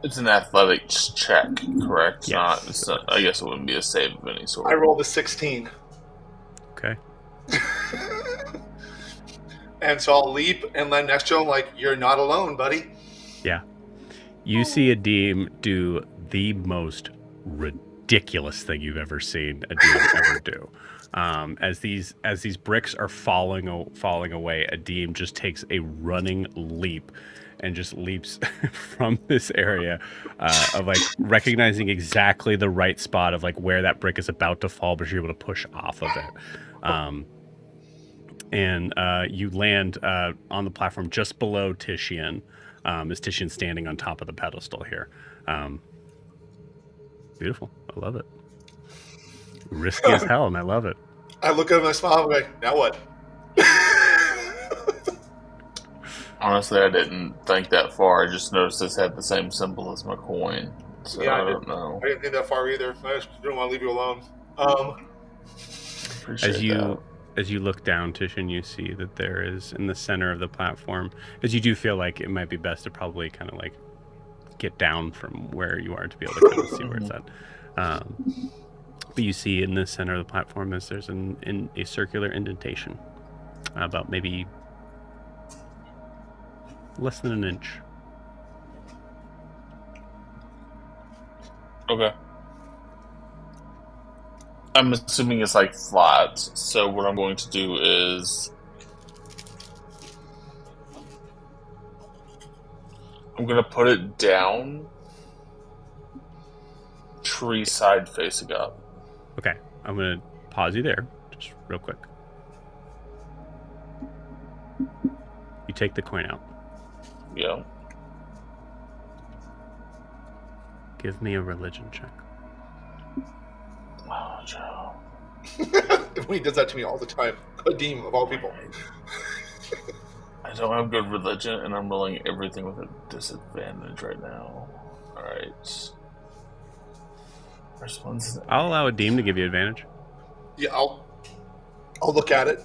Speaker 2: It's an athletics check, correct?
Speaker 1: Yes.
Speaker 2: I guess it wouldn't be a save of any sort.
Speaker 4: I rolled a 16.
Speaker 1: Okay.
Speaker 4: And so I'll leap and land next to him like, you're not alone, buddy.
Speaker 1: Yeah. You see Adim do the most ridiculous thing you've ever seen Adim ever do. As these bricks are falling away, Adim just takes a running leap and just leaps from this area of like recognizing exactly the right spot of like where that brick is about to fall, but you're able to push off of it. And you land on the platform just below Titian, as Titian's standing on top of the pedestal here. Beautiful. I love it. Risky as hell, and I love it.
Speaker 4: I look at him and I smile and I'm like, now what?
Speaker 2: Honestly, I didn't think that far. I just noticed this had the same symbol as my coin. So
Speaker 4: Yeah,
Speaker 2: I don't know.
Speaker 4: I didn't think that far either. I just didn't want to leave you alone.
Speaker 1: As you look down, Titian, you see that there is in the center of the platform, as you do feel like it might be best to probably kind of like get down from where you are to be able to kind of see where it's at. But you see in the center of the platform is there's a circular indentation, about maybe less than an inch.
Speaker 2: Okay. I'm assuming it's like flat. So what I'm going to do is I'm going to put it down, tree side facing up.
Speaker 1: Okay, I'm going to pause you there, just real quick. You take the coin out.
Speaker 2: Yeah.
Speaker 1: Give me a religion check.
Speaker 2: Oh, Joe.
Speaker 4: When he does that to me all the time. Adim, of all people.
Speaker 2: I don't have good religion, and I'm rolling everything with a disadvantage right now. Alright. First one's...
Speaker 1: I'll allow a Adim to give you advantage.
Speaker 4: Yeah, I'll look at it.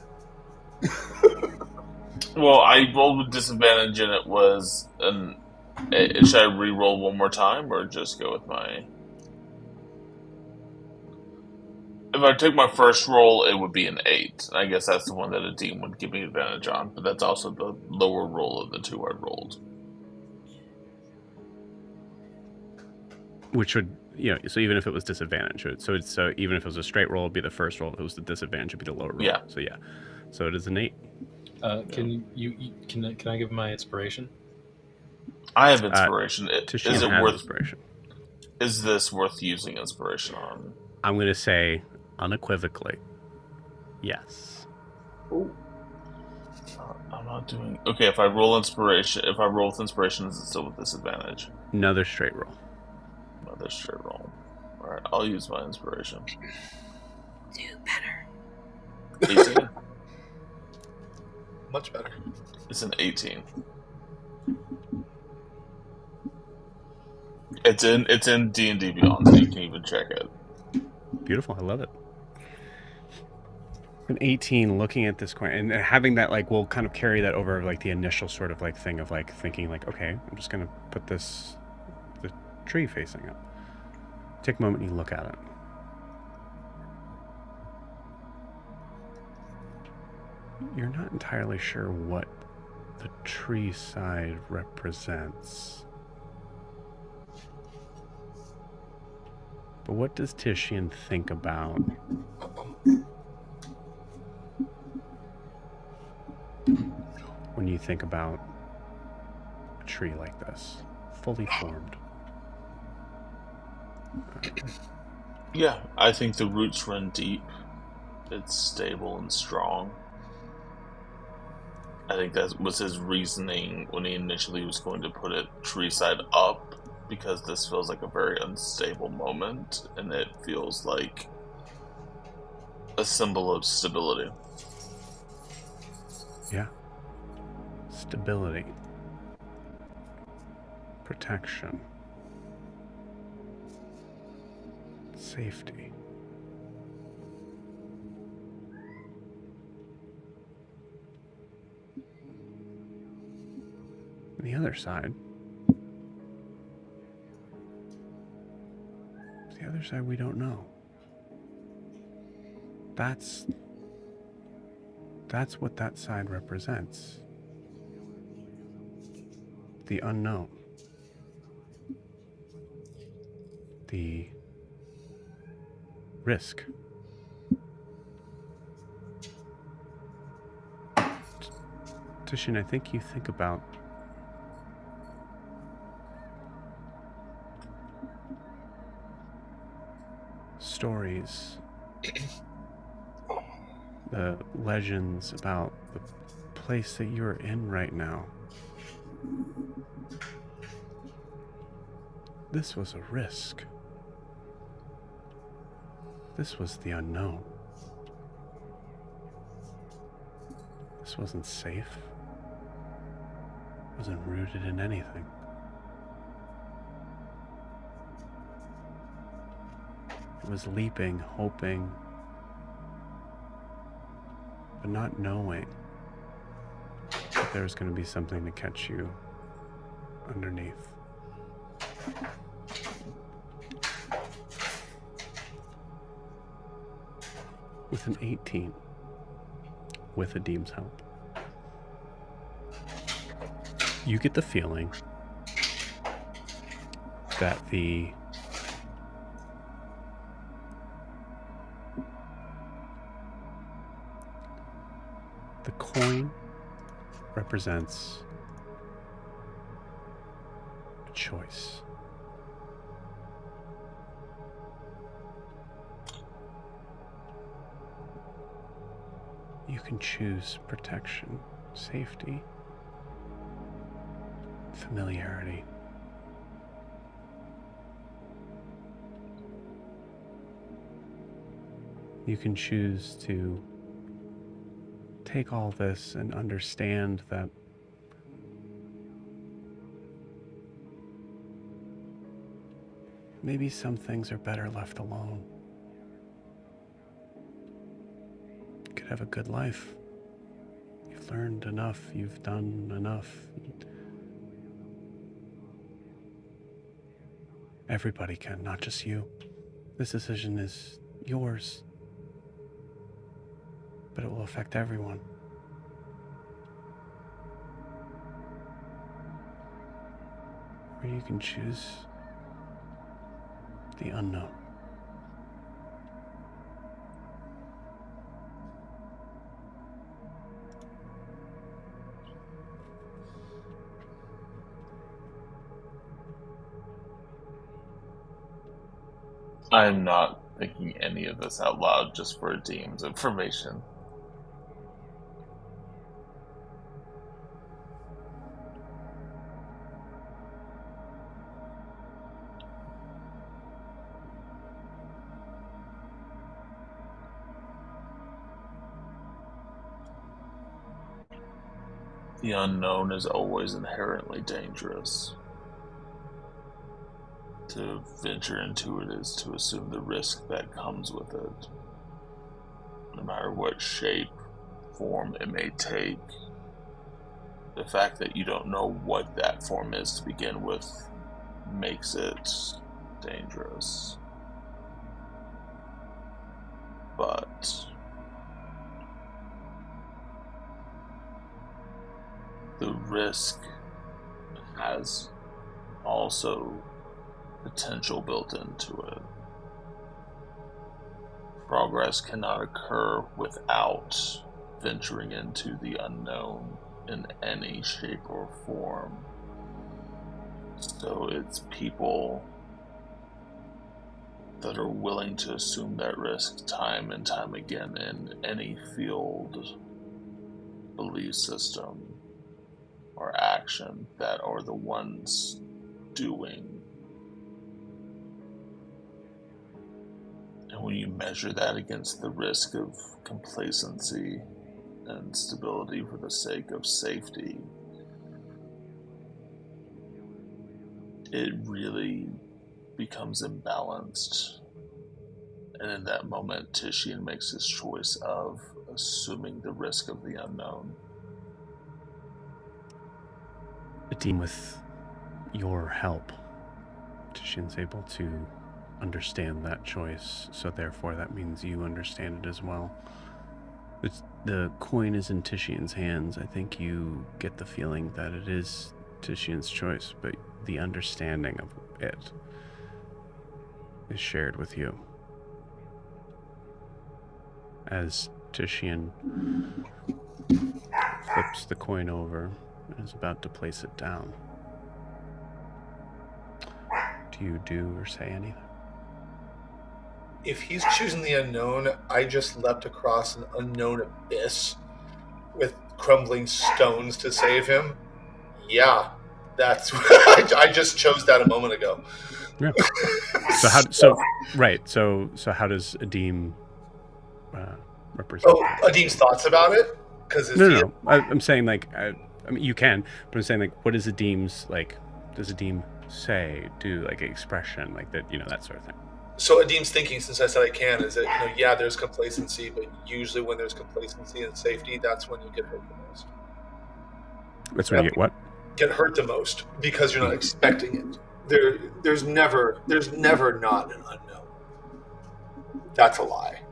Speaker 2: Well, I rolled with disadvantage, and it was should I re-roll one more time, or just go with my... If I take my first roll, it would be an 8. I guess that's the one that a team would give me advantage on, but that's also the lower roll of the two I rolled.
Speaker 1: Which would, so even if it was disadvantage, so even if it was a straight roll, it'd be the first roll. If it was the disadvantage, it'd be the lower roll.
Speaker 2: Yeah.
Speaker 1: So yeah. So it is an 8.
Speaker 5: Can I give my inspiration?
Speaker 2: I have inspiration.
Speaker 1: Titian
Speaker 2: Is it
Speaker 1: has
Speaker 2: worth
Speaker 1: inspiration?
Speaker 2: Is this worth using inspiration on?
Speaker 1: I'm going to say unequivocally, yes.
Speaker 4: Ooh.
Speaker 2: I'm not doing... Okay, if I roll inspiration... If I roll with inspiration, is it still with disadvantage?
Speaker 1: Another straight roll.
Speaker 2: Another straight roll. Alright, I'll use my inspiration.
Speaker 6: Do better.
Speaker 2: 18.
Speaker 4: Much better.
Speaker 2: It's an 18. It's in D&D Beyond, so you can even check it.
Speaker 1: Beautiful. I love it. An 18 looking at this coin and having that, like, we'll kind of carry that over, like, the initial sort of, like, thing of, like, thinking, like, okay, I'm just going to put the tree facing up. Take a moment and you look at it. You're not entirely sure what the tree side represents. But what does Tishian think about when you think about a tree like this, fully formed?
Speaker 2: Yeah, I think the roots run deep. It's stable and strong. I think that was his reasoning when he initially was going to put it tree side up, because this feels like a very unstable moment, and it feels like a symbol of stability.
Speaker 1: Yeah. Stability. Protection. Safety. The other side. The other side we don't know. That's what that side represents. The unknown. The risk. Tishin, I think you think about stories, the legends about the place that you're in right now. This was a risk. This was the unknown. This wasn't safe. It wasn't rooted in anything. It was leaping, hoping, but not knowing that there was going to be something to catch you underneath. With an 18, with Adim's help, you get the feeling that the coin represents a choice. You can choose protection, safety, familiarity. You can choose to take all this and understand that maybe some things are better left alone. You could have a good life. You've learned enough, you've done enough. Everybody can, not just you. This decision is yours, but it will affect everyone. Or you can choose the unknown.
Speaker 2: I'm not thinking any of this out loud just for Deem's information. The unknown is always inherently dangerous. To venture into it is to assume the risk that comes with it. No matter what shape, form it may take, the fact that you don't know what that form is to begin with makes it dangerous. But the risk has also potential built into it. Progress cannot occur without venturing into the unknown in any shape or form. So it's people that are willing to assume that risk time and time again in any field, belief system, or action that are the ones doing. And when you measure that against the risk of complacency and stability for the sake of safety, it really becomes imbalanced. And in that moment, Titian makes his choice of assuming the risk of the unknown.
Speaker 1: Adim, with your help, Titian's able to understand that choice, so therefore that means you understand it as well. The coin is in Titian's hands. I think you get the feeling that it is Titian's choice, but the understanding of it is shared with you. As Titian flips the coin over and is about to place it down, do you do or say anything?
Speaker 4: If he's choosing the unknown, I just leapt across an unknown abyss with crumbling stones to save him. Yeah, that's I just chose that a moment ago.
Speaker 1: Yeah. So how does Adim represent?
Speaker 4: Oh, Adim's thoughts about it? Because
Speaker 1: No. I'm saying like, I mean, you can, but I'm saying like, what is Adim's like? Does Adim say, do like expression like that? You know, that sort of thing.
Speaker 4: So Adim's thinking, since I said I can, is that yeah, there's complacency, but usually when there's complacency and safety, that's when you get hurt the most.
Speaker 1: That's when you get what?
Speaker 4: Get hurt the most because you're not expecting it. There's never not an unknown. That's a lie.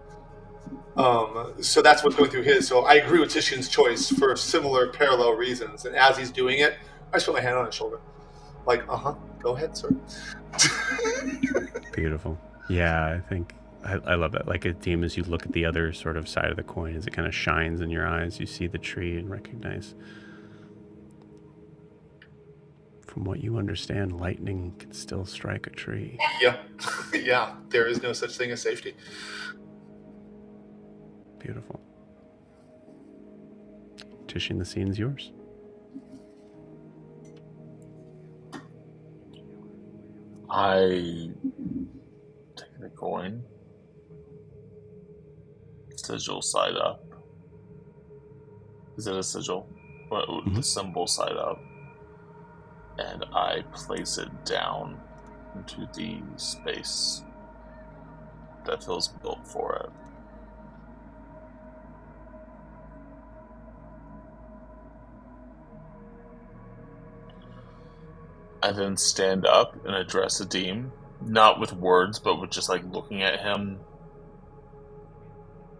Speaker 4: So that's what's going through his. So I agree with Titian's choice for similar parallel reasons. And as he's doing it, I just put my hand on his shoulder, like, go ahead, sir.
Speaker 1: Beautiful. Yeah, I think I love that. Like Adim, as you look at the other sort of side of the coin, as it kind of shines in your eyes, you see the tree and recognize. From what you understand, lightning can still strike a tree.
Speaker 4: Yeah. Yeah. There is no such thing as safety.
Speaker 1: Beautiful. Titian, the scene's yours.
Speaker 2: I take the coin, sigil side up. Is it a sigil? The symbol side up. And I place it down into the space that feels built for it. I then stand up and address Adim, not with words, but with just like looking at him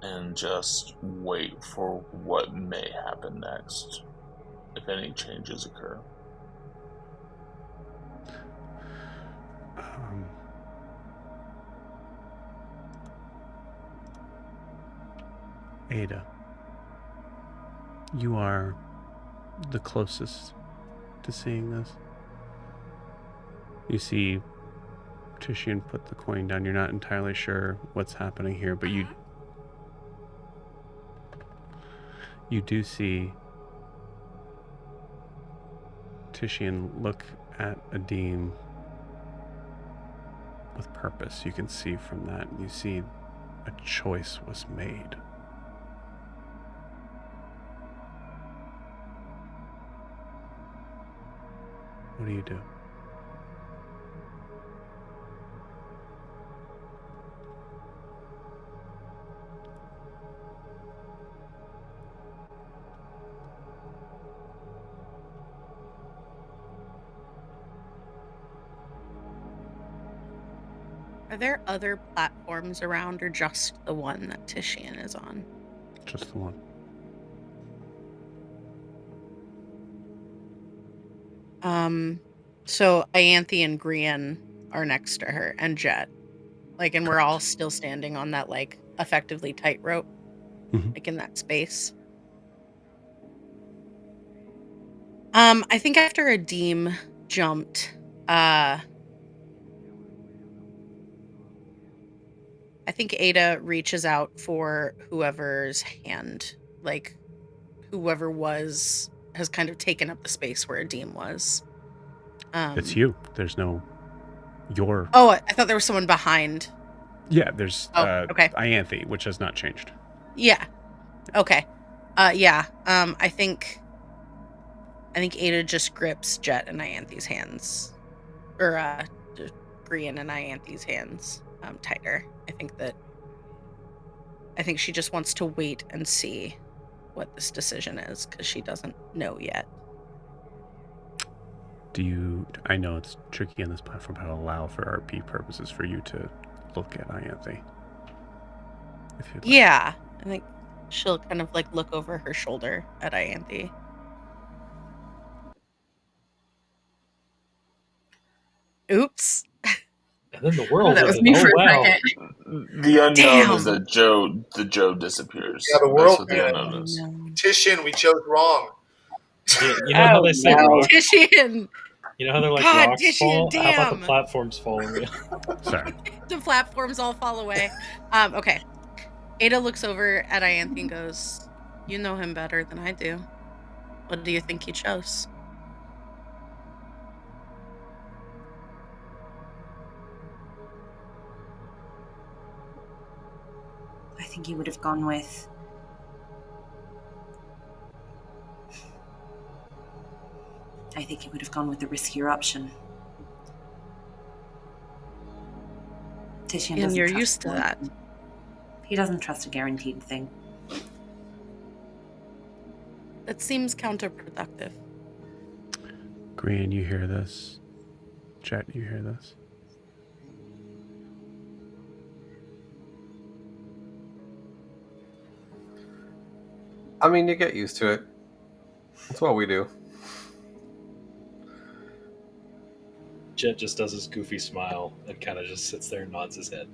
Speaker 2: and just wait for what may happen next, if any changes occur.
Speaker 1: Ada, you are the closest to seeing this. You see Titian put the coin down. You're not entirely sure what's happening here, but you do see Titian look at Adim with purpose. You can see from that. You see a choice was made. What do you do?
Speaker 7: Are there other platforms around or just the one that Titian is on?
Speaker 1: Just the one.
Speaker 7: So Ianthe and Grian are next to her, and Jet. Like, and we're all still standing on that, like, effectively tightrope, like, in that space. I think after Adim jumped, I think Ada reaches out for whoever's hand, like, whoever has kind of taken up the space where Adim was.
Speaker 1: It's you. There's no your.
Speaker 7: Oh, I thought there was someone behind.
Speaker 1: Yeah, there's
Speaker 7: okay.
Speaker 1: Ianthe, which has not changed.
Speaker 7: Yeah. Okay. Yeah. I think Ada just grips Jet and Ianthe's hands, or Grian and Ianthe's hands, tighter. I think she just wants to wait and see what this decision is, because she doesn't know yet.
Speaker 1: I know it's tricky on this platform, but I'll allow for RP purposes for you to look at Ianthe. If you'd like.
Speaker 7: Yeah. I think she'll kind of like look over her shoulder at Ianthe. Oops.
Speaker 5: And then the world.
Speaker 6: That was me for a second.
Speaker 2: The unknown is
Speaker 7: Damn.
Speaker 2: that the Joe disappears.
Speaker 4: Yeah, the world-
Speaker 2: That's what the unknown is.
Speaker 4: Titian, we chose wrong.
Speaker 5: You know how they say rocks?
Speaker 7: Titian!
Speaker 5: You know how they're like
Speaker 7: God,
Speaker 5: rocks
Speaker 7: Titian,
Speaker 5: fall? How about the
Speaker 7: damn.
Speaker 5: platforms falling real?
Speaker 1: Sorry.
Speaker 7: The platforms all fall away. Okay. Ada looks over at Ianthe and goes, "You know him better than I do. What do you think he chose?"
Speaker 6: I think he would have gone with... I think he would have gone with the riskier option. Titian
Speaker 7: And
Speaker 6: doesn't
Speaker 7: you're
Speaker 6: trust
Speaker 7: used to that.
Speaker 6: He doesn't trust a guaranteed thing.
Speaker 7: That seems counterproductive.
Speaker 1: Grian, you hear this? Jet, you hear this?
Speaker 3: I mean, you get used to it. That's what we do.
Speaker 5: Jet just does his goofy smile and kind of just sits there and nods his head.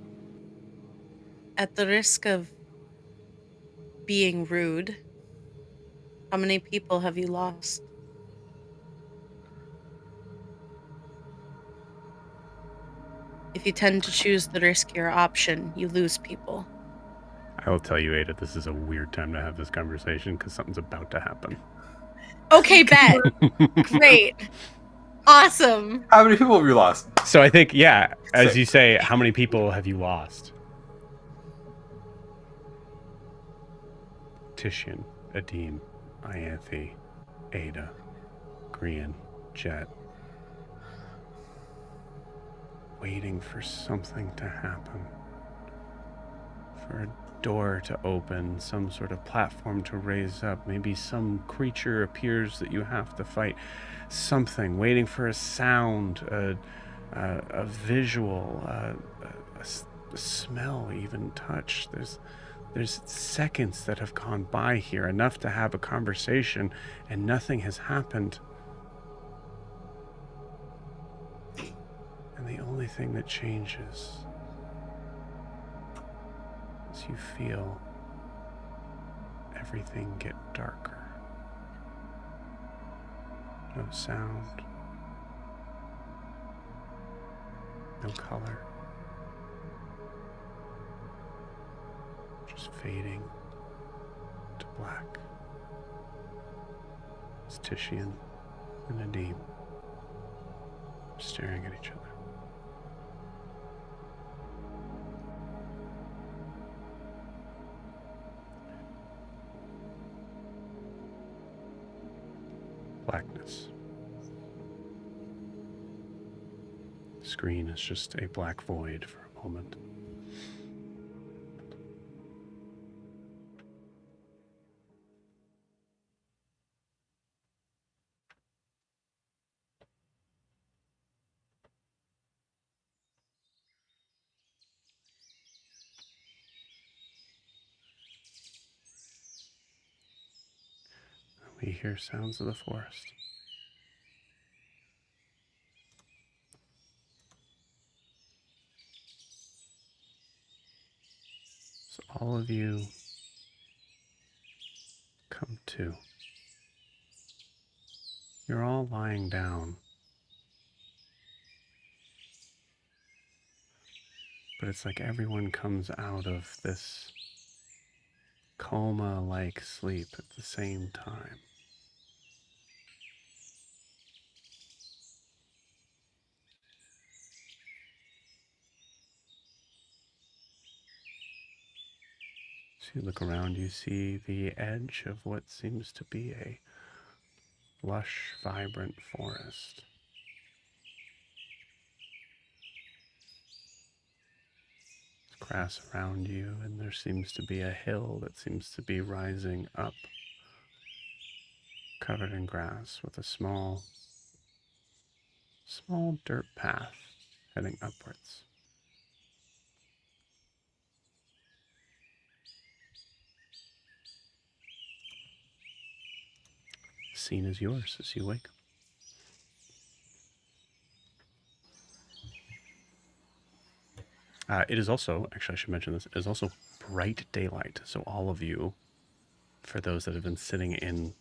Speaker 7: At the risk of being rude, how many people have you lost? If you tend to choose the riskier option, you lose people.
Speaker 1: I will tell you, Ada, this is a weird time to have this conversation because something's about to happen.
Speaker 7: Okay, bet. Great. Awesome.
Speaker 3: How many people have you lost?
Speaker 1: So I think, yeah, as
Speaker 3: Six.
Speaker 1: you say, how many people have you lost? Titian, Adim, Ianthe, Ada, Grian, Jet. Waiting for something to happen. For a door to open, some sort of platform to raise up. Maybe some creature appears that you have to fight. Something. Waiting for a sound, a visual, a smell, even touch. There's seconds that have gone by here, enough to have a conversation, and nothing has happened. And the only thing that changes is you feel everything get darker. No sound, no color, just fading to black. It's Titian and Adim staring at each other. Blackness. screen is just a black void for a moment. We hear sounds of the forest. So all of you come to. You're all lying down. But it's like everyone comes out of this coma-like sleep at the same time. So you look around, you see the edge of what seems to be a lush, vibrant forest. There's grass around you, and there seems to be a hill that seems to be rising up, covered in grass with a small dirt path heading upwards. The scene is yours as you wake. It is also, actually I should mention this, it is also bright daylight. So all of you, for those that have been sitting in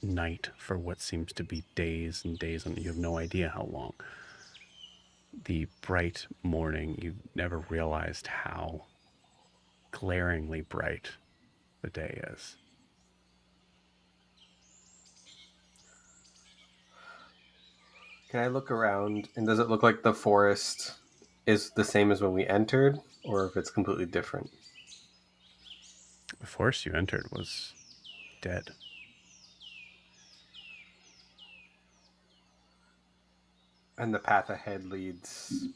Speaker 1: night for what seems to be days and days, and you have no idea how long, the bright morning, you've never realized how glaringly bright the day is.
Speaker 3: Can I look around, and does it look like the forest is the same as when we entered, or if it's completely different?
Speaker 1: The forest you entered was dead.
Speaker 3: And the path ahead leads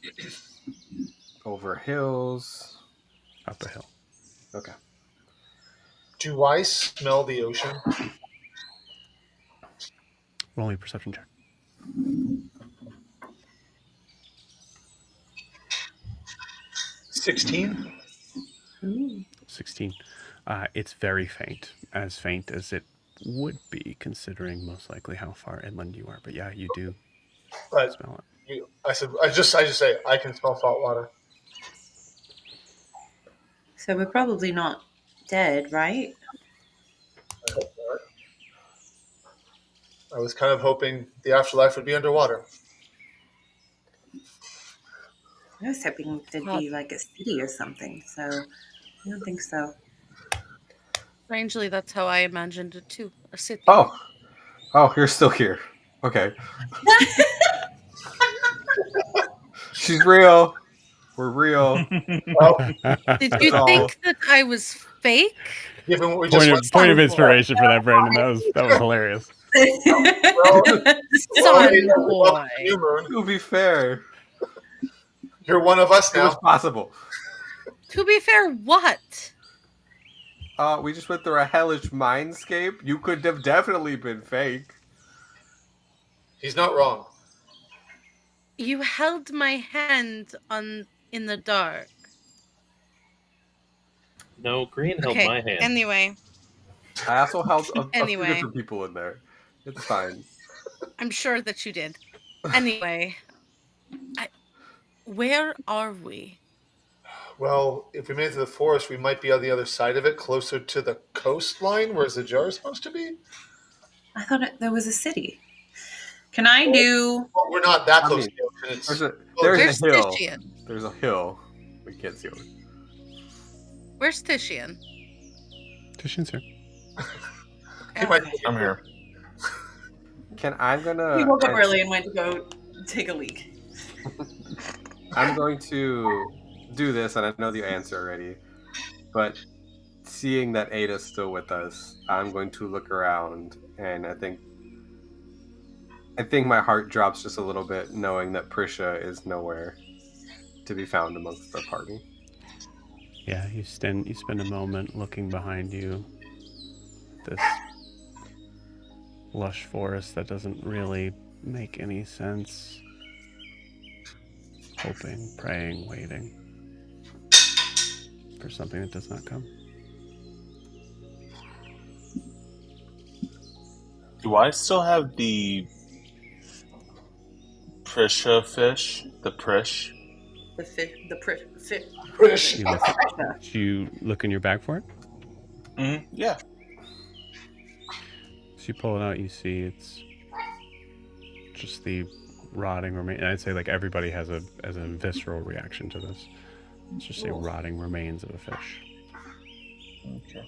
Speaker 3: over hills.
Speaker 1: Up a hill.
Speaker 3: Okay.
Speaker 4: Do I smell the ocean?
Speaker 1: Roll me a perception check.
Speaker 4: 16.
Speaker 1: 16. It's very faint, as faint as it would be, considering most likely how far inland you are. But yeah, you do
Speaker 4: But
Speaker 1: smell it.
Speaker 4: I just say I can smell salt water.
Speaker 6: So we're probably not dead, right?
Speaker 4: I hope not. I was kind of hoping the afterlife would be underwater.
Speaker 6: I was hoping there'd be like a city or something. So I don't think so.
Speaker 7: Strangely, that's how I imagined it too. A city.
Speaker 3: Oh, you're still here. Okay. She's real. We're real.
Speaker 4: Well,
Speaker 7: Did you
Speaker 3: all.
Speaker 7: think that I was fake?
Speaker 4: given what we just went
Speaker 1: Point of
Speaker 7: Son
Speaker 1: inspiration for that, Brandon. That was hilarious.
Speaker 7: Son
Speaker 4: well,
Speaker 7: boy.
Speaker 4: New Moon,
Speaker 3: To be fair,
Speaker 4: you're one of us
Speaker 3: it was
Speaker 4: now.
Speaker 3: possible.
Speaker 7: To be fair, what?
Speaker 3: We just went through a hellish mindscape. You could have definitely been fake.
Speaker 4: He's not wrong.
Speaker 7: You held my hand in the dark.
Speaker 5: No, Green held
Speaker 7: Okay.
Speaker 5: my hand.
Speaker 7: Anyway,
Speaker 3: I also held a few
Speaker 7: Anyway.
Speaker 3: different people in there. It's fine.
Speaker 7: I'm sure that you did. Anyway, where are we?
Speaker 4: Well, if we made it to the forest, we might be on the other side of it, closer to the coastline, where the jar is supposed to be.
Speaker 6: I thought there was a city. Can I do?
Speaker 4: Well, we're not that
Speaker 3: I
Speaker 4: close
Speaker 3: mean,
Speaker 4: to the ocean. It's
Speaker 3: There's
Speaker 7: Where's
Speaker 3: a hill.
Speaker 7: Titian?
Speaker 3: There's a hill. We can't see it.
Speaker 7: Where's Titian?
Speaker 1: Titian's here.
Speaker 4: He might
Speaker 6: Okay.
Speaker 4: be
Speaker 2: I'm here.
Speaker 3: I'm gonna.
Speaker 6: He woke up early and went to go take a leak.
Speaker 3: I'm going to do this, and I know the answer already. But seeing that Ada's still with us, I'm going to look around, and I think I think my heart drops just a little bit knowing that Prisha is nowhere to be found amongst the party.
Speaker 1: Yeah, you spend a moment looking behind you. This lush forest that doesn't really make any sense. Hoping, praying, waiting for something that does not come.
Speaker 2: Do I still have the Prisha fish? The Prish?
Speaker 6: The fish,
Speaker 4: British.
Speaker 1: Did you look in your bag for it?
Speaker 2: Yeah.
Speaker 1: So you pull it out, you see it's just the rotting remains. I'd say like everybody has a visceral reaction to this. It's just the rotting remains of a fish.
Speaker 2: Okay.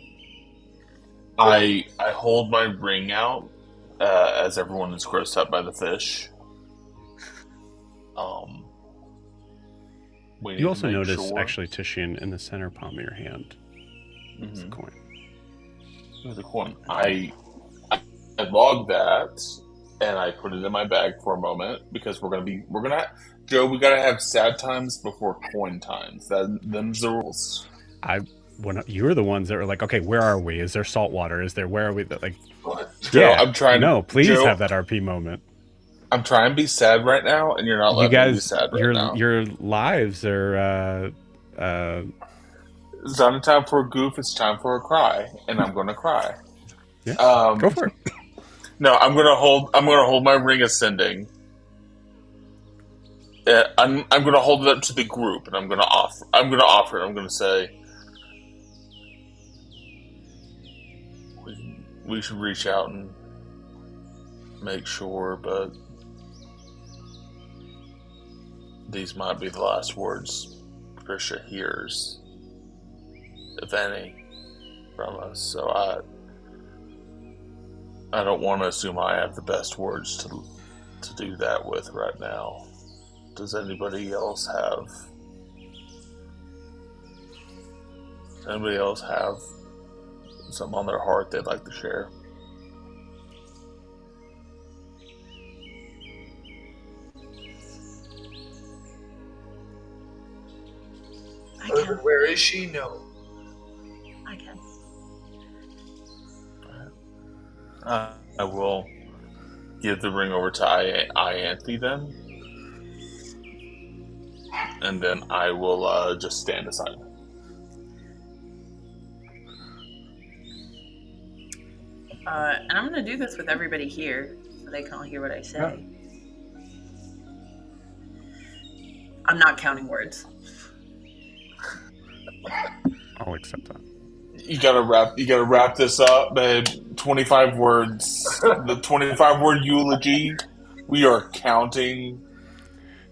Speaker 2: I hold my ring out as everyone is grossed out by the fish.
Speaker 1: You also notice, actually, Tishian, in the center palm of your hand, is a coin.
Speaker 2: There's a coin. I log that and I put it in my bag for a moment because Joe, we gotta have sad times before coin times. Them's the rules.
Speaker 1: You were the ones that were like, okay, where are we? Is there salt water? Where are we? Like,
Speaker 2: Joe,
Speaker 1: yeah,
Speaker 2: I'm trying.
Speaker 1: No, please
Speaker 2: Joe,
Speaker 1: have that RP moment.
Speaker 2: I'm trying to be sad right now, and you're not letting me be sad right now.
Speaker 1: Your lives are.
Speaker 2: It's not time for a goof. It's time for a cry, and I'm going to cry.
Speaker 1: Yeah, go for it.
Speaker 2: No, I'm going to hold my ring ascending. I'm going to hold it up to the group, and I'm going to offer it. I'm going to say, we should reach out and make sure, but these might be the last words Prisha hears, if any, from us. So I don't want to assume I have the best words to do that with right now. Does anybody else have something on their heart they'd like to share?
Speaker 4: Urban, where is she? No.
Speaker 6: I can.
Speaker 2: I will give the ring over to Ianthe then. And then I will just stand aside.
Speaker 6: And I'm going to do this with everybody here so they can all hear what I say. Yeah. I'm not counting words.
Speaker 1: I'll accept that.
Speaker 2: You gotta wrap this up, babe. 25 words. The 25-word eulogy. We are counting.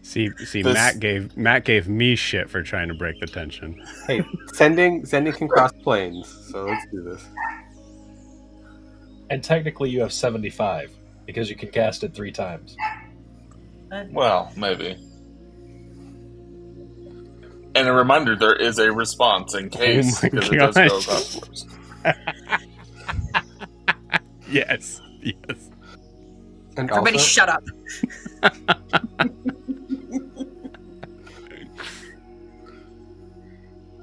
Speaker 1: See, Matt gave me shit for trying to break the tension.
Speaker 3: Hey, sending can cross planes, so let's do this.
Speaker 5: And technically, you have 75 because you can cast it 3 times.
Speaker 2: Well, maybe. And a reminder, there is a response in case, because it does go across words.
Speaker 1: Yes.
Speaker 6: And everybody also, shut up.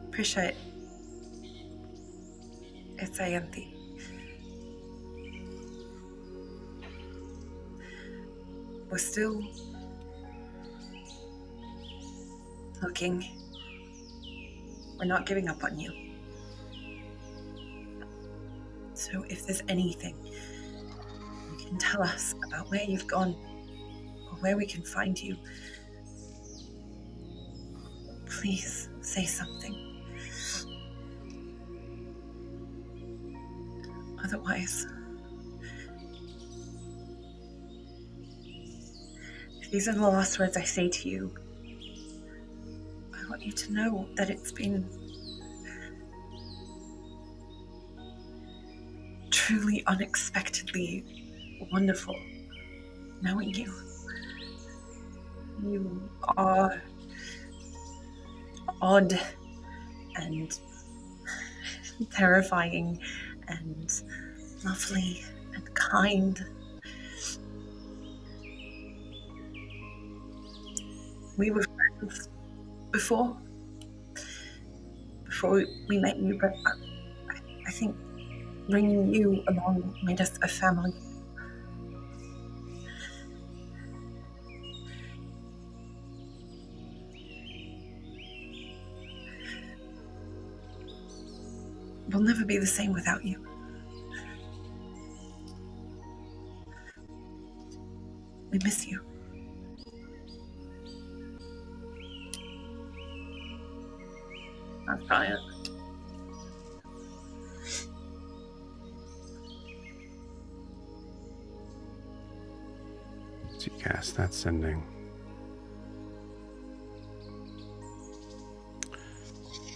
Speaker 6: Appreciate it. It's Ianthe. We're still looking. We're not giving up on you. So if there's anything you can tell us about where you've gone or where we can find you, please say something. Otherwise, if these are the last words I say to you, I want you to know that it's been truly unexpectedly wonderful knowing you. You are odd and terrifying and lovely and kind. We were friends before we met you, but I think bringing you along made us a family. We'll never be the same without you. We miss you. That's probably it.
Speaker 1: So you cast that sending.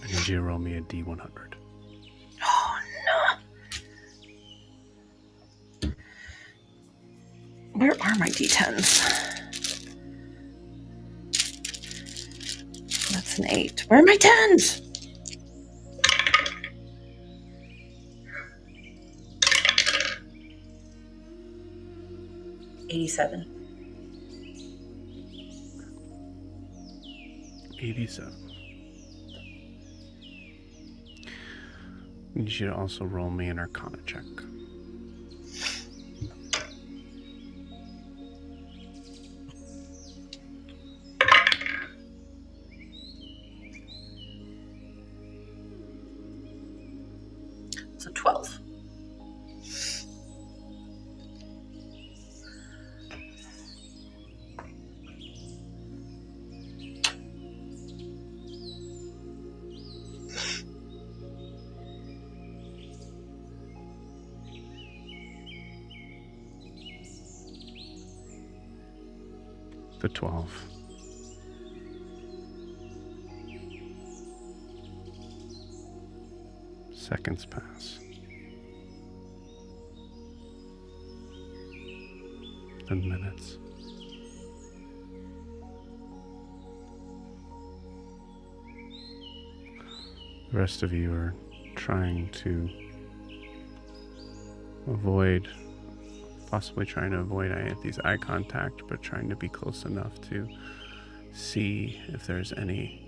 Speaker 1: I need you to roll me a D100.
Speaker 6: Oh, no. Where are my D10s? That's an 8. Where are my 10s? $87.
Speaker 1: 87. I need you to also roll me an Arcana check.
Speaker 6: So 12.
Speaker 1: The 12. Seconds pass. Then minutes. The rest of you are trying to possibly trying to avoid Ianthe's eye contact, but trying to be close enough to see if there's any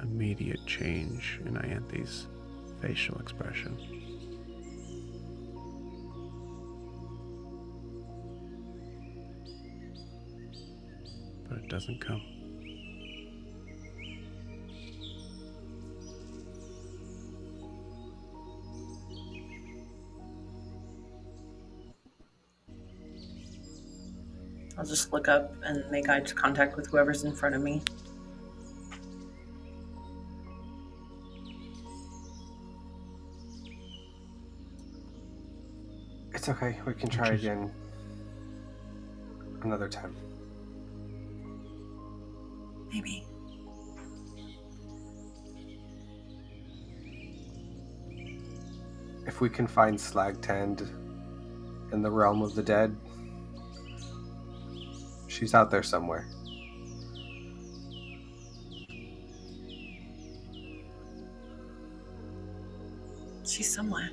Speaker 1: immediate change in Ianthe's facial expression. But it doesn't come.
Speaker 6: I'll just look up and make eye contact with whoever's in front of me.
Speaker 3: It's okay. We can try again another time.
Speaker 6: Maybe.
Speaker 3: If we can find Slagtand in the realm of the dead, she's out there somewhere.
Speaker 6: She's somewhere.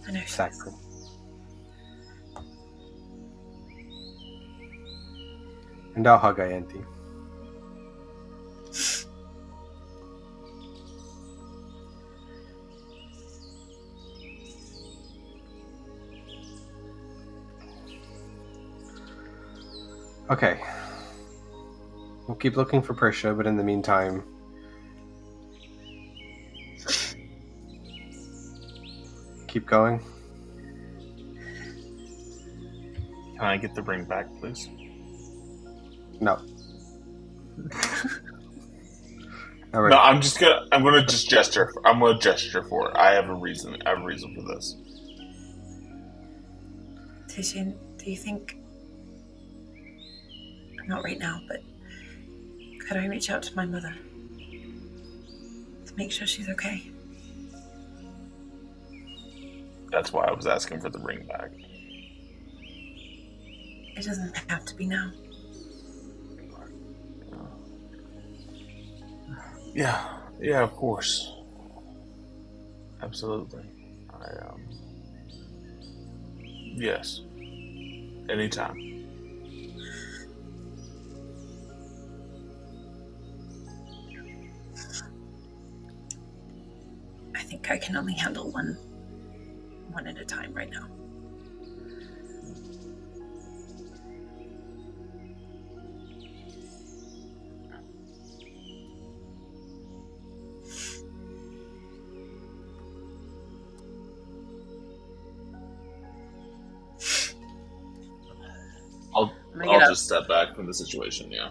Speaker 6: I know.
Speaker 3: Exactly. And I'll hug Ianthe. Okay. We'll keep looking for Prisha, but in the meantime, keep going.
Speaker 2: Can I get the ring back, please?
Speaker 3: No. All right.
Speaker 2: No, I'm gonna just gesture. I'm gonna gesture for it. I have a reason for this.
Speaker 6: Tishin, do you think... Not right now, but could I reach out to my mother to make sure she's okay?
Speaker 2: That's why I was asking for the ring back.
Speaker 6: It doesn't have to be now.
Speaker 2: Yeah, of course. Absolutely. Yes. Anytime.
Speaker 6: I think I can only handle one at a time right now.
Speaker 2: I'll just step back from the situation. Yeah.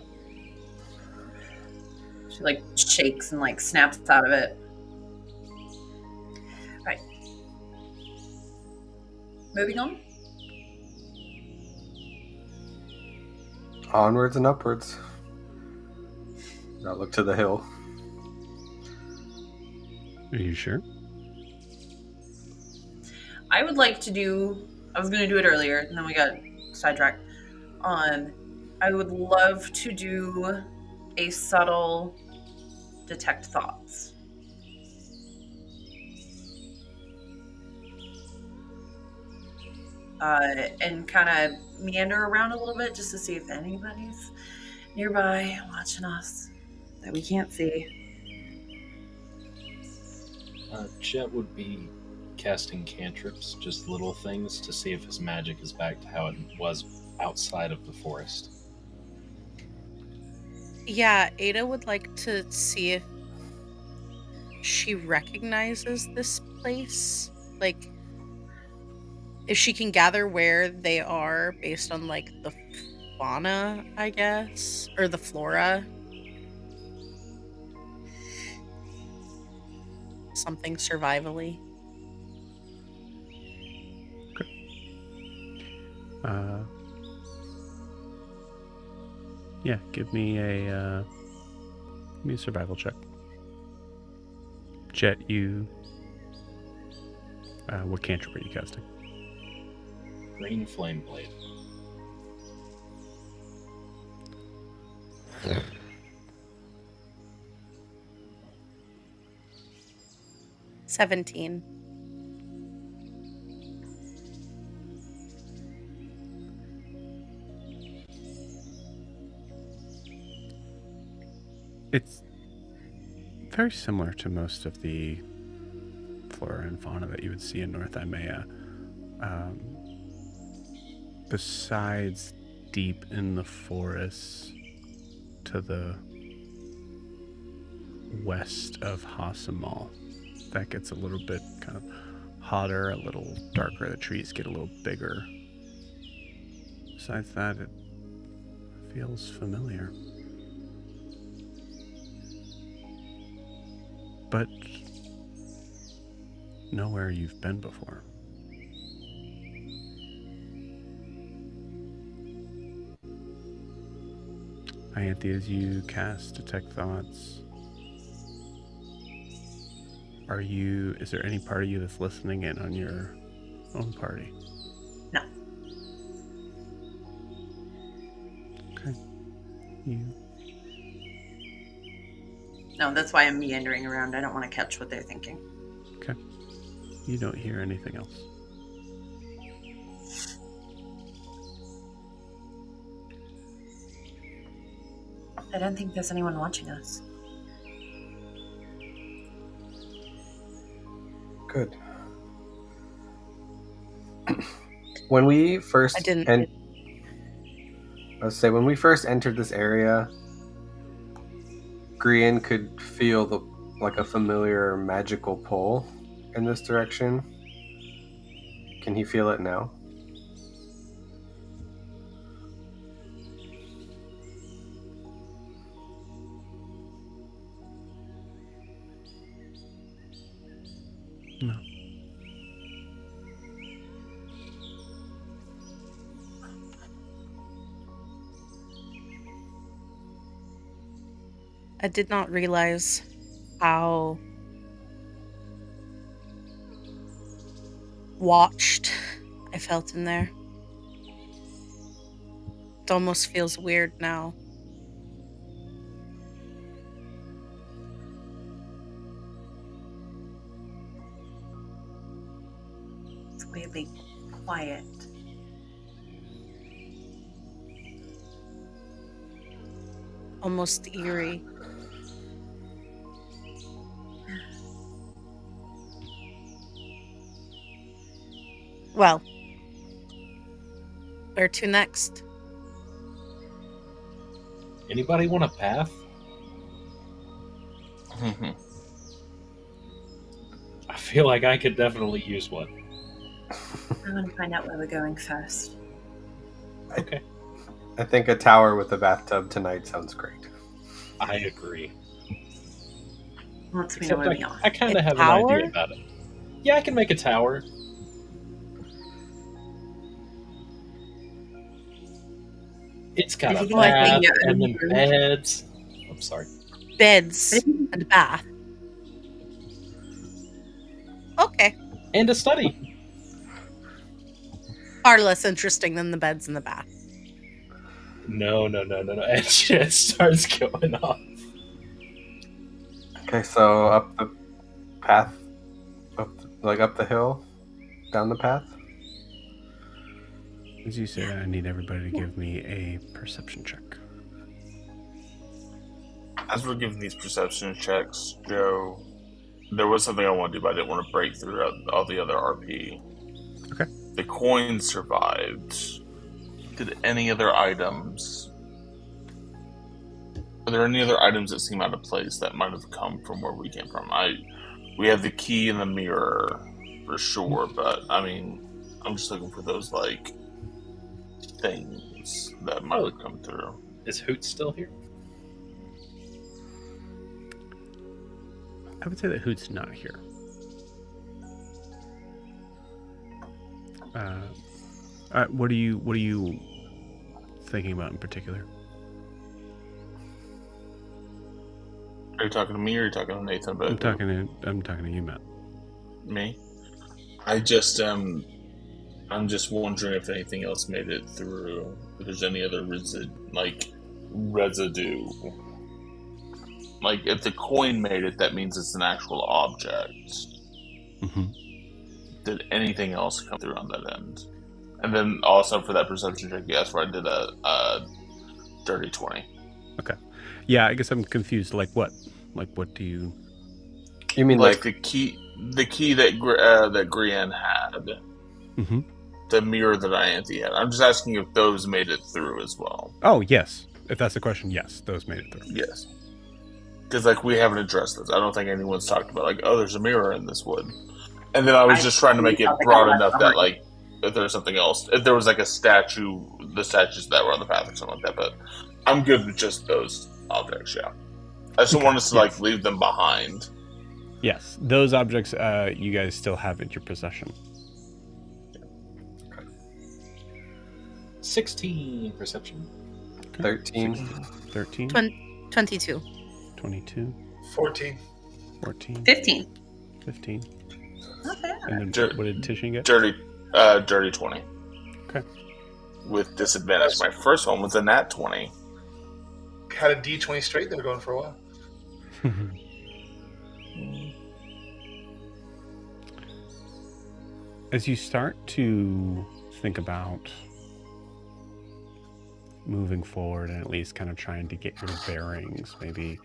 Speaker 6: She like shakes and like snaps out of it. All right. Moving on.
Speaker 3: Onwards and upwards. Now look to the hill.
Speaker 1: Are you sure?
Speaker 6: I would like to do. I was going to do it earlier, and then we got sidetracked. I would love to do a subtle detect thoughts. And kind of meander around a little bit just to see if anybody's nearby watching us that we can't see.
Speaker 5: Jet would be casting cantrips, just little things, to see if his magic is back to how it was outside of the forest.
Speaker 7: Yeah, Ada would like to see if she recognizes this place. Like, if she can gather where they are based on, like, the fauna, I guess, or the flora. Something survivally.
Speaker 1: Yeah, give me a survival check. Jet, you. What cantrip are you casting?
Speaker 5: Green Flame Blade.
Speaker 7: $17.
Speaker 1: It's very similar to most of the flora and fauna that you would see in North Imea. Besides deep in the forest to the west of Hasamal, that gets a little bit kind of hotter, a little darker. The trees get a little bigger. Besides that, it feels familiar. But nowhere you've been before. Ianthe, as you cast Detect Thoughts, is there any part of you that's listening in on your own party?
Speaker 6: No.
Speaker 1: Okay.
Speaker 6: No, that's why I'm meandering around. I don't want to catch what they're thinking.
Speaker 1: Okay. You don't hear anything else.
Speaker 6: I don't think there's anyone watching us.
Speaker 3: Good. When we first when we first entered this area, Grian could feel like a familiar magical pull in this direction. Can he feel it now?
Speaker 1: No.
Speaker 7: I did not realize how watched I felt in there. It almost feels weird now.
Speaker 6: It's weirdly quiet.
Speaker 7: Almost eerie. Well, where to next?
Speaker 5: Anybody want a bath? I feel like I could definitely use one.
Speaker 6: I want to find out where we're going first.
Speaker 5: Okay.
Speaker 3: I think a tower with a bathtub tonight sounds great.
Speaker 5: I agree.
Speaker 6: Once we know
Speaker 5: Except
Speaker 6: where we are.
Speaker 5: I kind
Speaker 7: A
Speaker 5: of have
Speaker 7: tower?
Speaker 5: an idea about it. Yeah, I can make a tower. It's got
Speaker 6: If
Speaker 5: a
Speaker 6: you can, like,
Speaker 5: bath
Speaker 6: make your
Speaker 5: and
Speaker 6: own
Speaker 5: then
Speaker 6: room.
Speaker 5: beds. I'm sorry.
Speaker 7: Beds and a bath. Okay.
Speaker 5: And a study.
Speaker 7: Far less interesting than the beds and the bath.
Speaker 5: No. And shit starts going off.
Speaker 3: Okay, so up the path, up the hill, down the path.
Speaker 1: As you say that, I need everybody to give me a perception check.
Speaker 2: As we're giving these perception checks, Joe, there was something I wanted to do, but I didn't want to break through all the other RP.
Speaker 1: Okay.
Speaker 2: The coin survived. Did any other items... Are there any other items that seem out of place that might have come from where we came from? We have the key and the mirror, for sure, but, I mean, I'm just looking for those, like, things that might have come through.
Speaker 5: Is Hoot still here?
Speaker 1: I would say that Hoot's not here. What are you thinking about in particular?
Speaker 2: Are you talking to me or are you talking to Nathan?
Speaker 1: I'm talking to you, Matt.
Speaker 2: Me? I'm just wondering if anything else made it through. If there's any other residue. Like, if the coin made it, that means it's an actual object.
Speaker 1: Mm-hmm.
Speaker 2: Did anything else come through on that end? And then also for that perception check, yes, where I did a dirty 20.
Speaker 1: Okay. Yeah, I guess I'm confused. Like what? Like what do you...
Speaker 3: You mean
Speaker 2: like the key that Grianne had,
Speaker 1: Mm-hmm.
Speaker 2: the mirror that Ianthe had. I'm just asking if those made it through as well.
Speaker 1: Oh, yes. If that's the question, yes, those made it through.
Speaker 2: Yes. Because, like, we haven't addressed this. I don't think anyone's talked about, like, oh, there's a mirror in this wood. And then I was just trying to make it broad enough that, like, if there's something else, if there was, like, a statue, the statues that were on the path or something like that, but I'm good with just those objects, yeah. I just don't want us to, like, leave them behind.
Speaker 1: Yes, those objects you guys still have in your possession.
Speaker 5: 16 perception.
Speaker 3: 13.
Speaker 1: 13?
Speaker 7: 22.
Speaker 1: 22?
Speaker 4: 14.
Speaker 1: 14?
Speaker 6: 15.
Speaker 1: 15?
Speaker 6: Not bad.
Speaker 1: And then what did Titian get?
Speaker 2: Dirty 20.
Speaker 1: Okay.
Speaker 2: With disadvantage. My first one was a nat 20.
Speaker 4: Had a D20 straight. They were going for a while.
Speaker 1: As you start to think about moving forward and at least kind of trying to get your bearings, maybe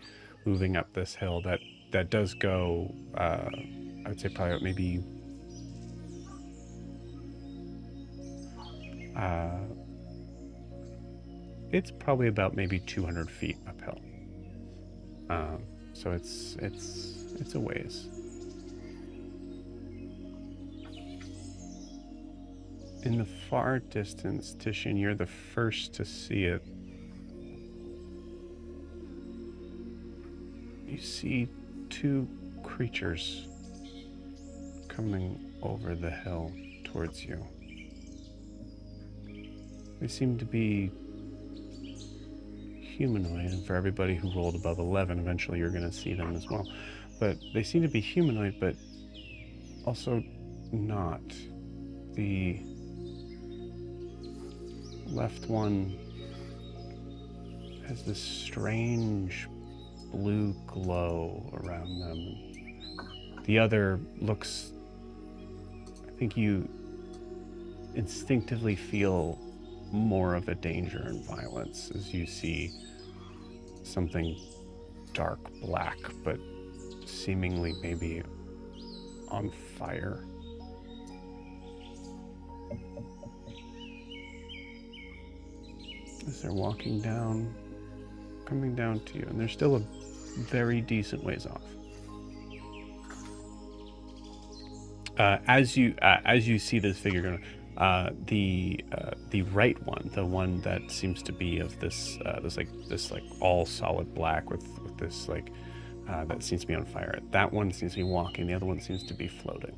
Speaker 1: moving up this hill that does go, I would say probably maybe it's probably about maybe 200 feet uphill. So it's a ways. In the far distance, Titian, you're the first to see it. You see two creatures coming over the hill towards you. They seem to be humanoid, and for everybody who rolled above 11, eventually you're going to see them as well. But they seem to be humanoid, but also not. The left one has this strange blue glow around them. The other looks, I think you instinctively feel more of a danger and violence as you see something dark black, but seemingly maybe on fire. As they're walking down, coming down to you, and they're still a very decent ways off. As you see this figure going, the right one, the one that seems to be of this all solid black with this that seems to be on fire. That one seems to be walking. The other one seems to be floating.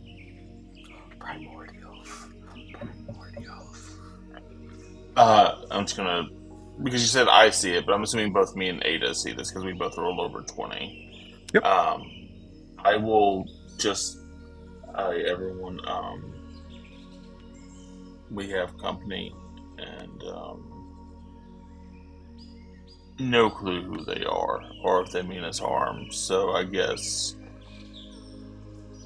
Speaker 3: Primordials.
Speaker 2: I'm just gonna, because you said I see it, but I'm assuming both me and Ada see this because we both rolled over 20.
Speaker 1: Yep.
Speaker 2: I will just, everyone, we have company, and no clue who they are or if they mean us harm. So I guess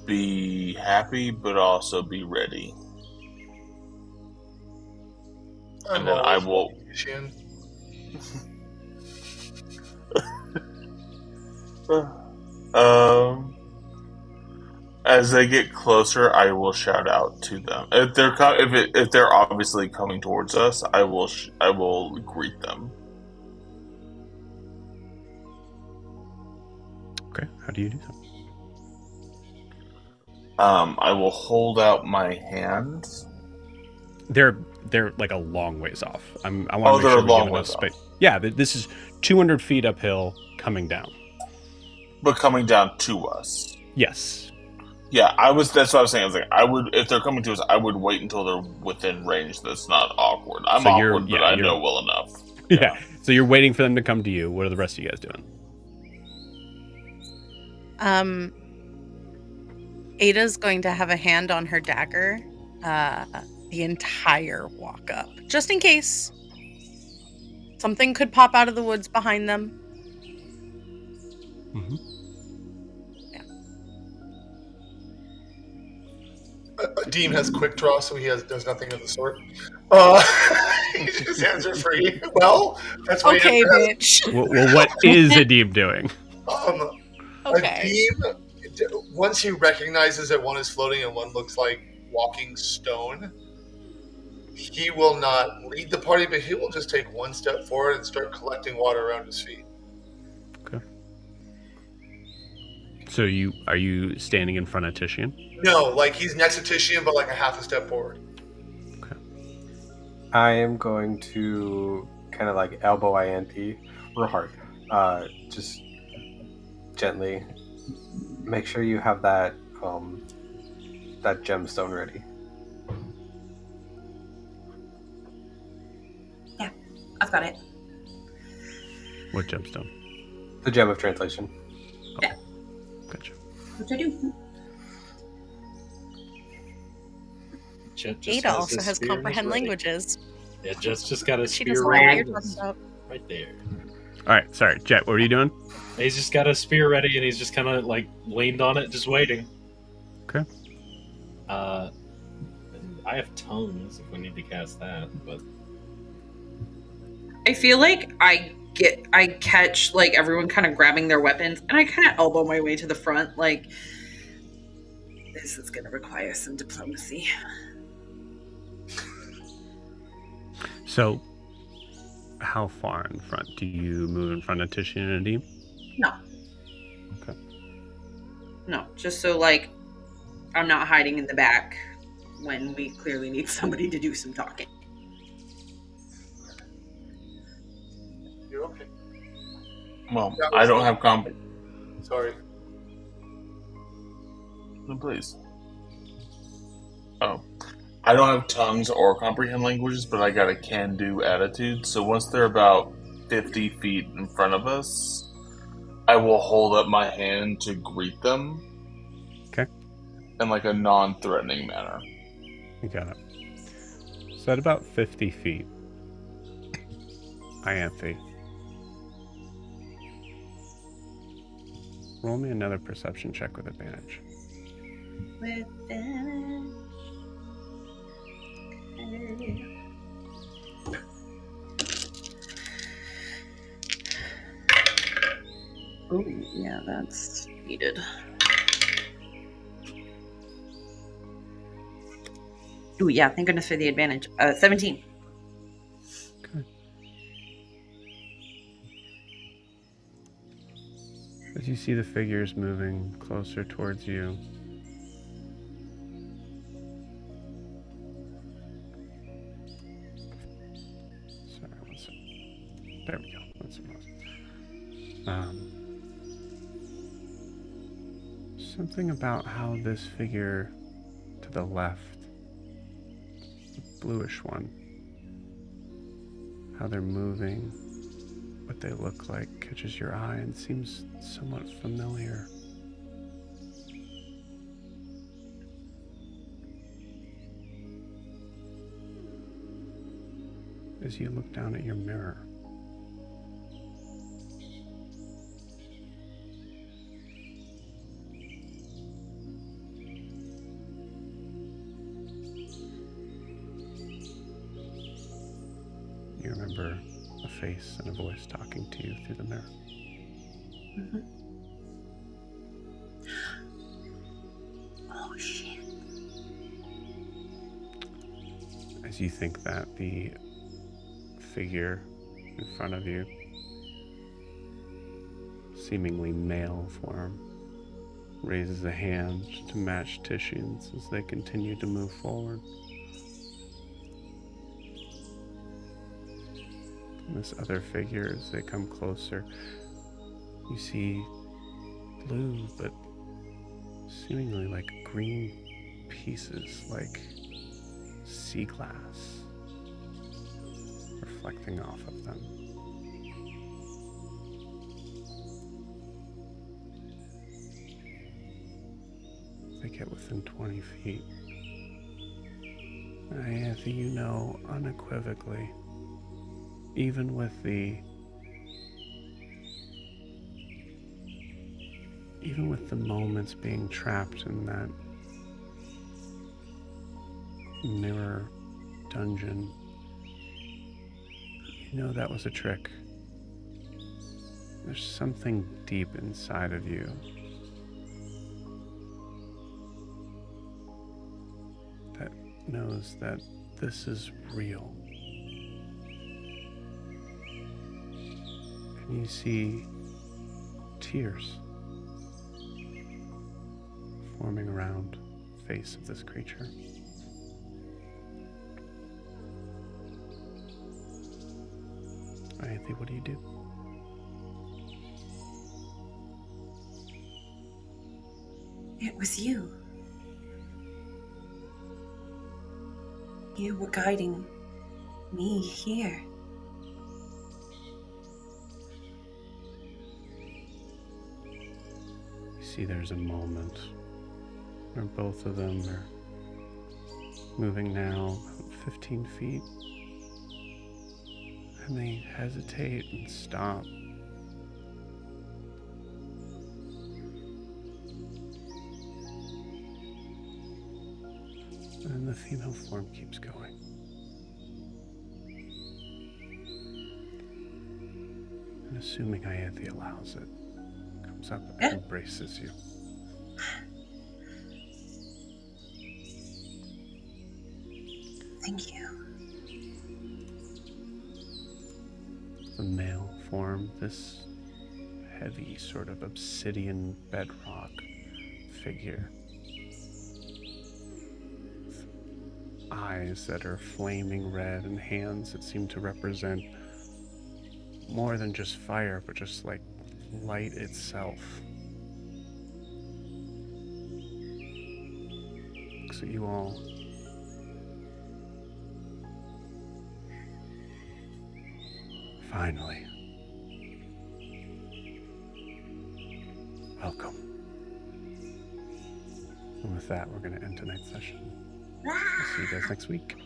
Speaker 2: be happy, but also be ready. And then I will. As they get closer, I will shout out to them. If they're obviously coming towards us, I will greet them.
Speaker 1: Okay, how do you do that?
Speaker 2: I will hold out my hand.
Speaker 1: They're like a long ways off. I want to make
Speaker 2: they're
Speaker 1: sure
Speaker 2: a
Speaker 1: we
Speaker 2: long
Speaker 1: give enough
Speaker 2: ways
Speaker 1: space.
Speaker 2: off.
Speaker 1: Yeah, this is 200 feet uphill, coming down.
Speaker 2: But coming down to us.
Speaker 1: Yes.
Speaker 2: Yeah, that's what I was saying. I was like, if they're coming to us, I would wait until they're within range that's not awkward. I'm
Speaker 1: So
Speaker 2: awkward, but I know well enough.
Speaker 1: Yeah. So you're waiting for them to come to you. What are the rest of you guys doing?
Speaker 7: Ada's going to have a hand on her dagger the entire walk up, just in case something could pop out of the woods behind them.
Speaker 1: Mm-hmm.
Speaker 4: Deem has quick draw, so he does nothing of the sort. His hands are free. Well, that's what
Speaker 7: Okay, bitch.
Speaker 1: Well, what is Adeem doing?
Speaker 7: Okay.
Speaker 4: Adeem, once he recognizes that one is floating and one looks like walking stone, he will not lead the party, but he will just take one step forward and start collecting water around his feet.
Speaker 1: Okay. So are you standing in front of Titian?
Speaker 4: No, like he's next to Titian, but like a half a step forward.
Speaker 1: Okay.
Speaker 3: I am going to kind of like elbow Ianthe real hard. Just gently make sure you have that gemstone ready.
Speaker 6: Yeah, I've got it.
Speaker 1: What gemstone?
Speaker 3: The gem of translation.
Speaker 1: Oh,
Speaker 6: yeah.
Speaker 1: Gotcha.
Speaker 6: Which I do.
Speaker 7: Ada also has comprehend languages.
Speaker 5: Yeah, just got a
Speaker 7: She
Speaker 5: spear
Speaker 7: doesn't
Speaker 5: ready.
Speaker 7: like your
Speaker 5: Right there.
Speaker 1: All right, sorry, Jet. What were you doing?
Speaker 5: He's just got a spear ready, and he's just kind of like leaned on it, just waiting.
Speaker 1: Okay.
Speaker 5: I have tongues if we need to cast that, but
Speaker 6: I feel like I catch like everyone kind of grabbing their weapons, and I kind of elbow my way to the front. Like, this is going to require some diplomacy.
Speaker 1: So, how far in front? Do you move in front of Titian and Adeem?
Speaker 6: No.
Speaker 1: Okay.
Speaker 6: No, just so like I'm not hiding in the back when we clearly need somebody to do some talking.
Speaker 4: You're okay.
Speaker 2: Well, I don't have
Speaker 4: Sorry.
Speaker 2: No, please. Oh. I don't have tongues or comprehend languages, but I got a can-do attitude. So once they're about 50 feet in front of us, I will hold up my hand to greet them.
Speaker 1: Okay.
Speaker 2: In like a non-threatening manner.
Speaker 1: You got it. So at about 50 feet, Ianthe, roll me another perception check with advantage.
Speaker 6: With advantage. Oh, yeah, that's needed. Ooh, yeah, thank goodness for the advantage. 17.
Speaker 1: Okay. As you see the figures moving closer towards you, sorry, one second. There we go. That's what it was. Something about how this figure to the left, the bluish one, how they're moving, what they look like, catches your eye and seems somewhat familiar. As you look down at your mirror, you remember a face and a voice talking to you through the mirror.
Speaker 6: Mm-hmm. Oh, shit.
Speaker 1: As you think that, the figure in front of you, seemingly male form, raises a hand to match Titian's as they continue to move forward. And this other figure, as they come closer, you see blue, but seemingly like green pieces, like sea glass, reflecting off of them. They get within 20 feet. Ianthe, you know unequivocally, even with the moments being trapped in that mirror dungeon, you know that was a trick. There's something deep inside of you that knows that this is real. And you see tears forming around the face of this creature. Ianthe, what do you do?
Speaker 6: It was you. You were guiding me here.
Speaker 1: You see there's a moment where both of them are moving now about 15 feet. And they hesitate and stop. And the female form keeps going. And assuming Ianthe allows it, comes up and embraces you.
Speaker 6: Thank you.
Speaker 1: The male form, this heavy sort of obsidian bedrock figure, with eyes that are flaming red and hands that seem to represent more than just fire, but just like light itself. Looks at you all. Finally. Welcome. And with that, we're going to end tonight's session. We'll see you guys next week.